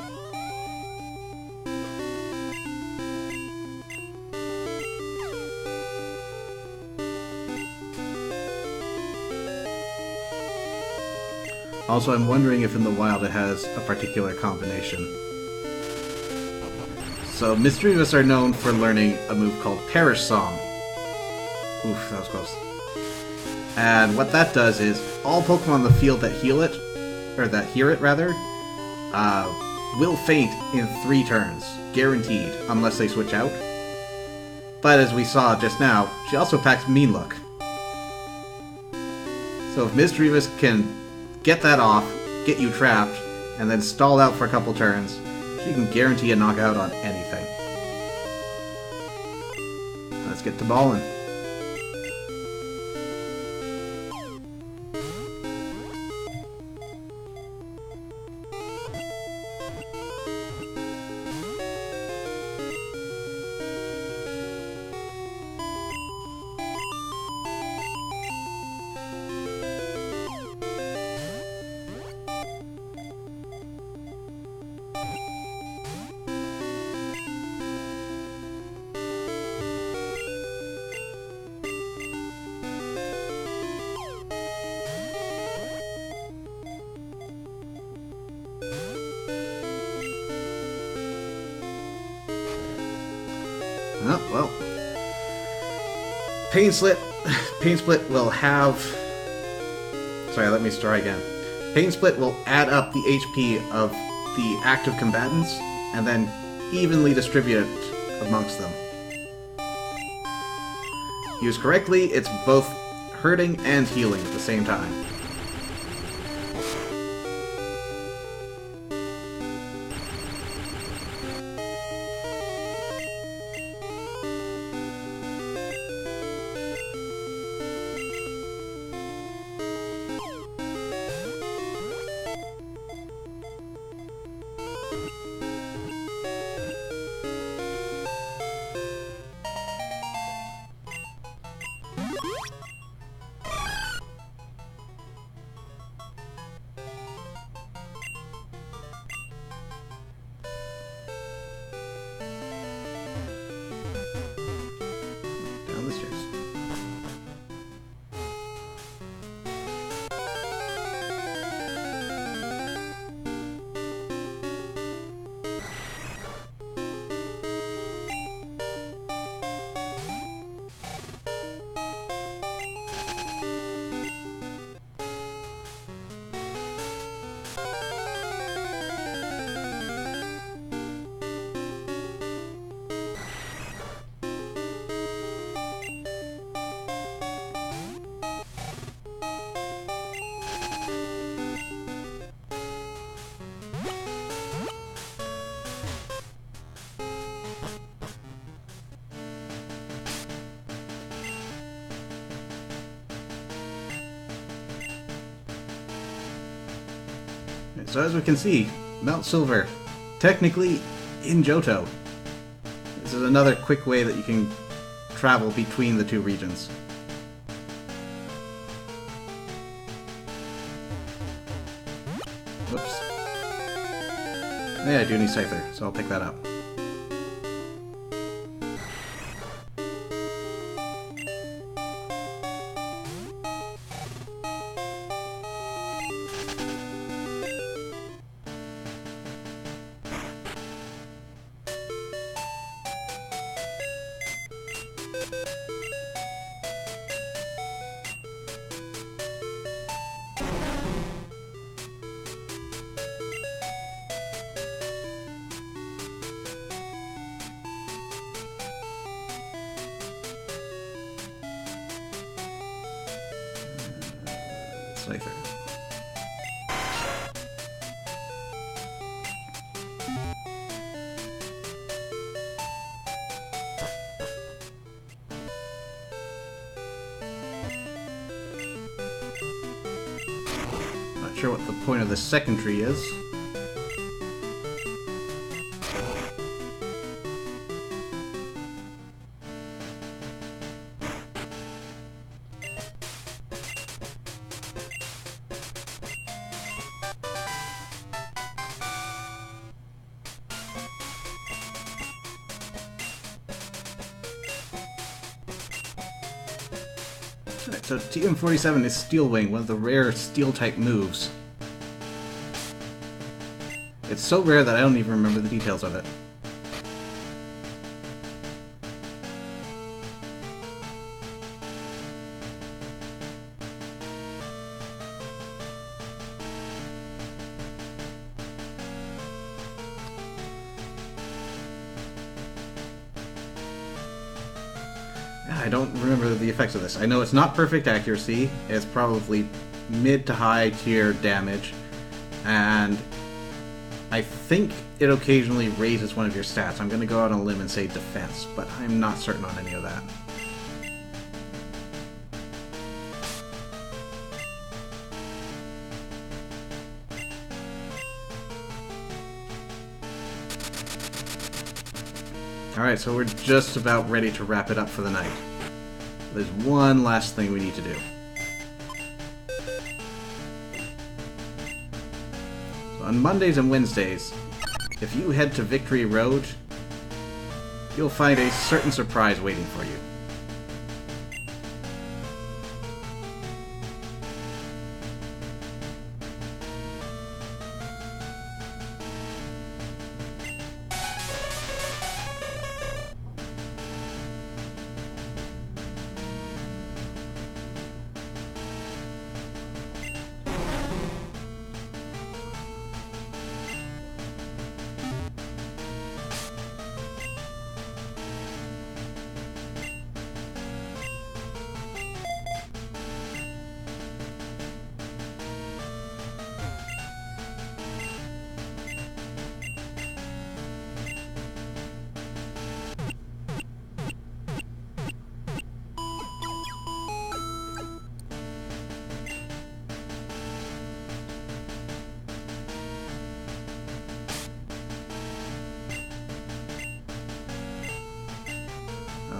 Also, I'm wondering if in the wild it has a particular combination. So, Misdreavus are known for learning a move called Perish Song. Oof, that was close. And what that does is, all Pokemon in the field that hear it, will faint in 3 turns. Guaranteed, unless they switch out. But as we saw just now, she also packs Mean Look. So if Misdreavus can get that off, get you trapped, and then stall out for a couple turns, she can guarantee a knockout on anything. Let's get to ballin'. Oh, well, Pain Split will have... Sorry, let me try again. Pain Split will add up the HP of the active combatants and then evenly distribute it amongst them. Used correctly, it's both hurting and healing at the same time. Down the stairs. So as we can see, Mount Silver, technically in Johto. This is another quick way that you can travel between the two regions. Whoops. Yeah, I do need Scyther, so I'll pick that up. Scyther. Not sure what the point of the second tree is. Alright, so TM47 is Steel Wing, one of the rare Steel-type moves. It's so rare that I don't even remember the details of it. I don't remember the effects of this. I know it's not perfect accuracy. It's probably mid to high tier damage. And I think it occasionally raises one of your stats. I'm going to go out on a limb and say defense, but I'm not certain on any of that. Alright, so we're just about ready to wrap it up for the night. There's one last thing we need to do. So on Mondays and Wednesdays, if you head to Victory Road, you'll find a certain surprise waiting for you.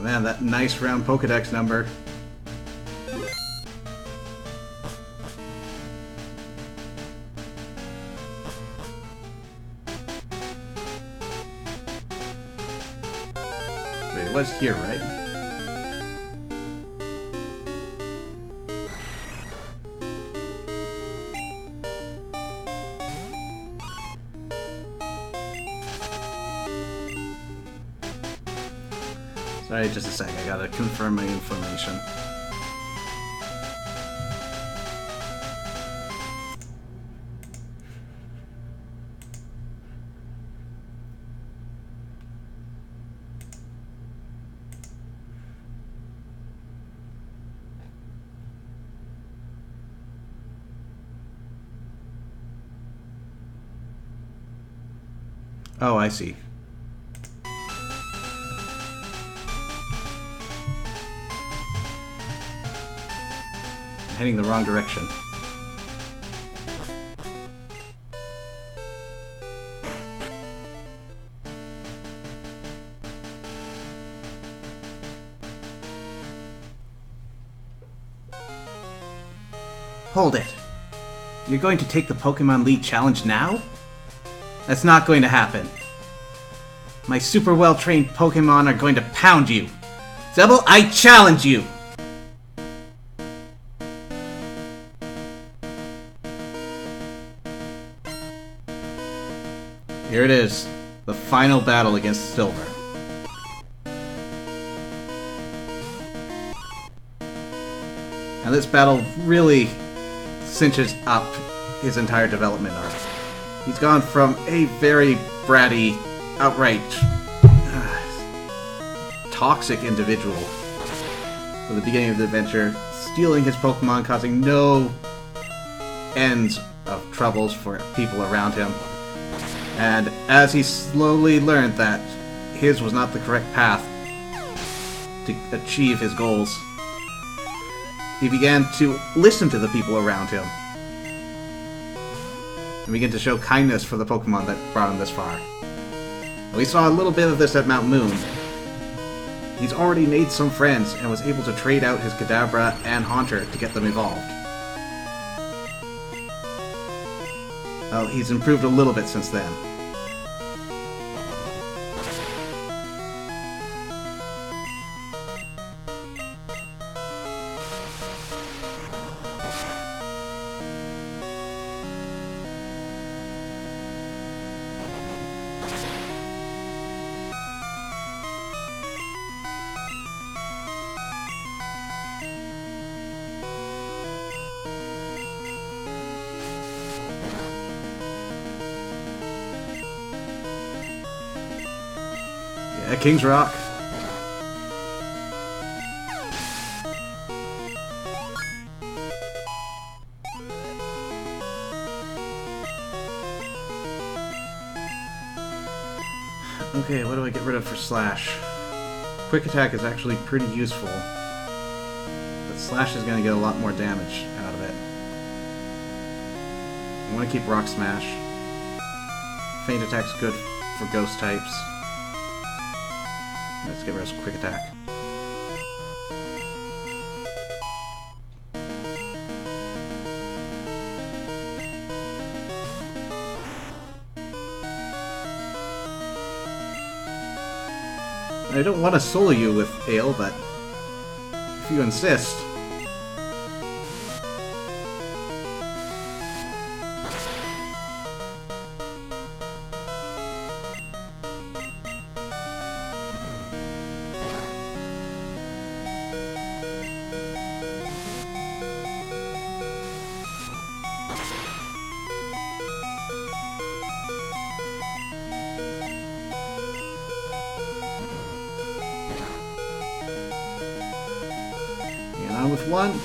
man, that nice round Pokedex number. Wait, it was here, right? Sorry, just a sec. I gotta confirm my information. Oh, I see. Heading the wrong direction. Hold it. You're going to take the Pokemon League Challenge now? That's not going to happen. My super well-trained Pokemon are going to pound you. Zebel, I challenge you! Here it is, the final battle against Silver. And this battle really cinches up his entire development arc. He's gone from a very bratty, outright toxic individual at the beginning of the adventure, stealing his Pokemon, causing no ends of troubles for people around him. And as he slowly learned that his was not the correct path to achieve his goals, he began to listen to the people around him and begin to show kindness for the Pokemon that brought him this far. And we saw a little bit of this at Mount Moon. He's already made some friends and was able to trade out his Kadabra and Haunter to get them evolved. Well, he's improved a little bit since then. Yeah, King's Rock. Okay, what do I get rid of for Slash? Quick Attack is actually pretty useful, but Slash is going to get a lot more damage out of it. I want to keep Rock Smash. Feint Attack's good for Ghost types. Let's get rid of Quick Attack. I don't want to solo you with Ale, but if you insist. On with one.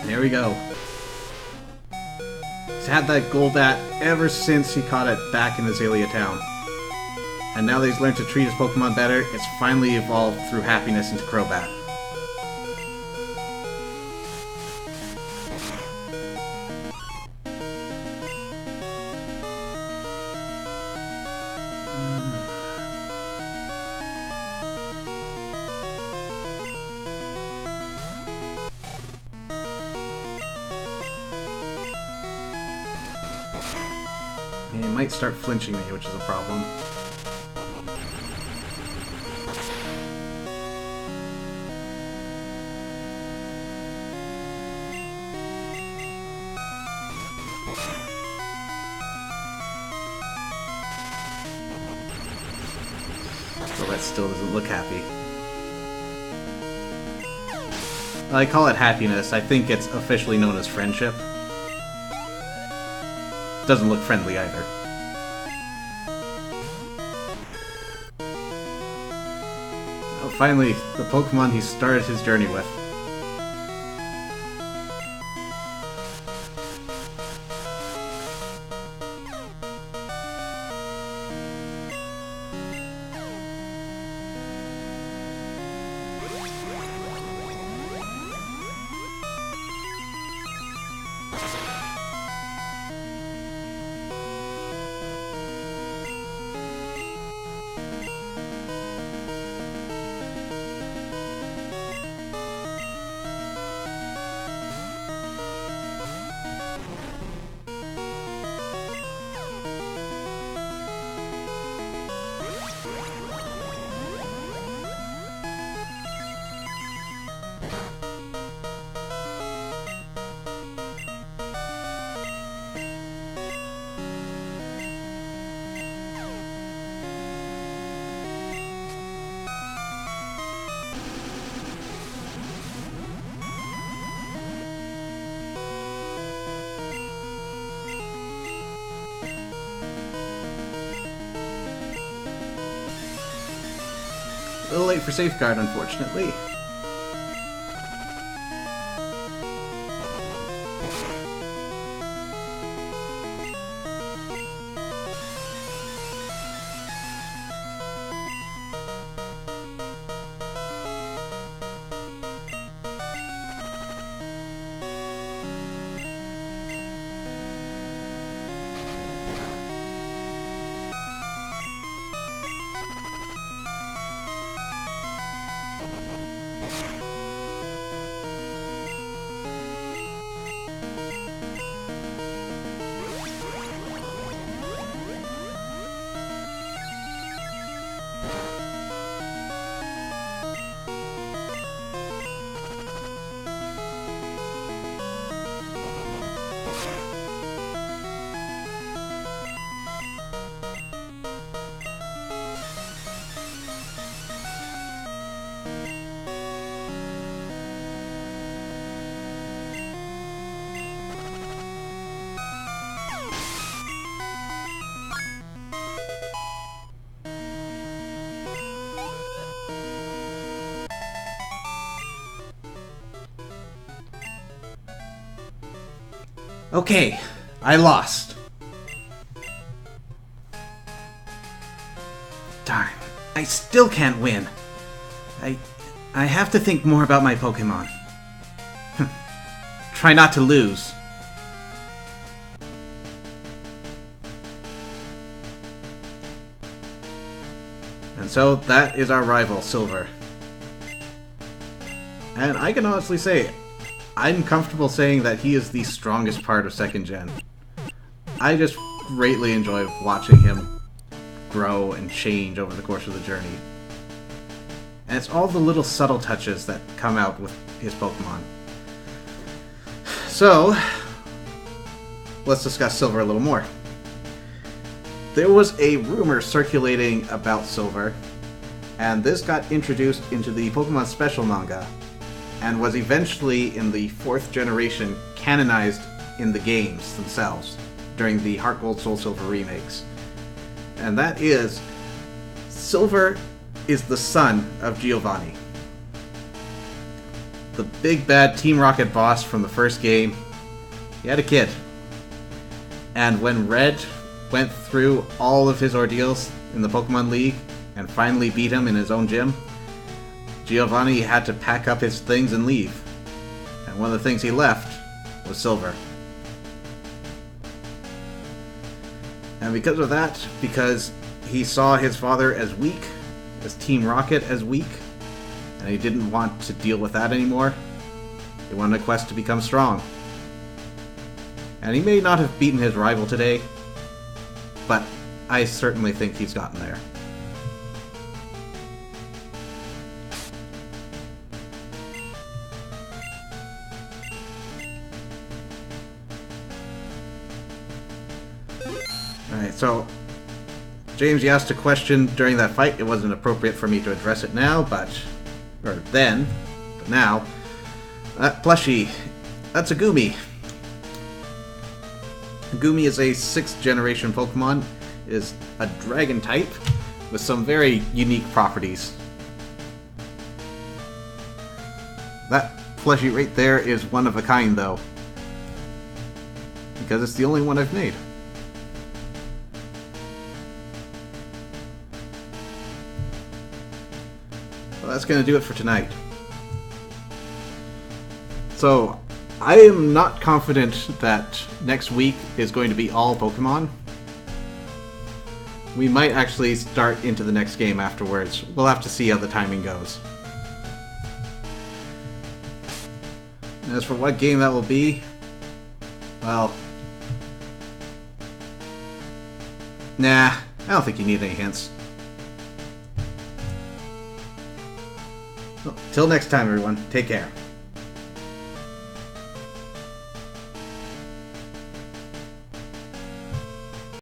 There we go. He's had that Golbat ever since he caught it back in Azalea Town. And now that he's learned to treat his Pokemon better, it's finally evolved through happiness into Crobat. He might start flinching me, which is a problem. Well, that still doesn't look happy. I call it happiness. I think it's officially known as friendship. Doesn't look friendly either. Oh, finally, the Pokemon he started his journey with. A little late for Safeguard, unfortunately. Okay, I lost. Darn, I still can't win. I have to think more about my Pokemon. Try not to lose. And so that is our rival, Silver. And I can honestly say, I'm comfortable saying that he is the strongest part of 2nd Gen. I just greatly enjoy watching him grow and change over the course of the journey. And it's all the little subtle touches that come out with his Pokemon. So, let's discuss Silver a little more. There was a rumor circulating about Silver, and this got introduced into the Pokemon Special manga, and was eventually, in the 4th generation, canonized in the games themselves, during the Heart Gold Soul Silver remakes. And that is, Silver is the son of Giovanni. the big bad Team Rocket boss from the first game, he had a kid. And when Red went through all of his ordeals in the Pokemon League and finally beat him in his own gym, Giovanni had to pack up his things and leave. And one of the things he left was Silver. And because of that, because he saw his father as weak, as Team Rocket as weak, and he didn't want to deal with that anymore, he wanted a quest to become strong. And he may not have beaten his rival today, but I certainly think he's gotten there. Alright, so James, you asked a question during that fight. It wasn't appropriate for me to address it now, but now. That plushie, that's a Goomy. Goomy is a 6th generation Pokemon. It is a dragon type with some very unique properties. That plushie right there is one of a kind, though, because it's the only one I've made. Well, that's going to do it for tonight. So, I am not confident that next week is going to be all Pokemon. We might actually start into the next game afterwards. We'll have to see how the timing goes. As for what game that will be, well, nah, I don't think you need any hints. Well, till next time, everyone. Take care.